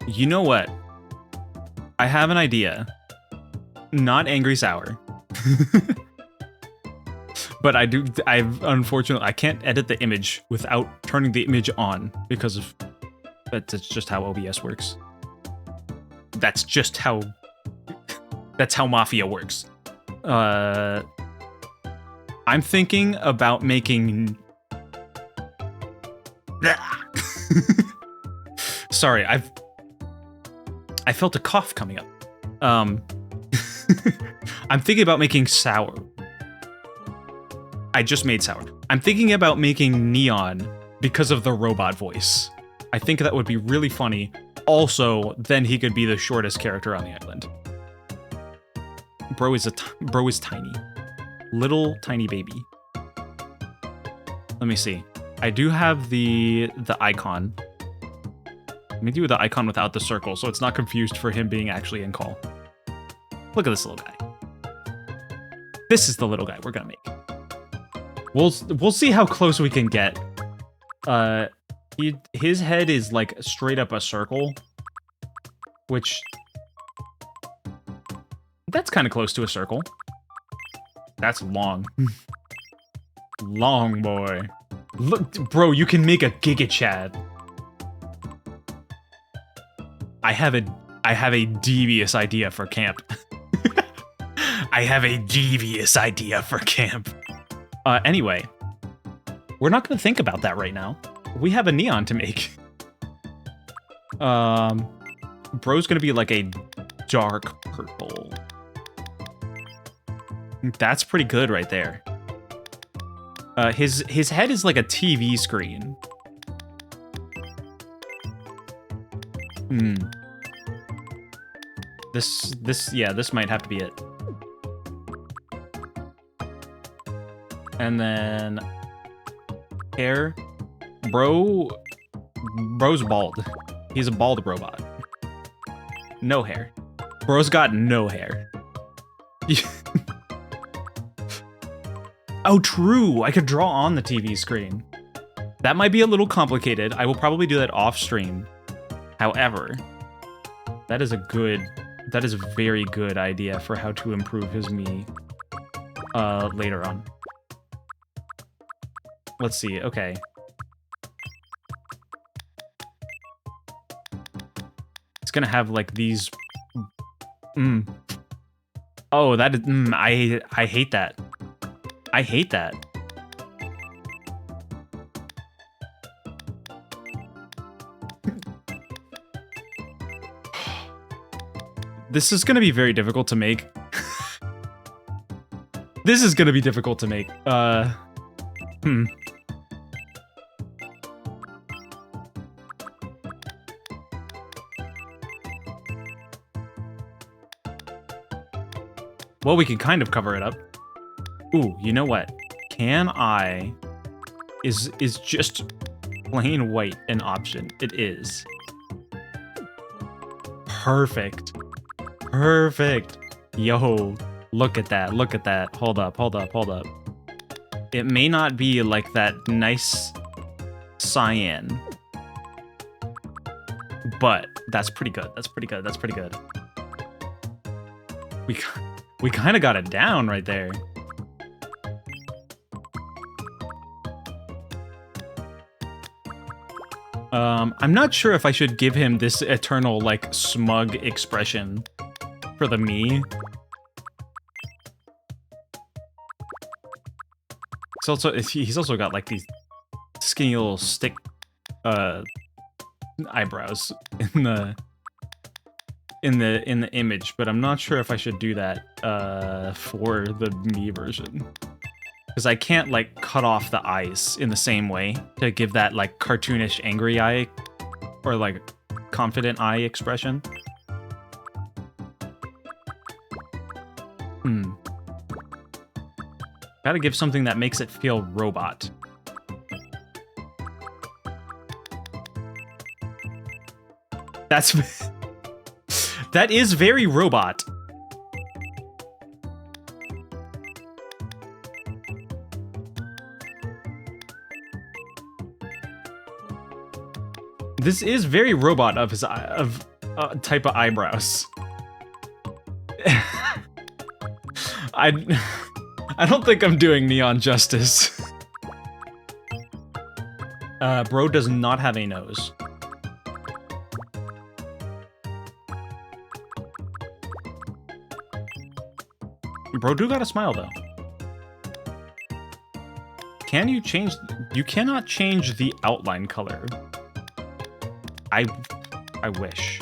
You know what? I have an idea. Not Angry Sour. But unfortunately, I can't edit the image without turning the image on because of... That's just how OBS works. That's just how... That's how Mafia works. I'm thinking about making... Sorry, I felt a cough coming up. I'm thinking about making sour. I just made sour. I'm thinking about making Neon because of the robot voice. I think that would be really funny. Also, then he could be the shortest character on the island. Bro is tiny. Little tiny baby. Let me see. I do have the icon. Let me do the icon without the circle, so it's not confused for him being actually in call. Look at this little guy. This is the little guy we're gonna make. We'll see how close we can get. His head is like straight up a circle, which that's kind of close to a circle. That's long. Long boy. Look, bro, you can make a Giga Chad. I have a devious idea for camp. I have a devious idea for camp. Anyway, we're not gonna think about that right now. We have a Neon to make. Bro's gonna be like a dark purple. That's pretty good right there. His head is like a TV screen. This might have to be it. And then hair. Bro's bald. He's a bald robot. No hair. Bro's got no hair. Oh, true. I could draw on the TV screen. That might be a little complicated. I will probably do that off stream. However, that is a very good idea for how to improve his Mii later on. Let's see. Okay. It's gonna have like these. Oh, that is. I hate that. I hate that. This is gonna be very difficult to make. This is gonna be difficult to make. Well, we can kind of cover it up. Ooh, you know what? Can I... Is just plain white an option? It is. Perfect. Perfect. Yo, look at that. Look at that. Hold up, hold up, hold up. It may not be like that nice cyan, but that's pretty good. That's pretty good. That's pretty good. We kind of got it down right there. I'm not sure if I should give him this eternal, like, smug expression for the Mii. He's also got, like, these skinny little stick, eyebrows in the image, but I'm not sure if I should do that, for the Mii version. Because I can't, like, cut off the eyes in the same way to give that, like, cartoonish angry eye or, like, confident eye expression. Gotta give something that makes it feel robot. That is very robot. This is very robot of his type of eyebrows. I don't think I'm doing Neon justice. Bro does not have a nose. Bro do got a smile though. Can you change? You cannot change the outline color. I wish.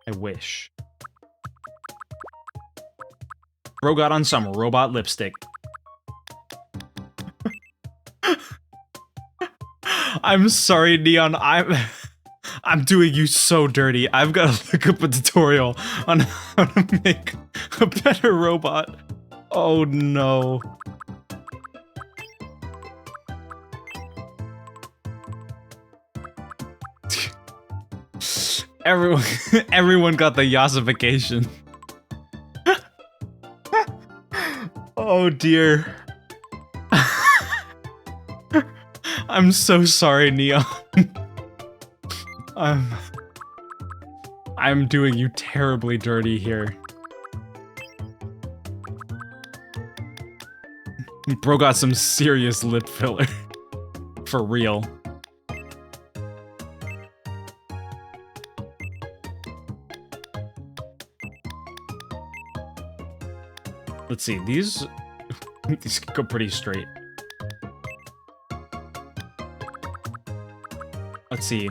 I wish. Bro got on some robot lipstick. I'm sorry, Neon. I'm doing you so dirty. I've got to look up a tutorial on how to make a better robot. Oh no. Everyone got the yassification. Oh dear. I'm so sorry, Neon. I'm doing you terribly dirty here. Bro got some serious lip filler. For real. Let's see, these go pretty straight. Let's see.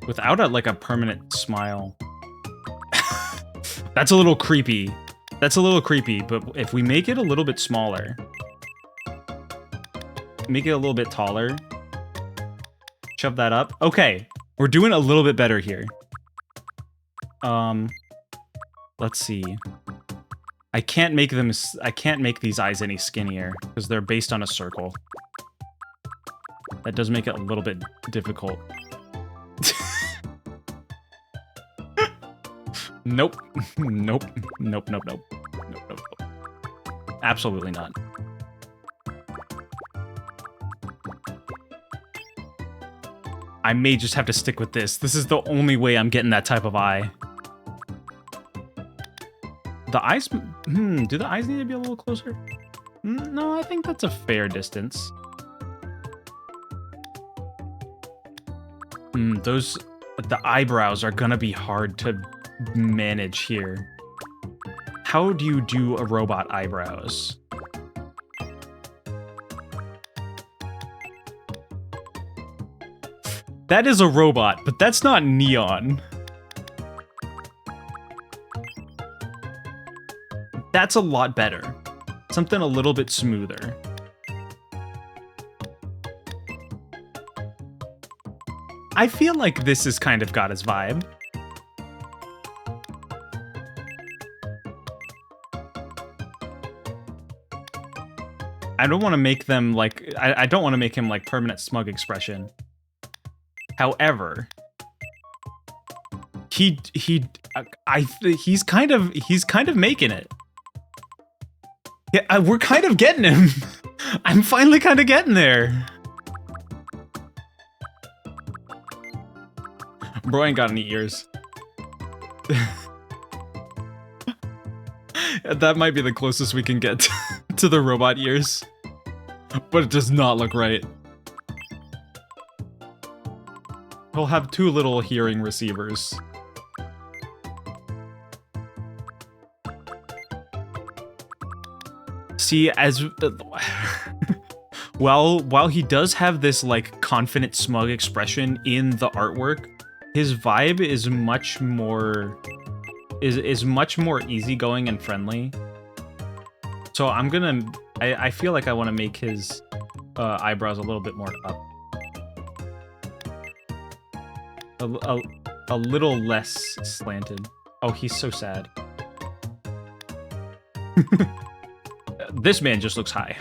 Without a permanent smile. That's a little creepy. That's a little creepy, but if we make it a little bit smaller, make it a little bit taller, shove that up. Okay, we're doing a little bit better here. Let's see. I can't make these eyes any skinnier because they're based on a circle. That does make it a little bit difficult. Nope. Nope. Nope, nope, nope. Nope, nope, nope. Absolutely not. I may just have to stick with this. This is the only way I'm getting that type of eye. The eyes... do the eyes need to be a little closer? No, I think that's a fair distance. The eyebrows are gonna be hard to manage here. How do you do a robot eyebrows? That is a robot, but that's not Neon. That's a lot better. Something a little bit smoother. I feel like this has kind of got his vibe. I don't want to make them like... I don't want to make him like permanent smug expression. However, he's kind of making it. Yeah, we're kind of getting him. I'm finally kind of getting there. Bro ain't got any ears. That might be the closest we can get to the robot ears. But it does not look right. He'll have two little hearing receivers. See, as... while he does have this, like, confident, smug expression in the artwork, his vibe is much more... is much more easygoing and friendly. So I'm gonna... I feel like I want to make his eyebrows a little bit more up. A little less slanted. Oh, he's so sad. This man just looks high.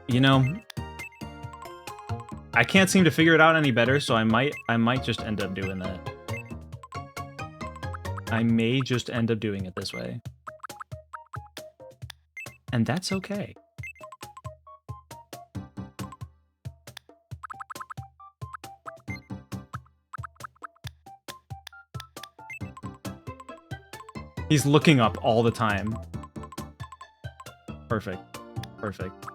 You know, I can't seem to figure it out any better, so I might just end up doing that. I may just end up doing it this way. And that's okay. He's looking up all the time. Perfect. Perfect.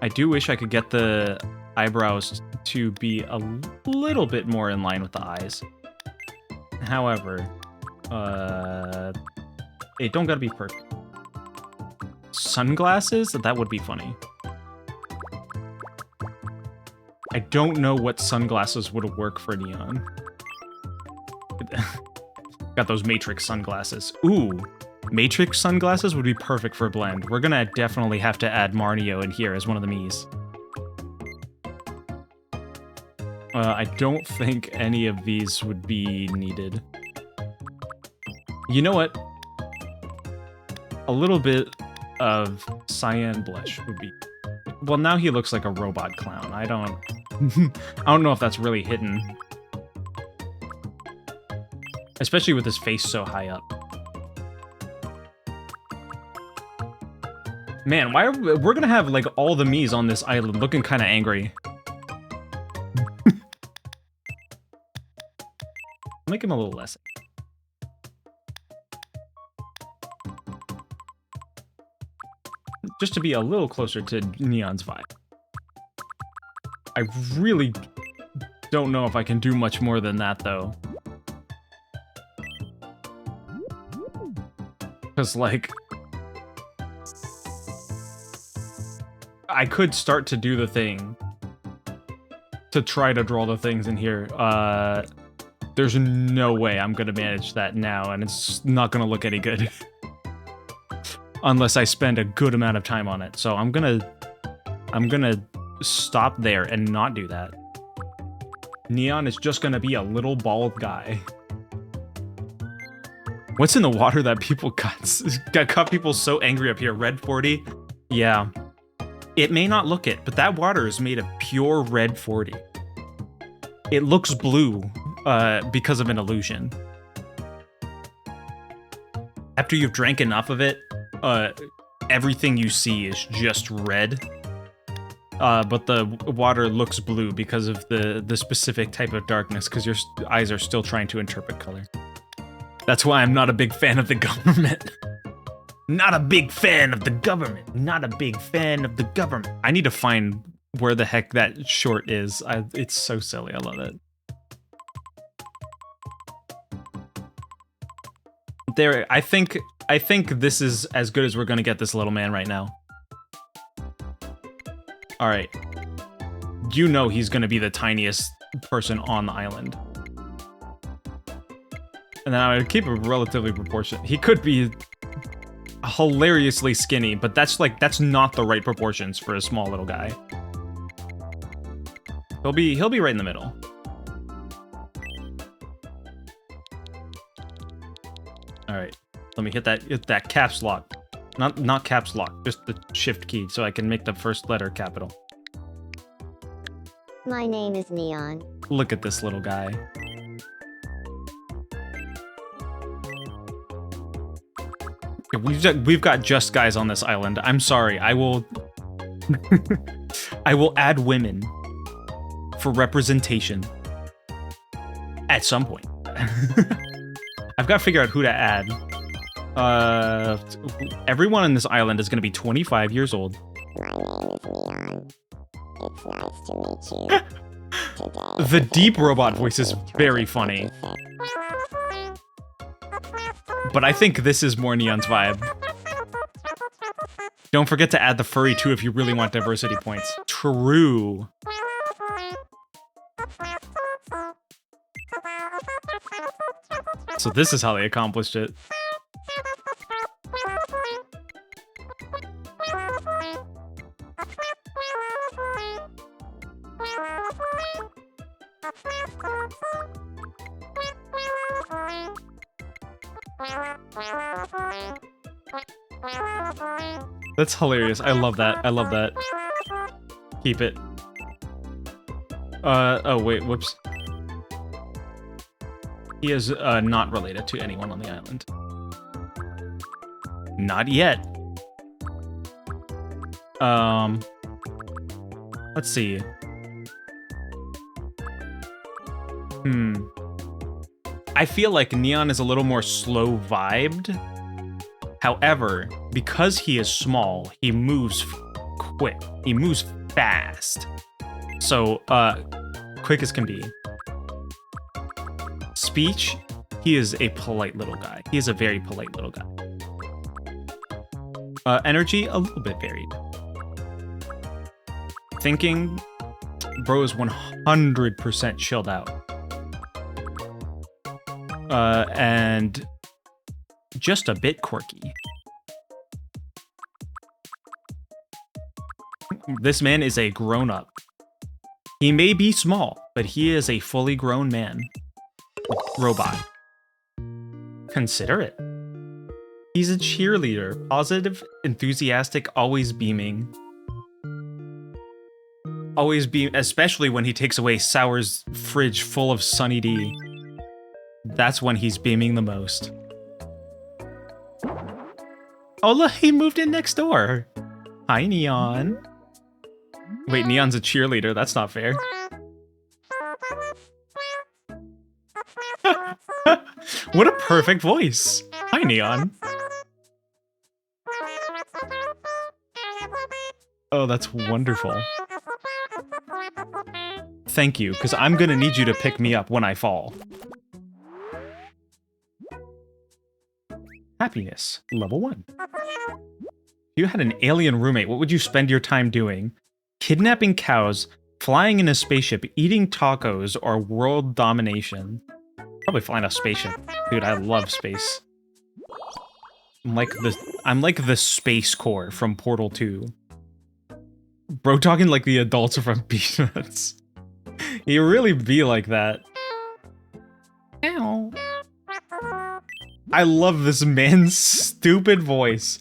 I do wish I could get the eyebrows to be a little bit more in line with the eyes. However, it don't gotta be perfect. Sunglasses? That would be funny. I don't know what sunglasses would work for Neon. Got those Matrix sunglasses. Ooh, Matrix sunglasses would be perfect for a blend. We're gonna definitely have to add Marnio in here as one of the Miis. I don't think any of these would be needed. You know what? A little bit of cyan blush would be... Well, now he looks like a robot clown. I don't... I don't know if that's really hidden. Especially with his face so high up. Man, why are we're gonna have like all the Miis on this island looking kind of angry. Make him a little less. Just to be a little closer to Neon's vibe. I really don't know if I can do much more than that, though. Because, like... I could start to do the thing. To try to draw the things in here. There's no way I'm gonna manage that now, and it's not gonna look any good. Unless I spend a good amount of time on it. So I'm gonna stop there and not do that. Neon is just gonna be a little bald guy. What's in the water that people got people so angry up here? Red 40? Yeah. It may not look it, but that water is made of pure red 40. It looks blue because of an illusion. After you've drank enough of it, everything you see is just red. But the water looks blue because of the specific type of darkness, because your eyes are still trying to interpret color. That's why I'm not a big fan of the government. Not a big fan of the government. Not a big fan of the government. I need to find where the heck that short is. It's so silly. I love it. There, I think this is as good as we're gonna get this little man right now. All right. You know he's gonna be the tiniest person on the island. And then I would keep it relatively proportionate. He could be hilariously skinny, but that's not the right proportions for a small little guy. He'll be right in the middle. All right, let me hit that caps lock. Not caps lock, just the shift key, so I can make the first letter capital. My name is Neon. Look at this little guy. We've got just guys on this island. I'm sorry. I will I will add women for representation at some point. I've got to figure out who to add. Everyone on this island is going to be 25 years old. My name is Neon. It's nice to meet you. Today, The deep robot voice is very funny. But I think this is more Neon's vibe. Don't forget to add the furry too if you really want diversity points. True. So this is how they accomplished it. That's hilarious. I love that. I love that. Keep it. Oh wait, whoops. He is not related to anyone on the island. Not yet. Let's see. I feel like Neon is a little more slow vibed. However, because he is small, he moves quick. He moves fast. So, quick as can be. Speech, he is a polite little guy. He is a very polite little guy. Energy, a little bit varied. Thinking, bro is 100% chilled out. And just a bit quirky. This man is a grown-up. He may be small, but he is a fully grown man. Robot. Consider it. He's a cheerleader, positive, enthusiastic, always beaming. Always beam, especially when he takes away Sour's fridge full of Sunny D. That's when he's beaming the most. Oh look, he moved in next door. Hi, Neon. Wait, Neon's a cheerleader. That's not fair. What a perfect voice. Hi, Neon. Oh, that's wonderful. Thank you, because I'm gonna need you to pick me up when I fall. Happiness, level 1. If you had an alien roommate, what would you spend your time doing? Kidnapping cows, flying in a spaceship, eating tacos, or world domination? Probably flying a spaceship. Dude, I love space. I'm like the Space Corps from Portal 2. Bro talking like the adults from Peanuts. You really be like that. Ow. I love this man's stupid voice.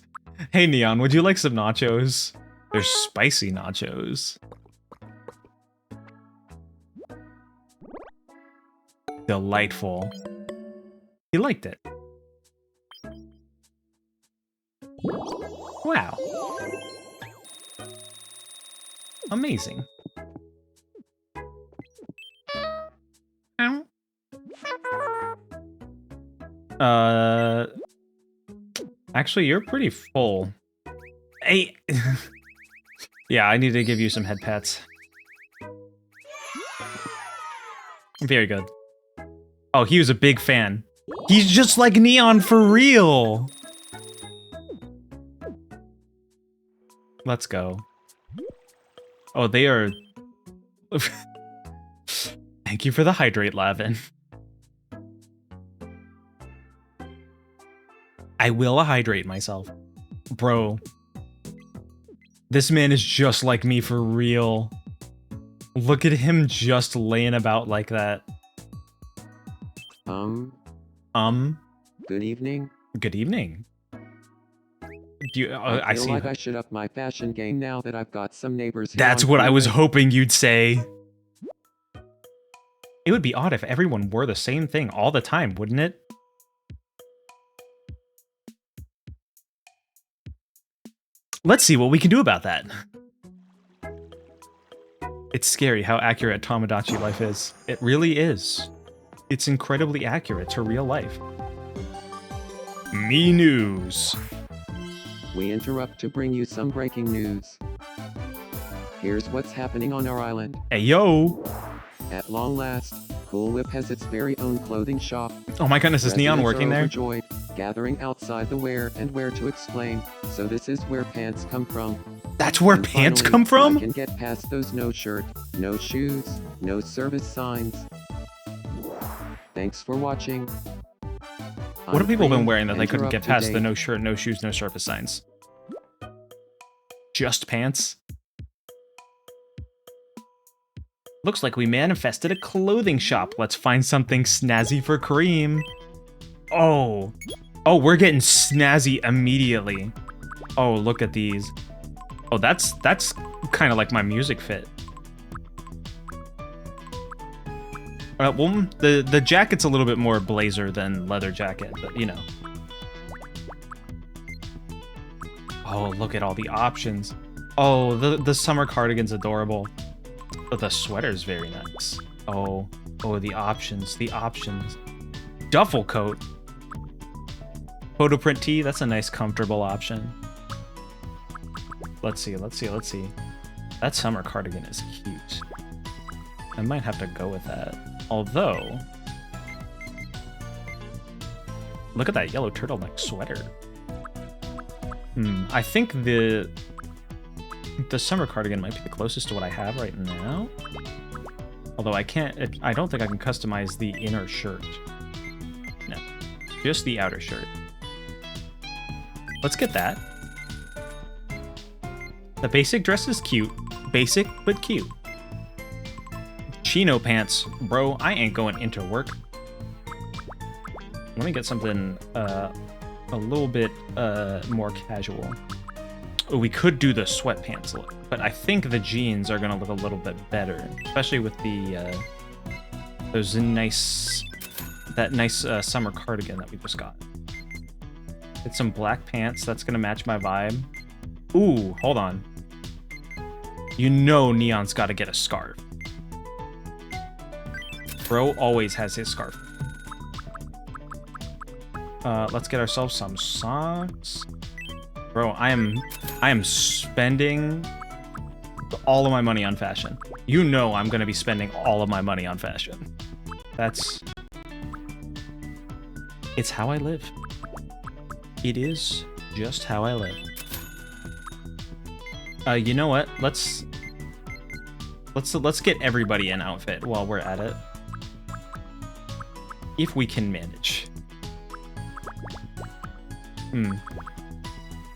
Hey Neon, would you like some nachos? They're spicy nachos. Delightful. He liked it. Wow. Amazing. Actually, you're pretty full. Hey. Yeah, I need to give you some head pats. Very good. Oh, he was a big fan. He's just like Neon for real. Let's go. Oh, they are... Thank you for the hydrate, Lavin. I will hydrate myself. Bro. This man is just like me for real. Look at him just laying about like that. Good evening. Good evening. Do you, I feel see. like I should up my fashion game now that I've got some neighbors. That's what I was hoping you'd say. It would be odd if everyone wore the same thing all the time, wouldn't it? Let's see what we can do about that. It's scary how accurate Tomodachi life is. It really is. It's incredibly accurate to real life. Me News. We interrupt to bring you some breaking news. Here's what's happening on our island. Hey, yo! At long last, Cool Whip has its very own clothing shop. Oh my goodness, is Neon working there? Overjoyed, gathering outside the Where and Where to explain. So this is where pants come from. That's where And pants finally, come from? I can get past those no shirt, no shoes, no service signs. Thanks for watching. What have people been wearing that they Enter couldn't up get to past the date. no shirt, no shoes, no service signs? Just pants? Looks like we manifested a clothing shop. Let's find something snazzy for Cream. Oh. Oh, we're getting snazzy immediately. Oh, look at these. Oh, that's kind of like my music fit. Well, the jacket's a little bit more blazer than leather jacket, but you know. Oh, look at all the options. Oh, the summer cardigan's adorable. Oh, the sweater's very nice. Oh, the options, Duffel coat. Photo print tee, that's a nice comfortable option. Let's see. That summer cardigan is cute. I might have to go with that. Although, look at that yellow turtleneck sweater. I think the summer cardigan might be the closest to what I have right now. Although I don't think I can customize the inner shirt. No, just the outer shirt. Let's get that. The basic dress is cute. Basic, but cute. Chino pants. Bro, I ain't going into work. Let me get something a little bit more casual. Oh, we could do the sweatpants look, but I think the jeans are gonna look a little bit better, especially with the that nice summer cardigan that we just got. Get some black pants. That's gonna match my vibe. Ooh, hold on. You know Neon's got to get a scarf. Bro always has his scarf. Let's get ourselves some socks. Bro, I am spending all of my money on fashion. You know I'm gonna be spending all of my money on fashion. It's how I live. It is just how I live. You know what? Let's get everybody an outfit while we're at it. If we can manage.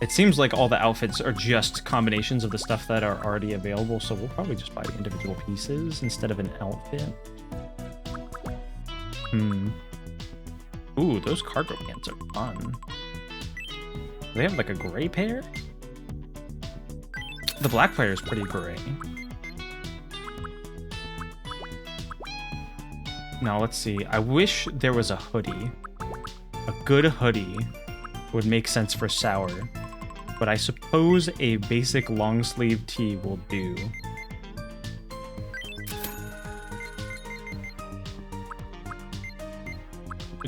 It seems like all the outfits are just combinations of the stuff that are already available, so we'll probably just buy the individual pieces instead of an outfit. Ooh, those cargo pants are fun. Do they have like a gray pair? The black pair is pretty gray. Now, let's see. I wish there was a hoodie. A good hoodie would make sense for Sour. But I suppose a basic long sleeve tee will do.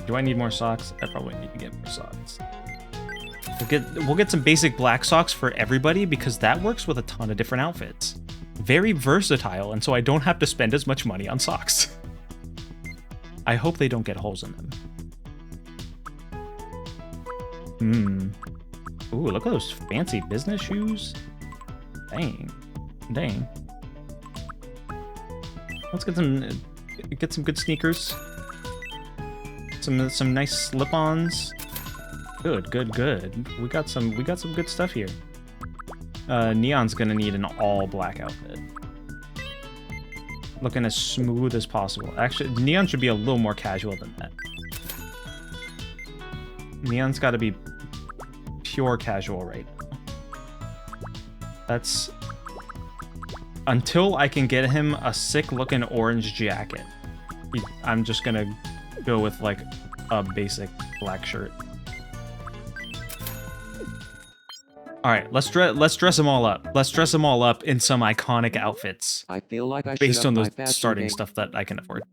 Do I need more socks? I probably need to get more socks. We'll get some basic black socks for everybody because that works with a ton of different outfits. Very versatile, and so I don't have to spend as much money on socks. I hope they don't get holes in them. Ooh, look at those fancy business shoes. Dang. Let's get some good sneakers. Some nice slip-ons. Good. We got some good stuff here. Neon's gonna need an all-black outfit. Looking as smooth as possible. Actually, Neon should be a little more casual than that. Neon's got to be pure casual right now. That's... Until I can get him a sick-looking orange jacket, I'm just gonna go with, like, a basic black shirt. Alright, let's dress them all up. Let's dress them all up in some iconic outfits. I feel like I should based on up the my fashion starting game. stuff that I can afford.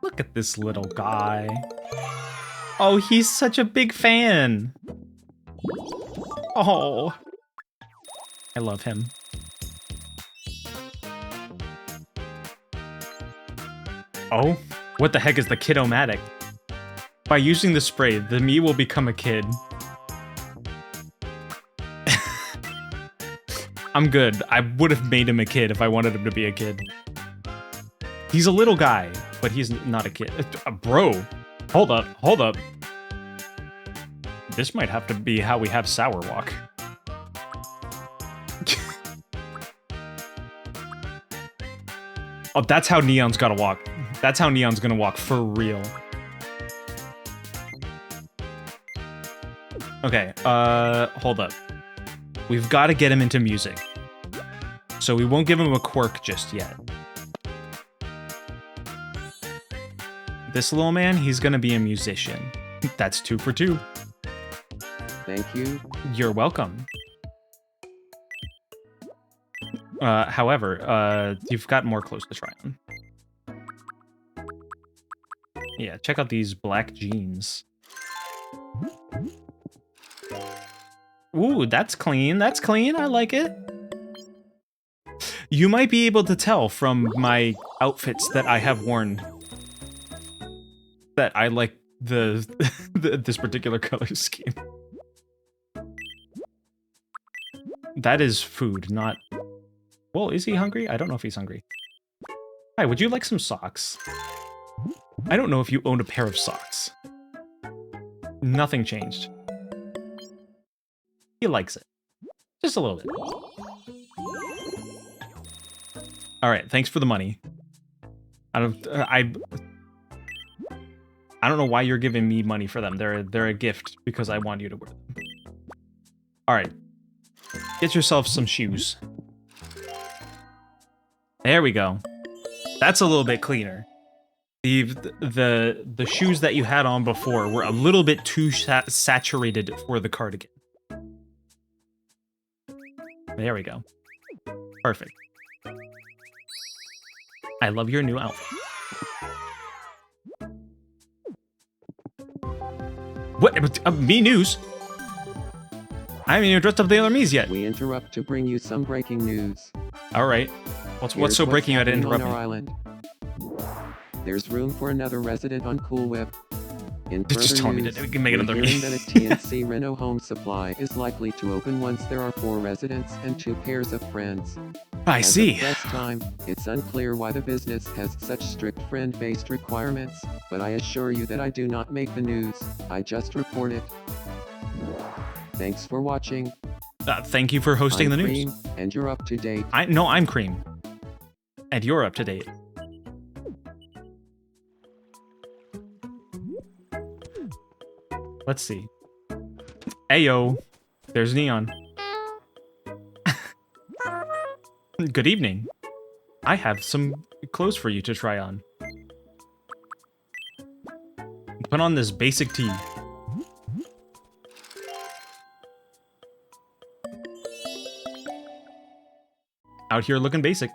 Look at this little guy. Oh, he's such a big fan. Oh, I love him. Oh, what the heck is the Kid-O-Matic? By using the spray, the me will become a kid. I'm good. I would have made him a kid if I wanted him to be a kid. He's a little guy, but he's not a kid. Bro, hold up. This might have to be how we have Sour walk. Oh, that's how Neon's gotta walk. That's how Neon's gonna walk, for real. Okay, hold up. We've got to get him into music. So we won't give him a quirk just yet. This little man, he's gonna be a musician. That's 2 for 2. Thank you. You're welcome. However, you've got more clothes to try on. Yeah, check out these black jeans. Ooh, that's clean. That's clean. I like it. You might be able to tell from my outfits that I have worn that I like this particular color scheme. That is food, not... Well, is he hungry? I don't know if he's hungry. Hi, would you like some socks? I don't know if you own a pair of socks. Nothing changed. He likes it. Just a little bit. Alright, thanks for the money. I don't know why you're giving me money for them. They're a gift because I want you to wear them. Alright. Get yourself some shoes. There we go. That's a little bit cleaner. The shoes that you had on before were a little bit too saturated for the cardigan. There we go. Perfect. I love your new outfit. What? Me news? I haven't even dressed up the armies yet. We interrupt to bring you some breaking news. All right. What's Here's so breaking? I didn't happening interrupt on our me. island. There's room for another resident on Cool Whip. In Just further tell me news, that we can make another we're hearing that a meeting. TNC Reno Home Supply is likely to open once there are 4 residents and 2 pairs of friends. I As see. of press time, it's unclear why the business has such strict friend-based requirements, but I assure you that I do not make the news, I just report it. Thanks for watching. Thank you for hosting I'm the news. Cream, and you're up to date. I'm Cream. And you're up to date. Let's see. Ayo. There's Neon. Good evening. I have some clothes for you to try on. Put on this basic tee. Out here looking basic.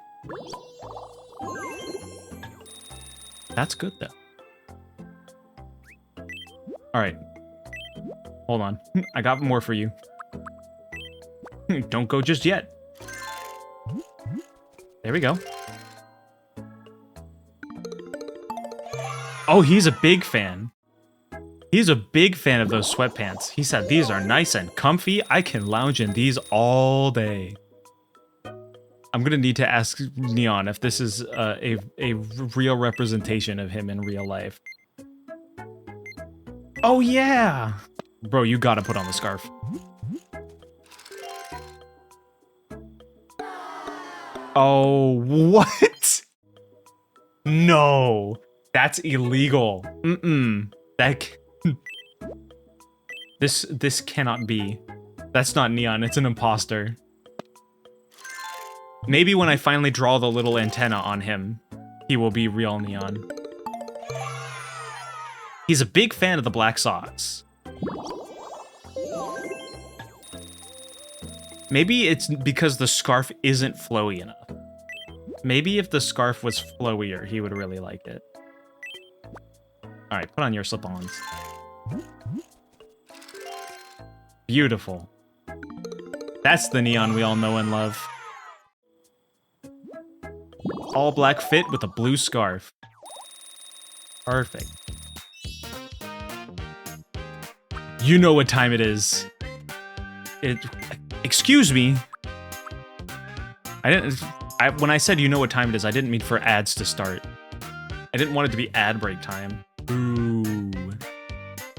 That's good though. Alright. Hold on. I got more for you. Don't go just yet. There we go. Oh, he's a big fan. He's a big fan of those sweatpants. He said these are nice and comfy. I can lounge in these all day. I'm gonna need to ask Neon if this is a real representation of him in real life. Oh yeah! Bro, you gotta put on the scarf. Oh, what? No, that's illegal. This cannot be. That's not Neon, it's an imposter. Maybe when I finally draw the little antenna on him, he will be real Neon. He's a big fan of the black socks. Maybe it's because the scarf isn't flowy enough. Maybe if the scarf was flowier, he would really like it. Alright, put on your slip-ons. Beautiful. That's the Neon we all know and love. All black fit with a blue scarf. Perfect. You know what time it is. Excuse me. When I said you know what time it is, I didn't mean for ads to start. I didn't want it to be ad break time. Boo.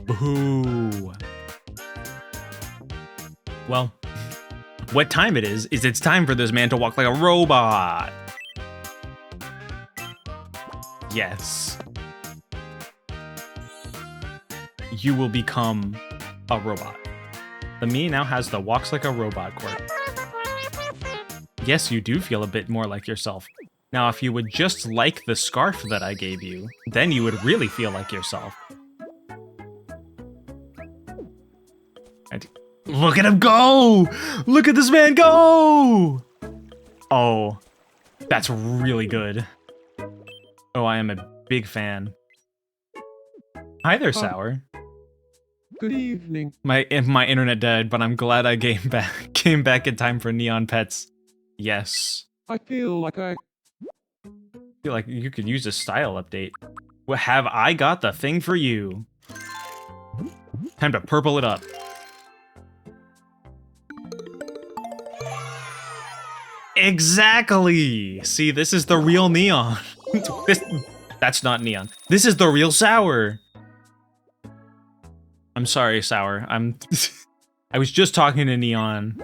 Boo. Well, what time it is it's time for this man to walk like a robot. Yes. You will become a robot. The me now has the walks like a robot quirk. Yes, you do feel a bit more like yourself. Now, if you would just like the scarf that I gave you, then you would really feel like yourself. Look at him go! Look at this man go! Oh, that's really good. Oh, I am a big fan. Hi there, Sour. Good evening. My internet died, but I'm glad I came back in time for Neon Pets. Yes. I feel like I feel like you could use a style update. Well, have I got the thing for you? Time to purple it up. Exactly! See, this is the real Neon. That's not Neon. This is the real Sour. I'm sorry, Sour. I was just talking to Neon.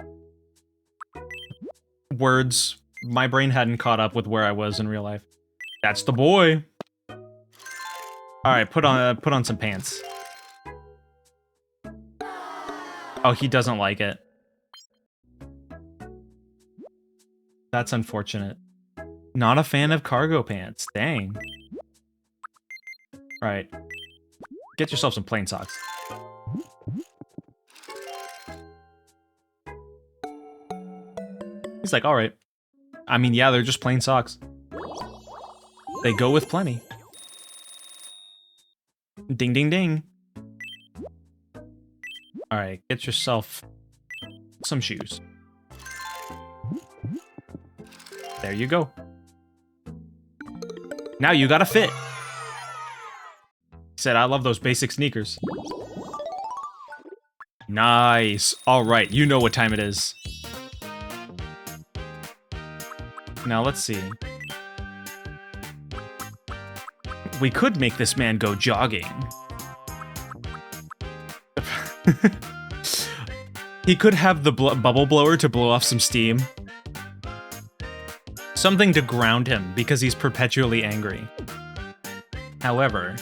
Words. My brain hadn't caught up with where I was in real life. That's the boy. All right, put on some pants. Oh, he doesn't like it. That's unfortunate. Not a fan of cargo pants. Dang. All right. Get yourself some plain socks. He's like, all right. I mean, yeah, they're just plain socks. They go with plenty. Ding, ding, ding. All right, get yourself some shoes. There you go. Now you got a fit. He said, I love those basic sneakers. Nice. All right, you know what time it is. Now, let's see. We could make this man go jogging. He could have the bubble blower to blow off some steam. Something to ground him, because he's perpetually angry. However,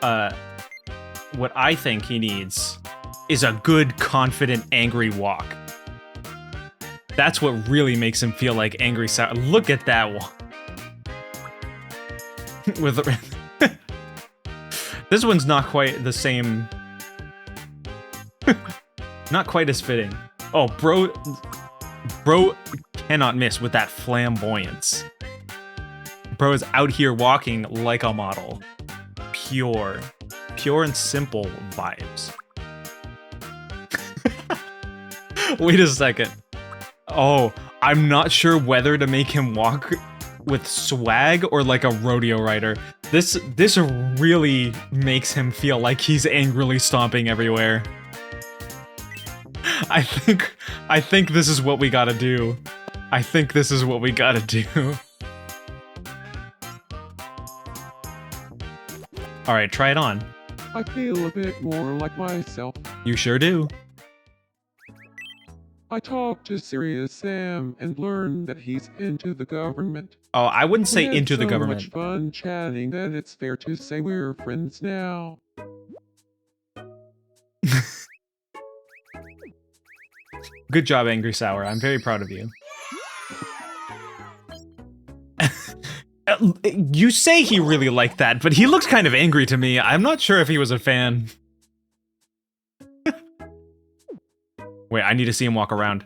what I think he needs is a good, confident, angry walk. That's what really makes him feel like Angry Sour. Look at that one. With this one's not quite the same. Not quite as fitting. Oh, bro cannot miss with that flamboyance. Bro is out here walking like a model. Pure and simple vibes. Wait a second. Oh, I'm not sure whether to make him walk with swag or like a rodeo rider. This really makes him feel like he's angrily stomping everywhere. I think this is what we gotta do. I think this is what we gotta do. Alright, try it on. I feel a bit more like myself. You sure do. I talked to Serious Sam and learned that he's into the government. Oh, I wouldn't say We had into the so government. much fun chatting that it's fair to say we're friends now. Good job, Angry Sour. I'm very proud of you. You say he really liked that, but he looks kind of angry to me. I'm not sure if he was a fan. Wait, I need to see him walk around.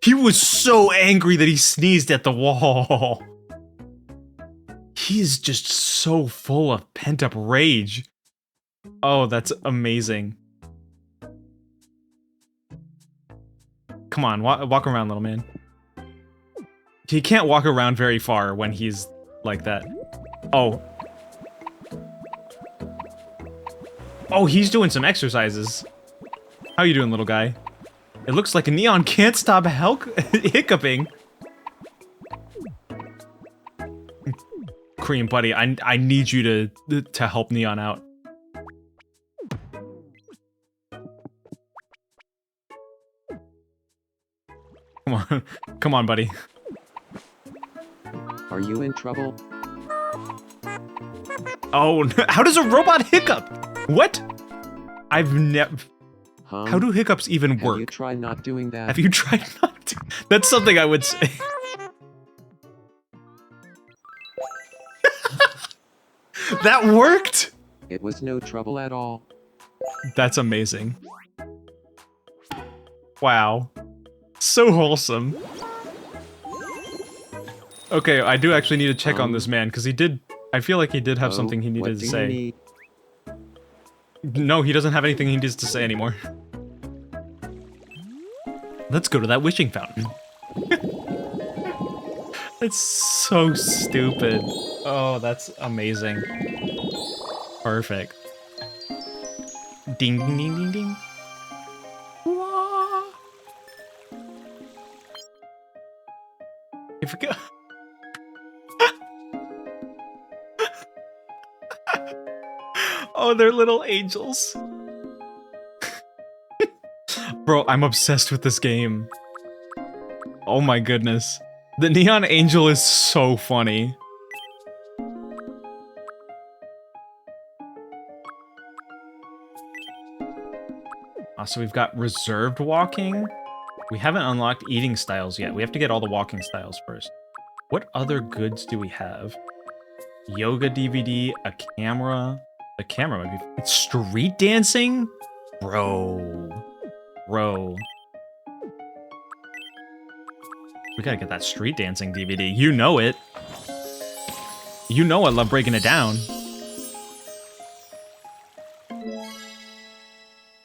He was so angry that he sneezed at the wall. He's just so full of pent-up rage. Oh, that's amazing. Come on, walk around, little man. He can't walk around very far when he's like that. Oh. Oh, he's doing some exercises. How you doing, little guy? It looks like a Neon can't stop hiccuping. Cream, buddy, I need you to help Neon out. Come on, buddy. Are you in trouble? Oh, how does a robot hiccup? What? I've never. Huh? How do hiccups even work? Have you tried not doing that? Have you tried not to? That's something I would say. That worked? It was no trouble at all. That's amazing. Wow. So wholesome. Okay, I do actually need to check on this man, because he did... I feel like he did have something he needed to say. Need? No, he doesn't have anything he needs to say anymore. Let's go to that wishing fountain. That's so stupid. Oh, that's amazing. Perfect. Ding, ding, ding, ding, ding. Wah. If we go. Oh, they're little angels. Bro, I'm obsessed with this game. Oh my goodness. The Neon Angel is so funny. So we've got reserved walking. We haven't unlocked eating styles yet. We have to get all the walking styles first. What other goods do we have? Yoga DVD, a camera. The camera might be... It's street dancing? Bro. Bro. We gotta get that street dancing DVD. You know it. You know I love breaking it down.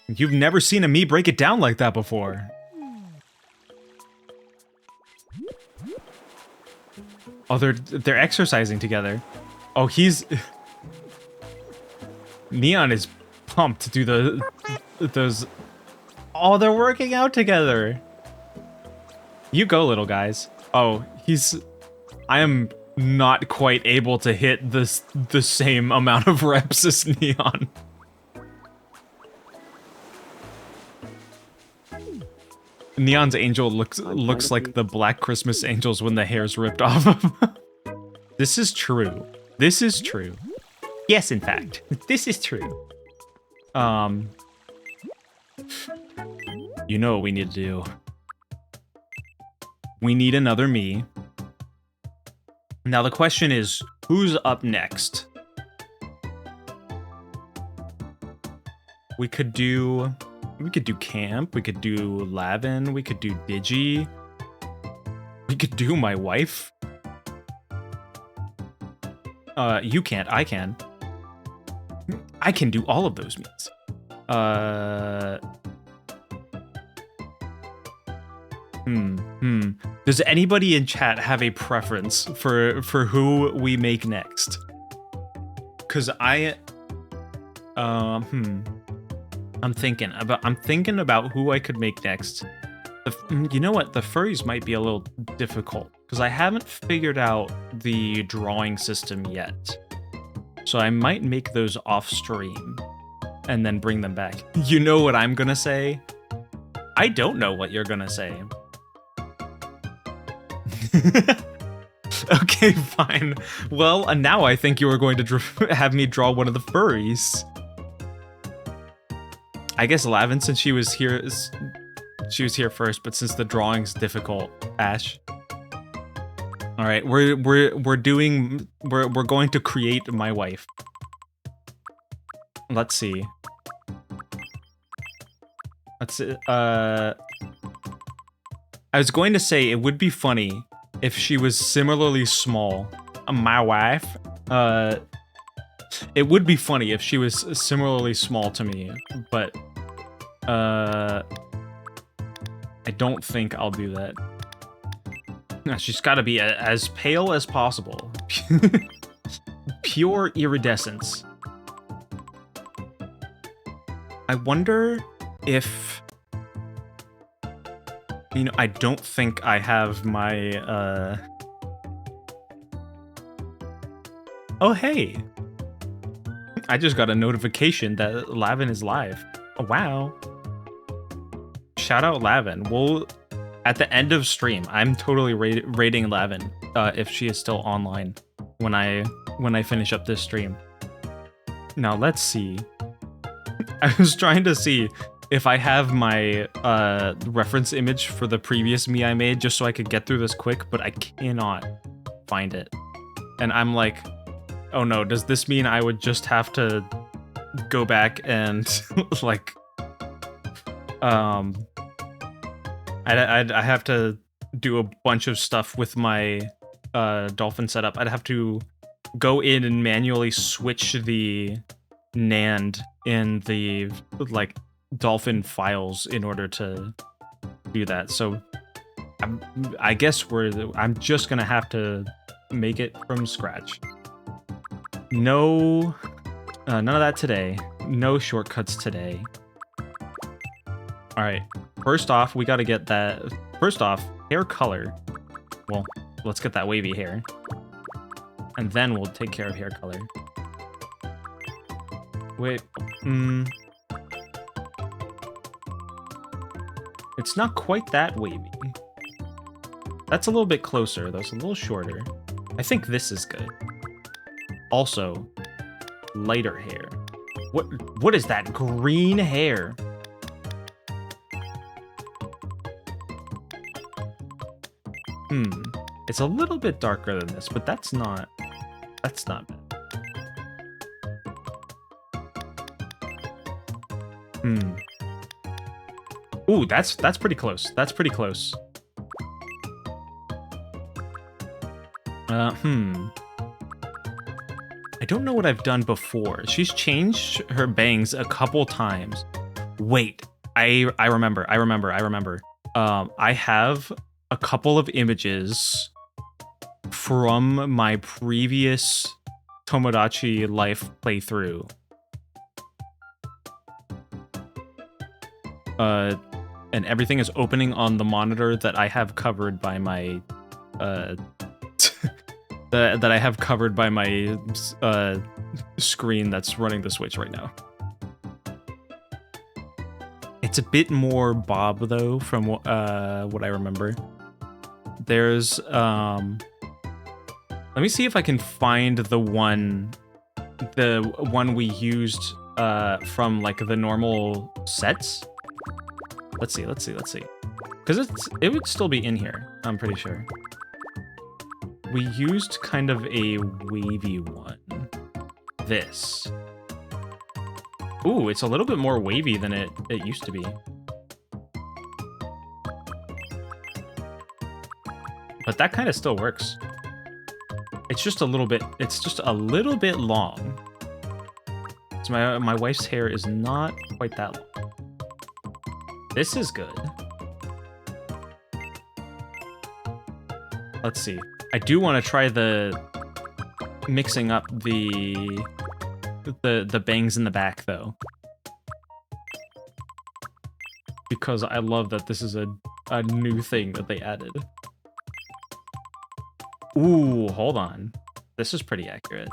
You've never seen a me break it down like that before. Oh, they're exercising together. Oh, he's... Neon is pumped to do those... Oh, they're working out together. You go, little guys. Oh, I am not quite able to hit the same amount of reps as Neon. Neon's angel looks like the Black Christmas angels when the hair's ripped off of them. This is true. This is true. Yes, in fact. This is true. You know what we need to do. We need another me. Now the question is, who's up next? We could do Camp, we could do Lavin, we could do Digi. We could do my wife. You can't, I can. I can do all of those means. Does anybody in chat have a preference for who we make next? Cause I'm thinking about who I could make next. You know what? The furries might be a little difficult because I haven't figured out the drawing system yet. So I might make those off stream and then bring them back. You know what I'm gonna say? I don't know what you're gonna say. Okay, fine. Well, now I think you are going to have me draw one of the furries. I guess Lavin, since she was here first, but since the drawing's difficult, Ash. All right, we're going to create my wife. Let's see. I was going to say it would be funny if she was similarly small. My wife. It would be funny if she was similarly small to me, but I don't think I'll do that. She's got to be as pale as possible. Pure iridescence. I wonder if... You know, I don't think I have my, Oh, hey! I just got a notification that Lavin is live. Oh, wow. Shout out Lavin. Well, at the end of stream, I'm totally rating Lavin if she is still online when I finish up this stream. Now, let's see. I was trying to see if I have my reference image for the previous me I made just so I could get through this quick, but I cannot find it. And I'm like, oh no, does this mean I would just have to go back and like, I'd have to do a bunch of stuff with my dolphin setup. I'd have to go in and manually switch the NAND in the like dolphin files in order to do that. So I guess I'm just gonna have to make it from scratch. No, none of that today. No shortcuts today. All right, first off, we got to get that. First off, hair color. Well, let's get that wavy hair. And then we'll take care of hair color. Wait, it's not quite that wavy. That's a little bit closer, though. It's a little shorter. I think this is good. Also, lighter hair. What is that green hair? It's a little bit darker than this, but that's not bad. Ooh, that's pretty close. That's pretty close. I don't know what I've done before. She's changed her bangs a couple times. Wait, I remember. I have a couple of images from my previous Tomodachi Life playthrough. And everything is opening on the monitor that I have covered by my that I have covered by my screen that's running the Switch right now. It's a bit more Bob though, from what I remember. There's let me see if I can find the one we used from like the normal sets. Let's see. Because it would still be in here, I'm pretty sure. We used kind of a wavy one. This. Ooh, it's a little bit more wavy than it used to be. But that kind of still works. It's just a little bit long. So my wife's hair is not quite that long. This is good. Let's see. I do want to try mixing up the bangs in the back though, because I love that this is a new thing that they added. Ooh, hold on. This is pretty accurate.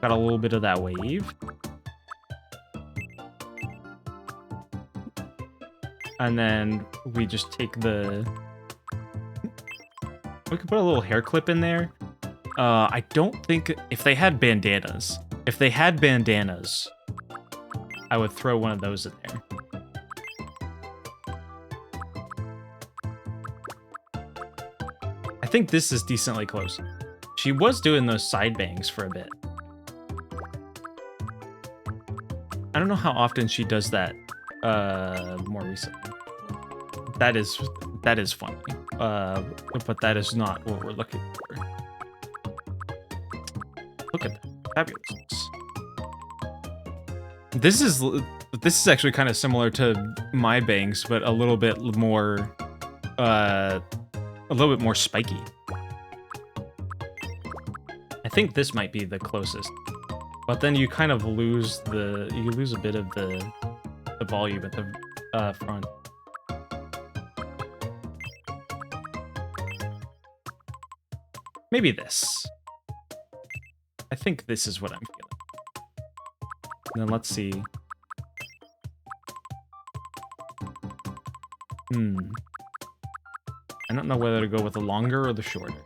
Got a little bit of that wave. And then we just take we could put a little hair clip in there. I don't think if they had bandanas, I would throw one of those in there. I think this is decently close. She was doing those side bangs for a bit. I don't know how often she does that more recently. That is funny. But that is not what we're looking for. Look at that. Fabulous. This is actually kind of similar to my bangs, but a little bit more spiky. I think this might be the closest. But then you kind of lose a bit of the volume at the front. Maybe this. I think this is what I'm feeling. And then let's see. I don't know whether to go with the longer or the shorter.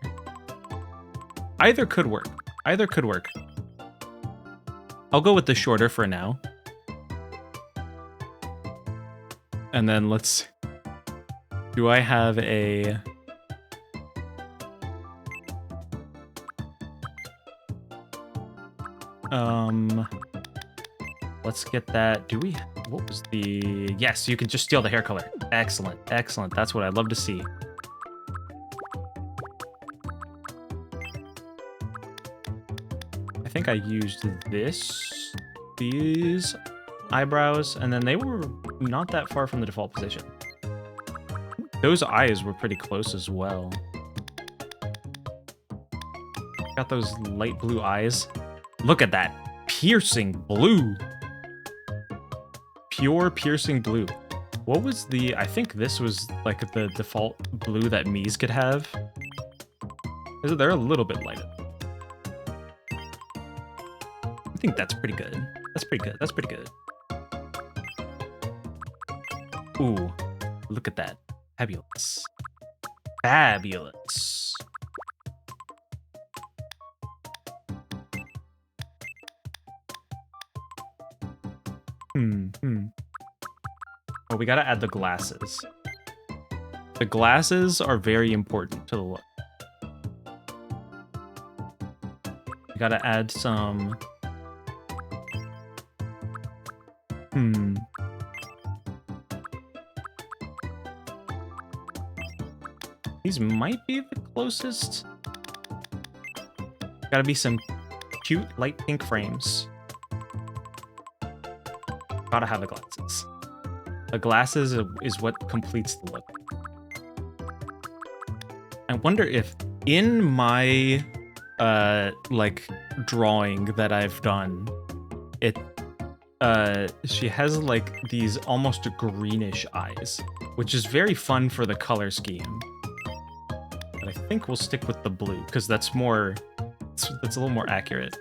Either could work. I'll go with the shorter for now. And then let's... Do I have a... Let's get that. Do we... What was the... Yes, you can just steal the hair color. Excellent. That's what I'd love to see. I think I used these eyebrows, and then they were not that far from the default position. Those eyes were pretty close as well. Got those light blue eyes. Look at that. Piercing blue. Pure piercing blue. What was the... I think this was like the default blue that Mii's could have. They're a little bit lighter. I think that's pretty good. That's pretty good. That's pretty good. Ooh, look at that. Fabulous. Fabulous. Well, we gotta add the glasses. The glasses are very important to the look. We gotta add some... These might be the closest. Gotta be some cute light pink frames. Gotta have the glasses. The glasses is what completes the look. I wonder if in my like drawing that I've done, she has like these almost greenish eyes, which is very fun for the color scheme. But I think we'll stick with the blue because that's more, that's a little more accurate.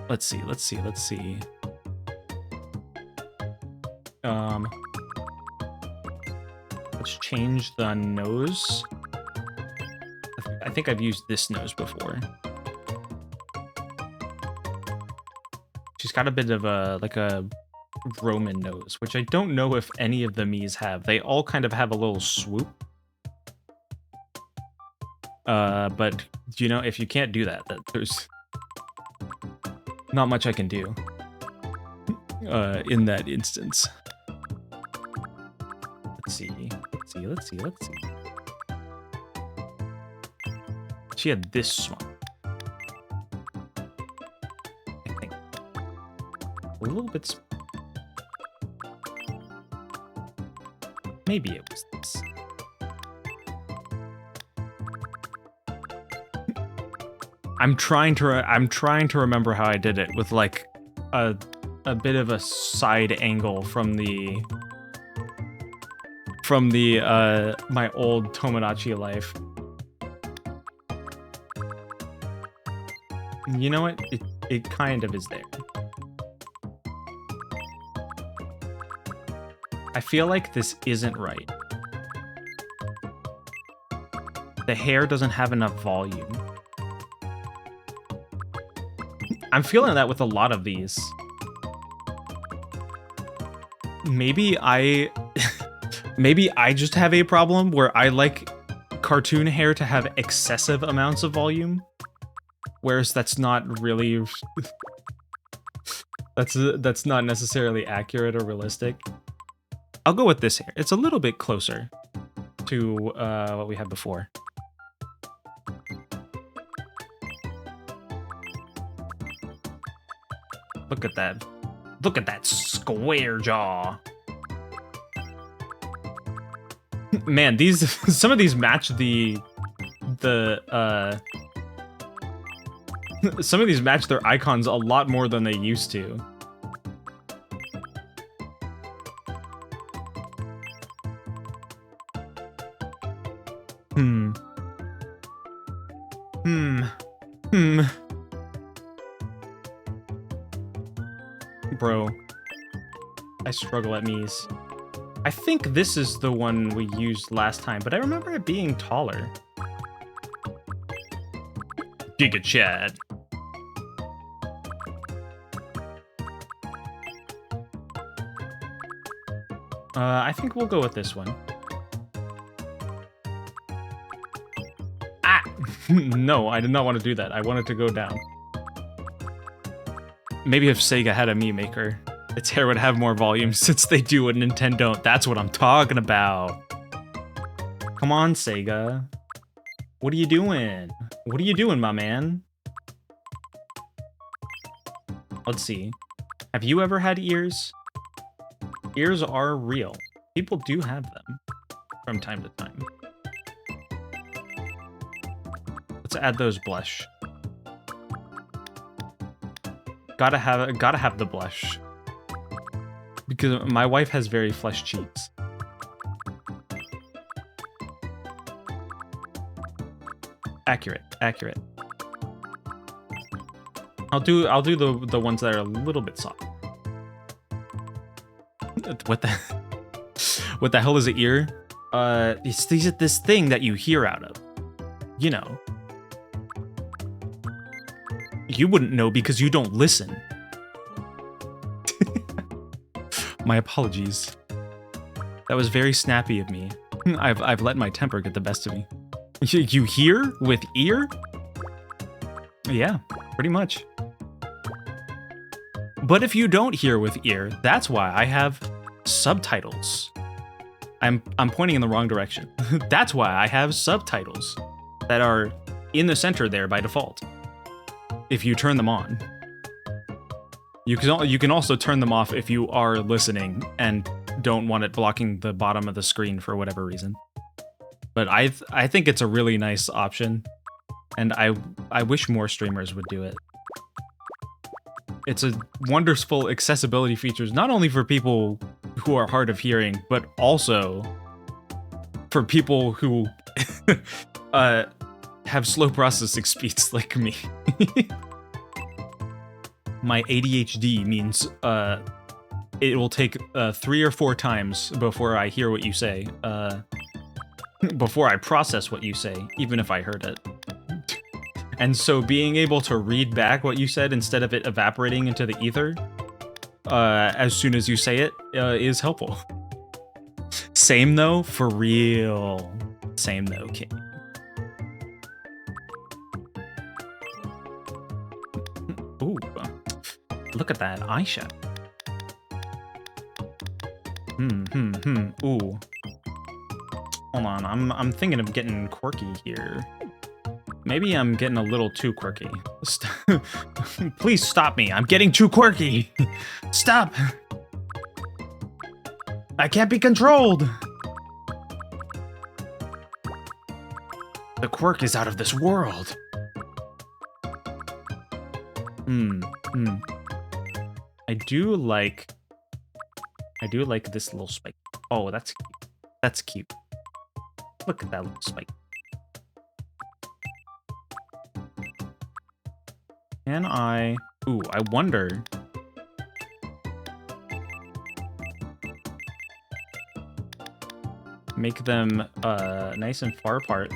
Let's see. Let's change the nose. I think I've used this nose before. She's got a bit of a, like a Roman nose, which I don't know if any of the Miis have. They all kind of have a little swoop. But, you know, if you can't do that, there's not much I can do in that instance. Let's see. She had this one. I think. A little bit... Maybe it was this. I'm trying to remember how I did it with like a bit of a side angle from the my old Tomodachi life. You know what? It kind of is there. I feel like this isn't right. The hair doesn't have enough volume. I'm feeling that with a lot of these. Maybe I just have a problem where I like cartoon hair to have excessive amounts of volume, whereas that's not really that's not necessarily accurate or realistic. I'll go with this hair. It's a little bit closer to what we had before. Look at that. Look at that square jaw. Man, these some of these match some of these match their icons a lot more than they used to. Bro, I struggle at Mii's. I think this is the one we used last time, but I remember it being taller. Giga Chad. I think we'll go with this one. Ah! No, I did not want to do that. I wanted to go down. Maybe if Sega had a Mii Maker, its hair would have more volume since they do and Nintendo don't. That's what I'm talking about. Come on, Sega. What are you doing? What are you doing, my man? Let's see. Have you ever had ears? Ears are real. People do have them from time to time. Let's add those blush. Gotta have the blush. Because my wife has very flesh cheeks. Accurate, accurate. I'll do the ones that are a little bit soft. What the what the hell is an ear? It's this thing that you hear out of. You know. You wouldn't know because you don't listen. My apologies. That was very snappy of me. I've let my temper get the best of me. You hear with ear? Yeah, pretty much. But if you don't hear with ear, that's why I have subtitles. I'm pointing in the wrong direction. That's why I have subtitles that are in the center there by default. If you turn them on. You can also turn them off if you are listening and don't want it blocking the bottom of the screen for whatever reason. But I think it's a really nice option, and I wish more streamers would do it. It's a wonderful accessibility features, not only for people who are hard of hearing, but also for people who have slow processing speeds like me. My ADHD means it will take 3 or 4 times before I hear what you say, before I process what you say, even if I heard it. And so being able to read back what you said instead of it evaporating into the ether as soon as you say it is helpful. Same though, for real. Same though, King. Ooh, look at that eyeshadow. Ooh. Hold on, I'm thinking of getting quirky here. Maybe I'm getting a little too quirky. Please stop me. I'm getting too quirky. Stop. I can't be controlled. The quirk is out of this world. I do like this little spike. Oh, that's cute. That's cute. Look at that little spike. Can I... Ooh, I wonder... Make them nice and far apart.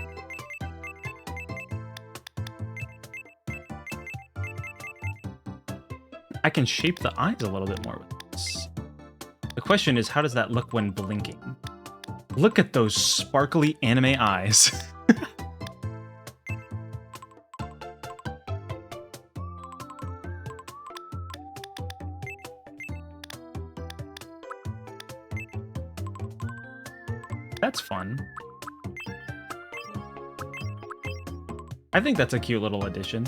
I can shape the eyes a little bit more with this. The question is, how does that look when blinking? Look at those sparkly anime eyes. That's fun. I think that's a cute little addition.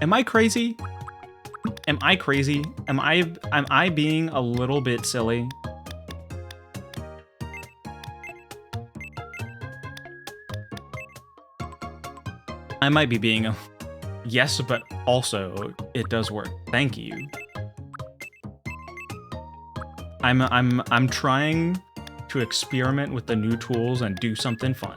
Am I crazy? Am I crazy? Am I being a little bit silly? I might be being a... Yes, but also, it does work. Thank you. I'm trying to experiment with the new tools and do something fun.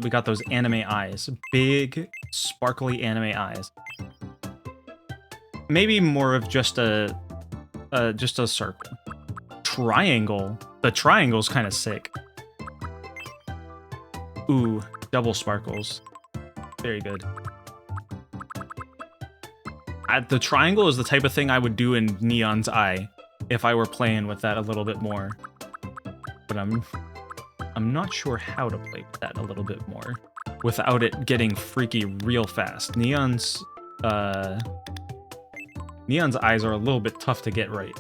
We got those anime eyes. Big, sparkly anime eyes. Maybe more of just a circle. Triangle. The triangle's kind of sick. Ooh, double sparkles. Very good. The triangle is the type of thing I would do in Neon's eye if I were playing with that a little bit more. But I'm not sure how to play with that a little bit more without it getting freaky real fast. Neon's eyes are a little bit tough to get right.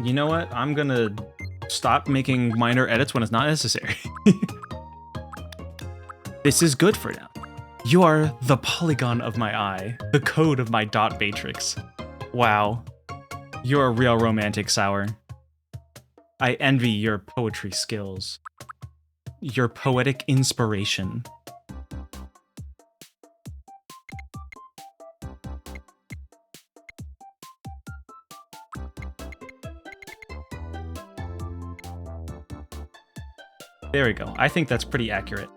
You know what? I'm gonna stop making minor edits when it's not necessary. This is good for now. You are the polygon of my eye, the code of my dot matrix. Wow. You're a real romantic, Sour. I envy your poetry skills. Your poetic inspiration. There we go. I think that's pretty accurate.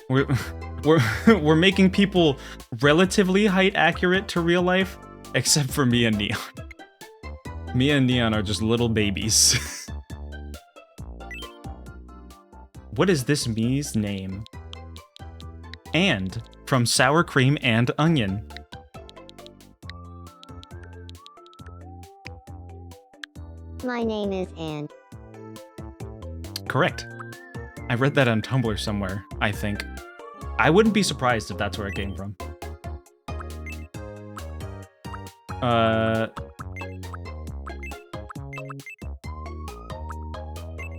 We're making people relatively height accurate to real life, except for me and Neon. Me and Neon are just little babies. What is this me's name? And from Sour Cream and Onion. My name is Anne. Correct. I read that on Tumblr somewhere, I think. I wouldn't be surprised if that's where it came from.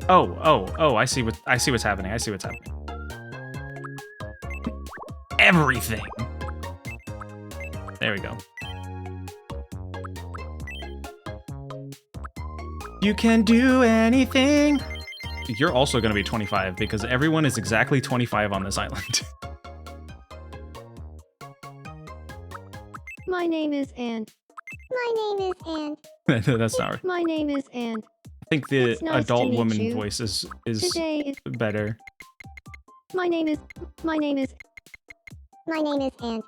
Oh, I see what's happening. I see what's happening. Everything. There we go. You can do anything. You're also going to be 25 because everyone is exactly 25 on this island. My name is Anne. My name is Anne. That's not right. My name is Anne. I think the It's nice to adult meet woman you. voice is Today is better. my name is My name is Anne. My name is Anne.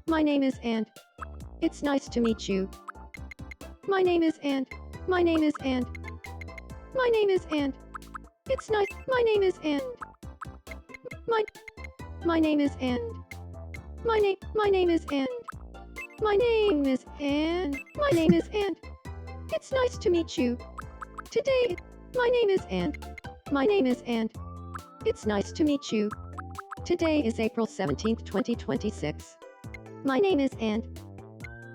my name is Anne. It's nice to meet you. My name is Anne. My name is Anne. My name is Anne. It's nice. My name is Anne. My name is Anne. My name is Anne. My name is Anne. My name is Anne. It's nice to meet you. Today, my name is Anne. My name is Anne. It's nice to meet you. Today is April 17th, 2026. My name is Anne.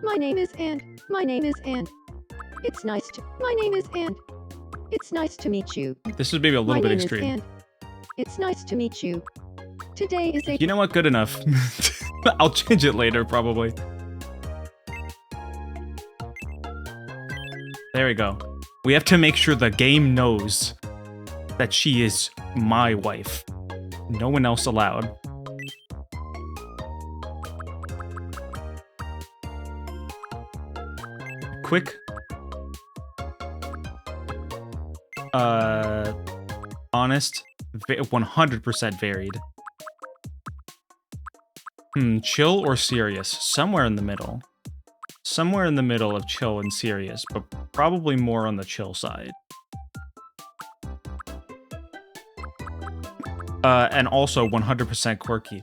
My name is Anne. My name is Anne. It's nice to. My name is Anne. It's nice to meet you. This is maybe a My little bit name is extreme. Anne. It's nice to meet you. Today is You know what? Good enough. I'll change it later, probably. There we go. We have to make sure the game knows that she is my wife. No one else allowed. Quick. Honest. 100% varied. Chill or serious? Somewhere in the middle. Somewhere in the middle of chill and serious, but probably more on the chill side. And also 100% quirky.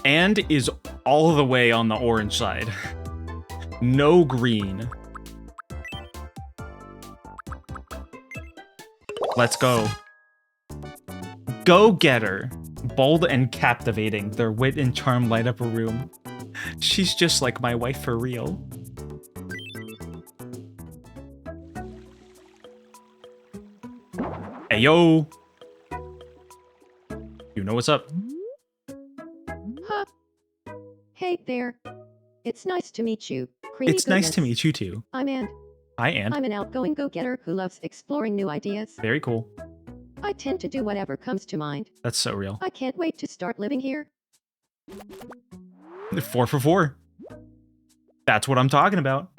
And is all the way on the orange side. No green. Let's go. Go get her. Bold and captivating, their wit and charm light up a room. She's just like my wife for real. Hey yo! You know what's up? Huh. Hey there. It's nice to meet you. Creamy It's nice to goodness. meet you too. I'm Anne. Hi, Anne. I'm an outgoing go-getter who loves exploring new ideas. Very cool. I tend to do whatever comes to mind. That's so real. I can't wait to start living here. 4 for 4. That's what I'm talking about.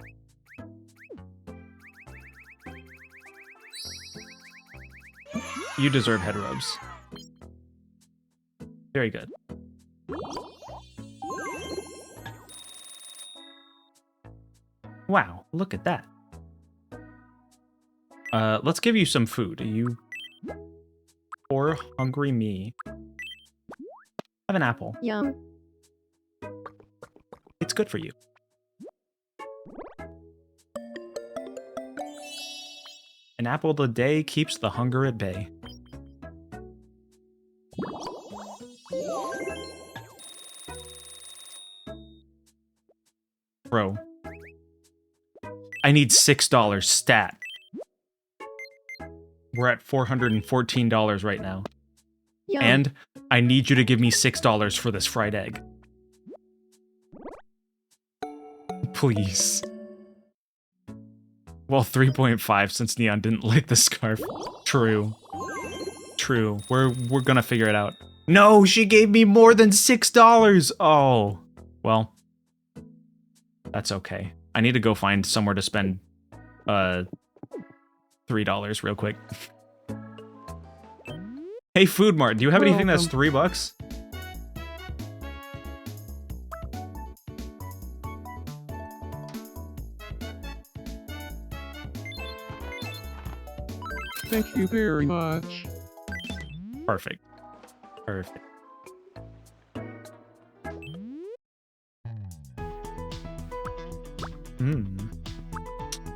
You deserve head rubs. Very good. Wow, look at that. Let's give you some food. You poor hungry me. Have an apple. Yum. It's good for you. An apple a day keeps the hunger at bay. I need $6 stat. We're at $414 right now. Yum. And I need you to give me $6 for this fried egg. Please. Well, 3.5 since Neon didn't like the scarf. True. True. We're gonna figure it out. No, she gave me more than $6. Oh. Well. That's okay. I need to go find somewhere to spend $3 real quick. Hey, Food Mart, do you have anything that's $3? Thank you very much. Perfect. Perfect.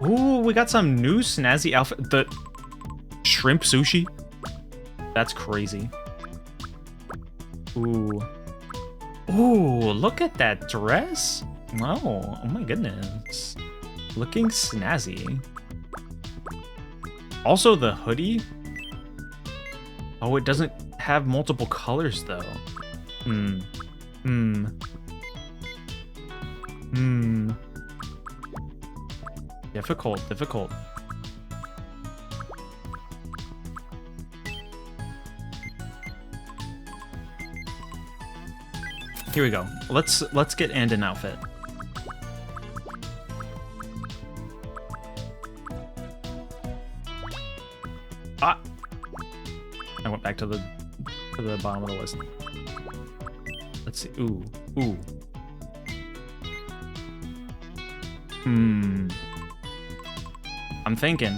Ooh, we got some new snazzy outfit. The shrimp sushi. That's crazy. Ooh. Ooh, look at that dress. Oh my goodness. Looking snazzy. Also the hoodie. Oh, it doesn't have multiple colors though. Difficult. Here we go. Let's get and an outfit. Ah! I went back to the bottom of the list. Let's see. Ooh. I'm thinking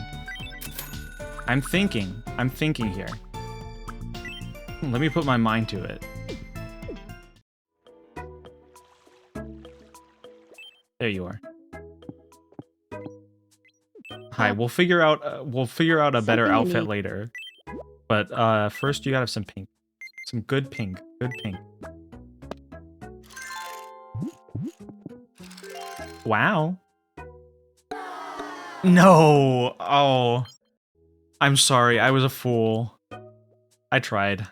here. Let me put my mind to it. There you are. Hi, we'll figure out a better Something outfit unique. later. But first you gotta have some pink. Some good pink. Good pink. Wow. No. Oh. I'm sorry. I was a fool. I tried.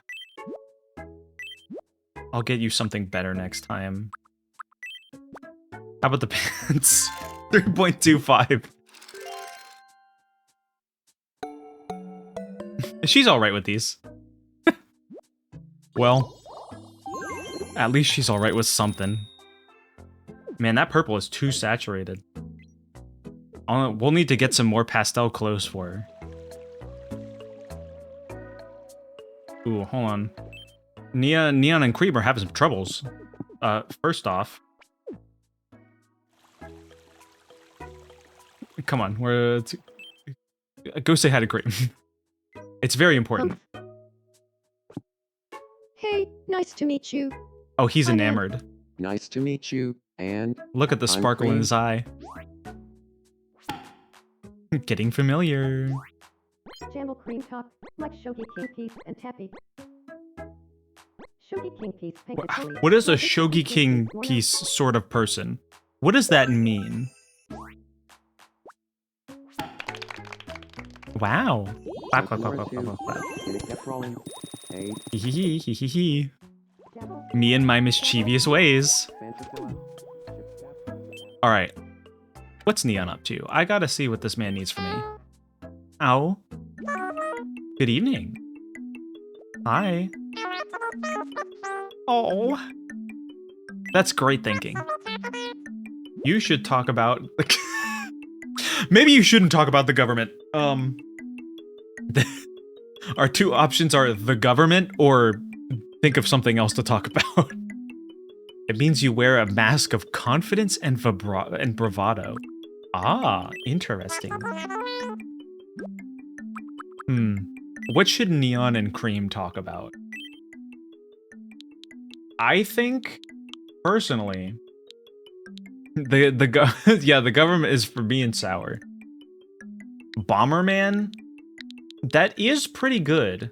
I'll get you something better next time. How about the pants? 3.25. She's alright with these. Well, at least she's alright with something. Man, that purple is too saturated. We'll need to get some more pastel clothes for her. Ooh, hold on. Neon and Cream are having some troubles. First off... Come on, go say hi to Cream. It's very important. Hey, nice to meet you. Oh, he's I'm enamored. Nice to meet you, and Look at the I'm sparkle in Cream. his eye. Getting familiar. Jamble cream top, like Shogi King Piece and Tappy. Shogi King Piece. What is a Shogi King piece sort of person? What does that mean? Wow. Clap, clap, clap, clap, clap, clap, clap. And it kept rolling. Hey, Hee hee hee hee hee. Me and my mischievous ways. Fantasilla. Alright. What's Neon up to? I gotta see what this man needs from me. Ow. Good evening. Hi. Oh. That's great thinking. You should talk about... Maybe you shouldn't talk about the government. Our two options are the government or think of something else to talk about. It means you wear a mask of confidence and bravado. Ah, interesting. What should Neon and Cream talk about? I think, personally, the government is for being sour. Bomberman, that is pretty good.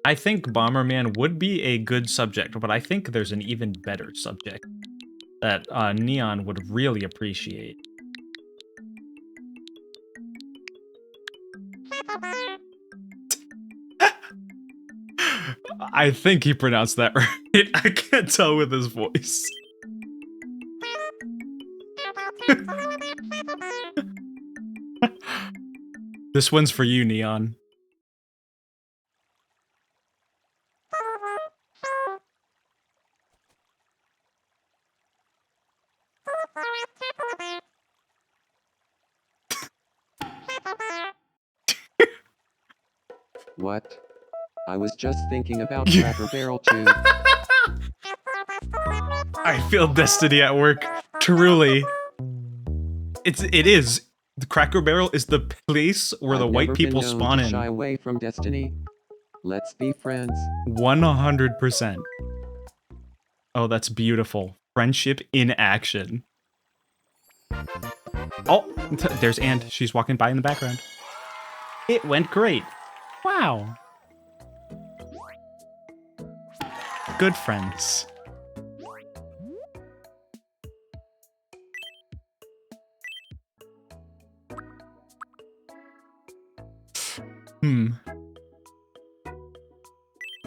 I think Bomberman would be a good subject, but I think there's an even better subject. that Neon would really appreciate. I think he pronounced that right. I can't tell with his voice. This one's for you, Neon. What? I was just thinking about Cracker Barrel too. I feel destiny at work. Truly. It is. The Cracker Barrel is the place where the I've white never been people known spawn to in. Shy away from destiny. Let's be friends. 100%. Oh, that's beautiful. Friendship in action. Oh, there's Anne. She's walking by in the background. It went great. Wow. Good friends.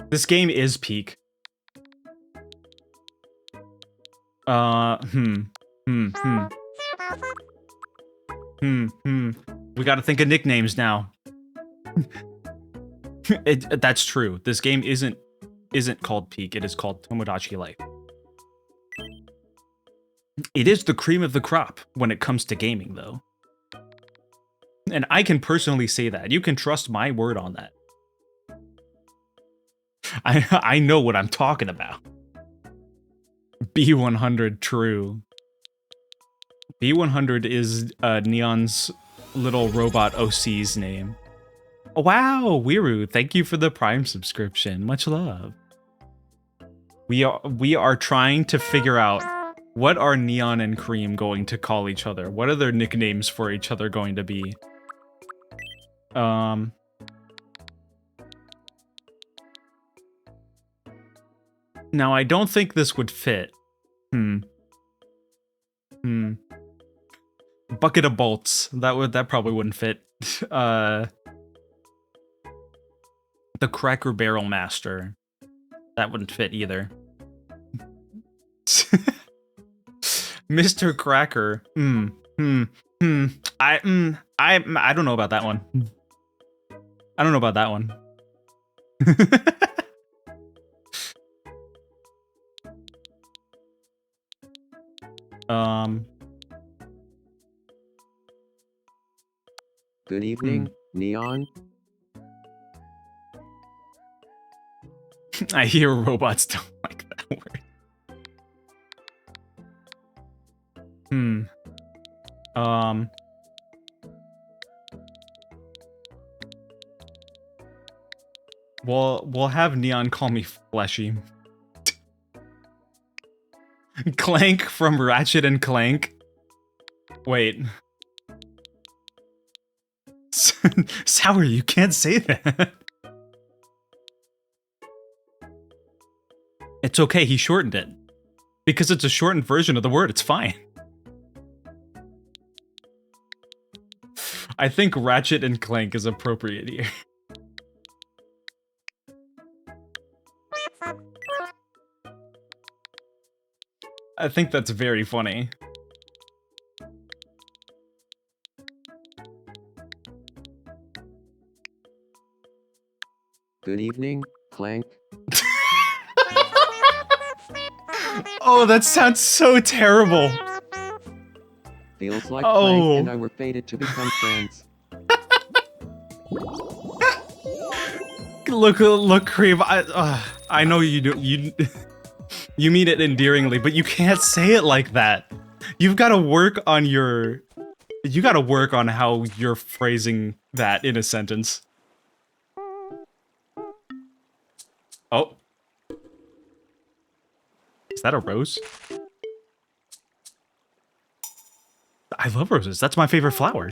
This game is peak. We gotta think of nicknames now. That's true. This game isn't called Peak. It is called Tomodachi Life. It is the cream of the crop when it comes to gaming, though. And I can personally say that. You can trust my word on that. I know what I'm talking about. B100 true. B100 is Neon's little robot OC's name. Oh, wow, Wiru, thank you for the Prime subscription. Much love. We are trying to figure out what are Neon and Cream going to call each other. What are their nicknames for each other going to be? Now, I don't think this would fit. Bucket of bolts. That probably wouldn't fit. The Cracker Barrel Master. That wouldn't fit either. Mr. Cracker. I don't know about that one. I don't know about that one. Good evening, Neon. I hear robots don't like that word. We'll have Neon call me Fleshy. Clank from Ratchet and Clank. Wait. Sour, you can't say that. It's okay, he shortened it. Because it's a shortened version of the word, it's fine. I think Ratchet and Clank is appropriate here. I think that's very funny. Good evening, Clank. Oh, that sounds so terrible. Feels like Oh. Clank and I were fated to become friends. Look, Cream. I know you do. You mean it endearingly, but you can't say it like that. You've got to work on your. You got to work on how you're phrasing that in a sentence. Oh. Is that a rose? I love roses. That's my favorite flower.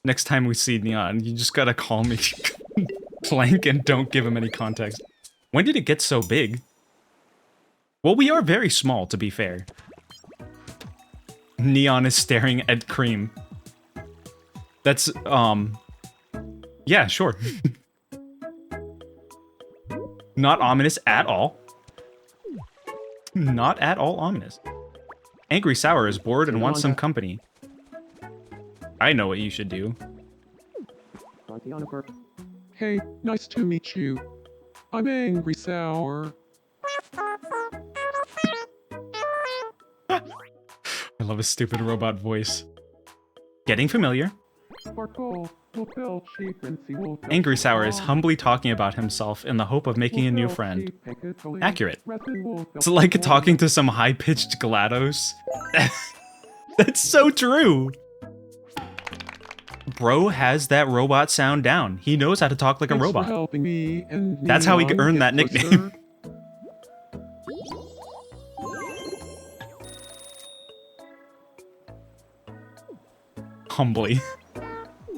Next time we see Neon, you just gotta call me Clank and don't give him any context. When did it get so big? Well, we are very small, to be fair. Neon is staring at Cream. That's, yeah, sure. Not ominous at all. Not at all ominous. Angry Sour is bored and wants some company. I know what you should do. Hey, nice to meet you. I'm Angry Sour. I love his stupid robot voice. Getting familiar. Angry Sour is humbly talking about himself in the hope of making a new friend. Accurate. It's like talking to some high-pitched GLaDOS. That's so true! Bro has that robot sound down. He knows how to talk like a robot. That's how he earned that nickname. Humbly.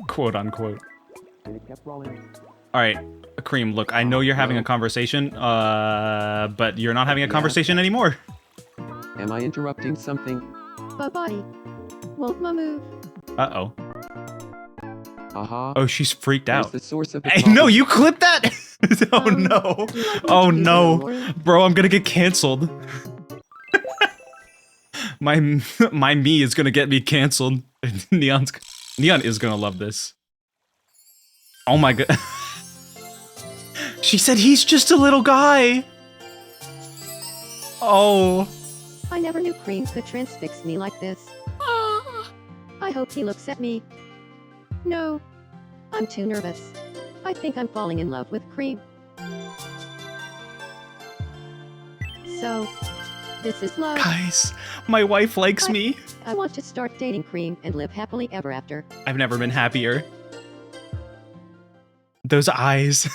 Quote unquote. Alright, Cream, look, I know you're having a conversation, but you're not having a conversation anymore. Am I interrupting something? Bye-bye. Won't ma move. Uh-oh. Aha. Oh, she's freaked Where's out. the source of the Hey, problem? no, you clipped that! Oh no. do you like me Oh to be no. Lauren? Bro, I'm gonna get canceled. my me is gonna get me canceled. Neon is gonna love this. Oh my god. She said he's just a little guy. Oh. I never knew Cream could transfix me like this. I hope he looks at me. No. I'm too nervous. I think I'm falling in love with Cream. So, this is love. Guys, my wife likes me. I want to start dating Cream and live happily ever after. I've never been happier. Those eyes.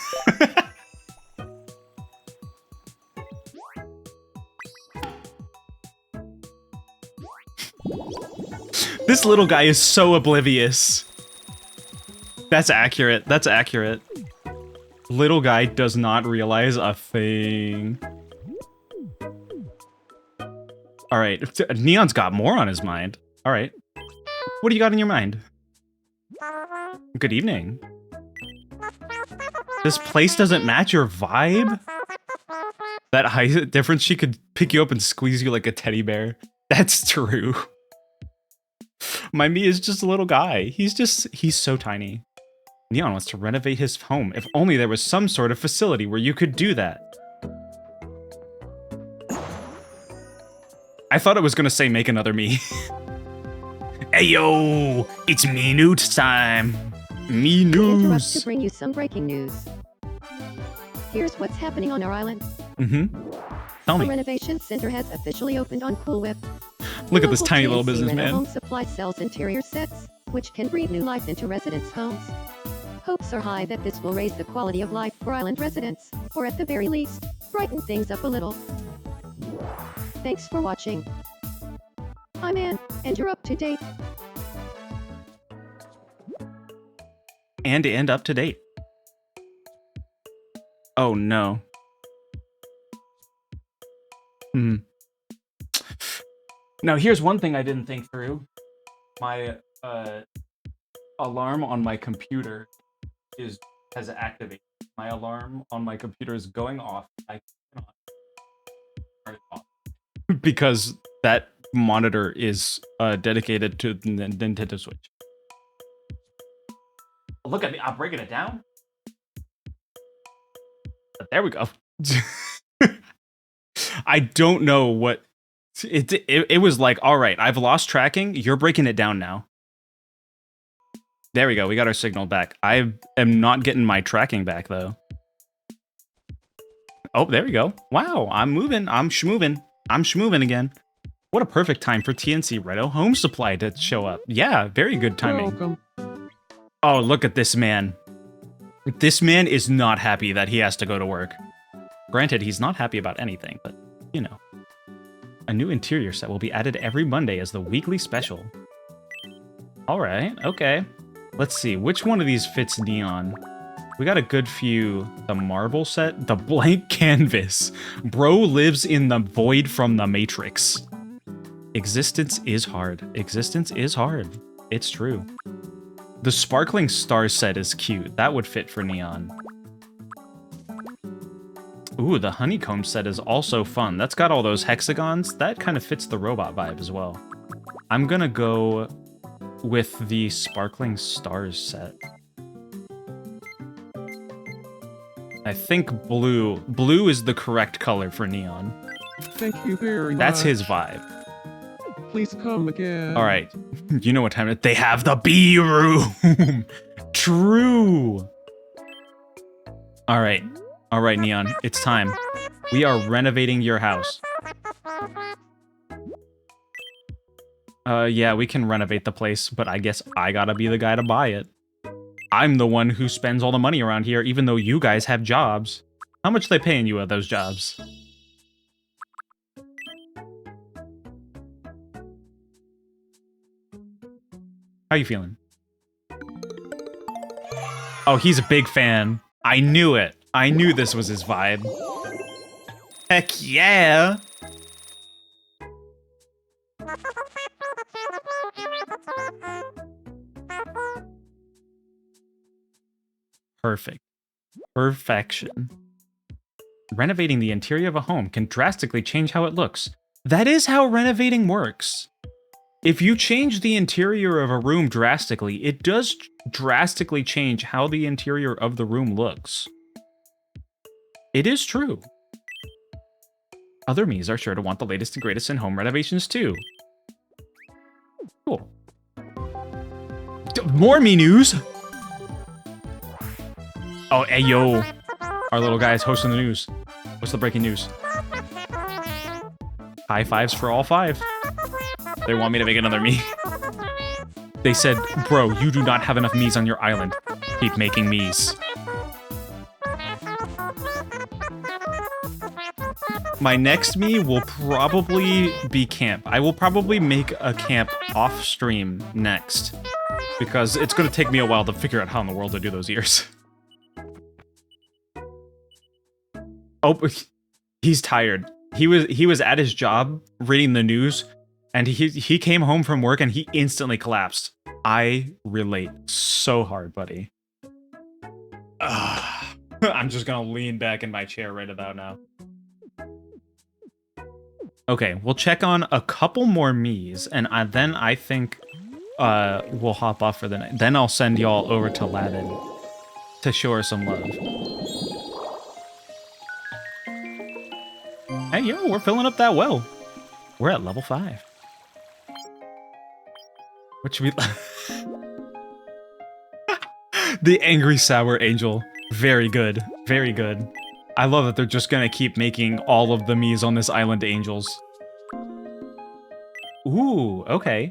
This little guy is so oblivious. That's accurate. That's accurate. Little guy does not realize a thing. Alright, Neon's got more on his mind. Alright. What do you got in your mind? Good evening. This place doesn't match your vibe? That height difference, she could pick you up and squeeze you like a teddy bear. That's true. My me is just a little guy. He's so tiny. Neon wants to renovate his home. If only there was some sort of facility where you could do that. I thought it was gonna say make another me. Hey yo, it's me news time. Me We interrupt to news. bring you some breaking news. Here's what's happening on our island. Tell A me. renovation center has officially opened on Cool Whip. Look The at this local tiny little GNC Rental businessman. Home Supply sells interior sets, which can breathe new life into residents' homes. Hopes are high that this will raise the quality of life for island residents, or at the very least, brighten things up a little. Thanks for watching. I'm Ann, and you're up to date. And up to date. Oh no. Now here's one thing I didn't think through. My alarm on my computer has activated. My alarm on my computer is going off. I cannot turn it off because that monitor is dedicated to the Nintendo Switch. Look at me, I'm breaking it down. But there we go. I don't know what it was like. All right, I've lost tracking. You're breaking it down now. There we go. We got our signal back. I am not getting my tracking back though. Oh, there we go. Wow, I'm moving. I'm schmoving. I'm schmoving again. What a perfect time for TNC Reto Home Supply to show up. Yeah, very good timing. Welcome. Oh, look at this man. This man is not happy that he has to go to work. Granted, he's not happy about anything, but, you know. A new interior set will be added every Monday as the weekly special. Alright, okay. Let's see, which one of these fits Neon? We got a good few. The marble set, the blank canvas. Bro lives in the void from the Matrix. Existence is hard. Existence is hard. It's true. The sparkling star set is cute. That would fit for Neon. Ooh, the honeycomb set is also fun. That's got all those hexagons. That kind of fits the robot vibe as well. I'm gonna go with the sparkling stars set. I think blue. Blue is the correct color for Neon. Thank you very much. That's his vibe. Please come again. All right. You know what time it is. They have the B room. True. All right. All right, Neon. It's time. We are renovating your house. Yeah, we can renovate the place, but I guess I gotta be the guy to buy it. I'm the one who spends all the money around here, even though you guys have jobs. How much are they paying you at those jobs? How you feeling? Oh, he's a big fan. I knew it. I knew this was his vibe. Heck yeah! Perfect. Perfection. Renovating the interior of a home can drastically change how it looks. That is how renovating works. If you change the interior of a room drastically, it does drastically change how the interior of the room looks. It is true. Other Miis are sure to want the latest and greatest in home renovations too. Cool. More Mii news! Oh, hey yo. Our little guy is hosting the news. What's the breaking news? High fives for all 5. They want me to make another Mii. They said, bro, you do not have enough Miis on your island. Keep making Miis. My next Mii will probably be camp. I will probably make a camp off stream next. Because it's going to take me a while to figure out how in the world to do those ears. Oh, he's tired. He was at his job reading the news, and he came home from work and he instantly collapsed. I relate so hard, buddy. I'm just gonna lean back in my chair right about now. Okay, we'll check on a couple more Miis, and then I think we'll hop off for the night. Then I'll send y'all over to Lavin to show her some love. Hey, yo, we're filling up that well. We're at level 5. What should we... The angry sour angel. Very good. Very good. I love that they're just gonna keep making all of the Miis on this island angels. Ooh, okay.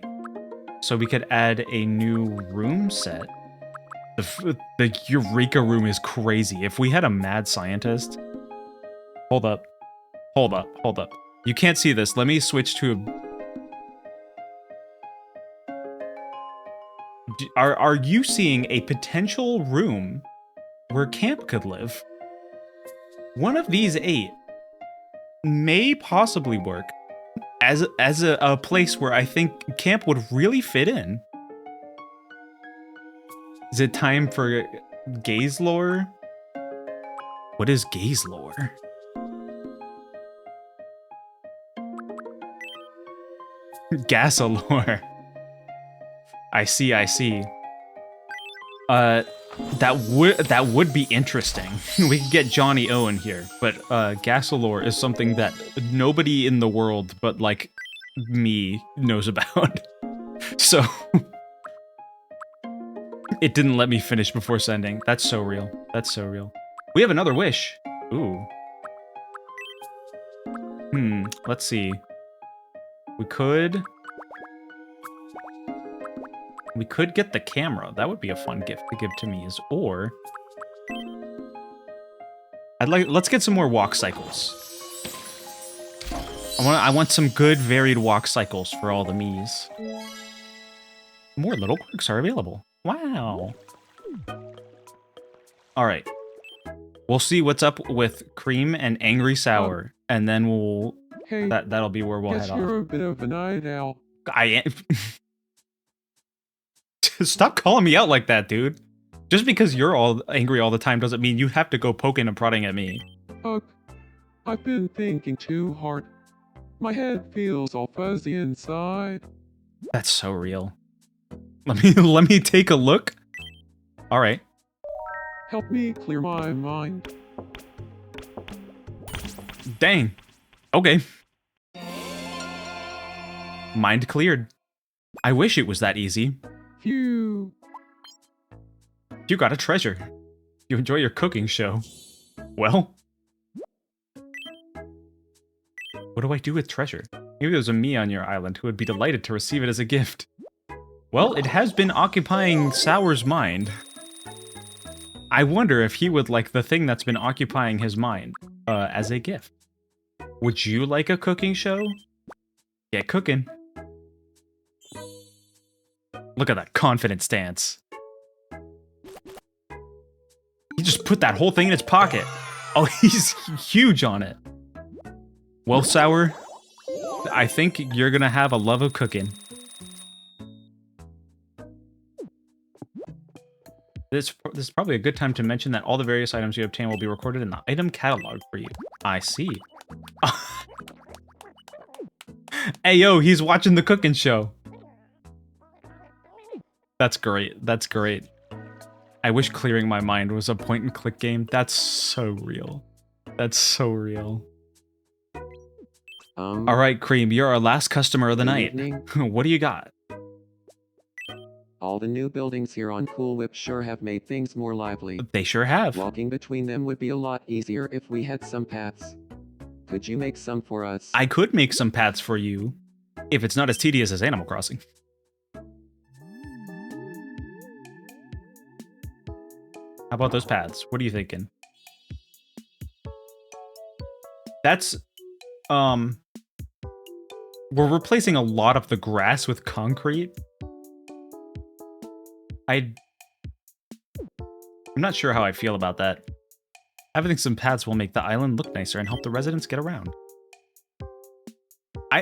So we could add a new room set. The Eureka room is crazy. If we had a mad scientist... Hold up. Hold up, hold up. You can't see this. Let me switch to a... Are you seeing a potential room where camp could live? One of these 8 may possibly work as a place where I think camp would really fit in. Is it time for gaze lore? What is gaze lore? Gasolore. I see, I see. That would be interesting. We could get Johnny O in here, but Gasolore is something that nobody in the world but like me knows about. So it didn't let me finish before sending. That's so real. That's so real. We have another wish. Ooh. Let's see. We could get the camera. That would be a fun gift to give to Miis. Or let's get some more walk cycles. I want some good varied walk cycles for all the Miis. More little quirks are available. Wow. All right. We'll see what's up with Cream and Angry Sour, and then we'll Hey, that'll be where we'll guess head you're off. a bit of a night owl. I am. Stop calling me out like that, dude. Just because you're all angry all the time doesn't mean you have to go poking and prodding at me. Ugh, I've been thinking too hard. My head feels all fuzzy inside. That's so real. Let me take a look. All right. Help me clear my mind. Dang. Okay. Mind cleared. I wish it was that easy. Phew. You got a treasure. You enjoy your cooking show. Well. What do I do with treasure? Maybe there's a me on your island who would be delighted to receive it as a gift. Well, it has been occupying Sour's mind. I wonder if he would like the thing that's been occupying his mind as a gift. Would you like a cooking show? Get cooking. Look at that confident stance. He just put that whole thing in his pocket. Oh, he's huge on it. Well, Sour, I think you're gonna have a love of cooking. This is probably a good time to mention that all the various items you obtain will be recorded in the item catalog for you. I see. Hey, yo, he's watching the cooking show. That's great. That's great. I wish clearing my mind was a point-and-click game. That's so real. That's so real. All right, Cream, you're our last customer of the Good night. evening. What do you got? All the new buildings here on Cool Whip sure have made things more lively. They sure have. Walking between them would be a lot easier if we had some paths. Could you make some for us? I could make some paths for you, if it's not as tedious as Animal Crossing. How about those paths? What are you thinking? That's, we're replacing a lot of the grass with concrete. I'm not sure how I feel about that. Having some paths will make the island look nicer and help the residents get around.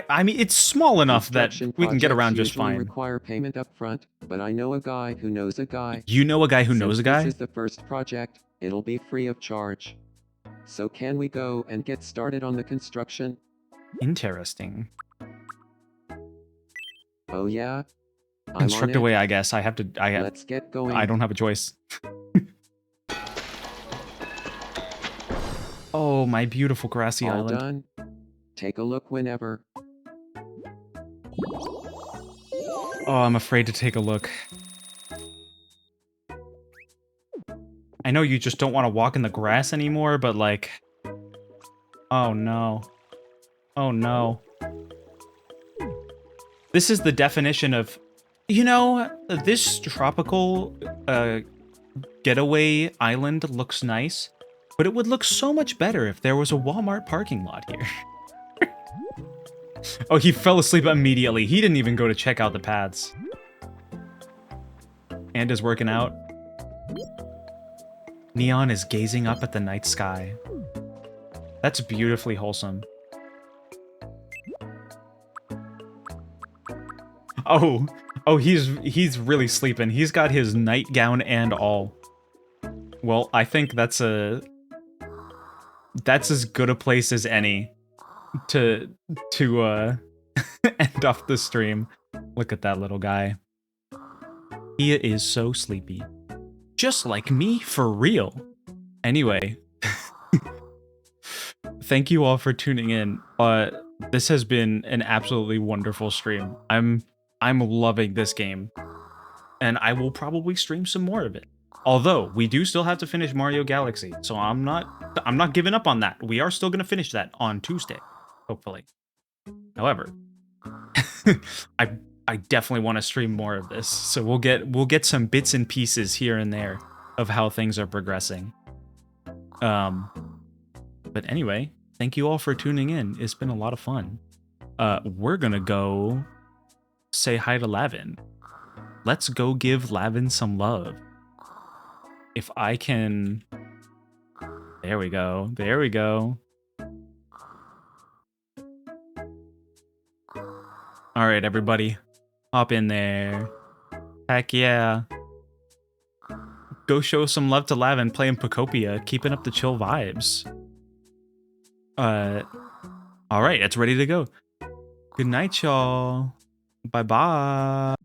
I mean, it's small enough that Construction we can get around projects just usually fine. require payment up front, but I know a guy who knows a guy. You know a guy who knows a Since guy? This is the first project. It'll be free of charge. So can we go and get started on the construction? Interesting. Oh yeah? I'm on Construct it. away, I guess. Let's get going. I don't have a choice. Oh, my beautiful grassy All island. done. Take a look whenever. Oh, I'm afraid to take a look. I know you just don't want to walk in the grass anymore, but like... Oh no. Oh no. This is the definition of... You know, this tropical getaway island looks nice, but it would look so much better if there was a Walmart parking lot here. Oh, he fell asleep immediately. He didn't even go to check out the paths. And is working out. Neon is gazing up at the night sky. That's beautifully wholesome. Oh, he's really sleeping. He's got his nightgown and all. Well, I think that's as good a place as any to end off the stream. Look at that little guy. He is so sleepy. Just like me, for real. Anyway, thank you all for tuning in. This has been an absolutely wonderful stream. I'm loving this game, and I will probably stream some more of it. Although we do still have to finish Mario Galaxy, so I'm not giving up on that. We are still gonna finish that on Tuesday, hopefully. However, I definitely want to stream more of this, so we'll get some bits and pieces here and there of how things are progressing. But anyway, thank you all for tuning in. It's been a lot of fun. We're gonna go say hi to Lavin. Let's go give Lavin some love. if I can... There we go. There we go. All right, everybody. Hop in there. Heck yeah. Go show some love to Lavin playing Pocopia, keeping up the chill vibes. All right, it's ready to go. Good night, y'all. Bye-bye.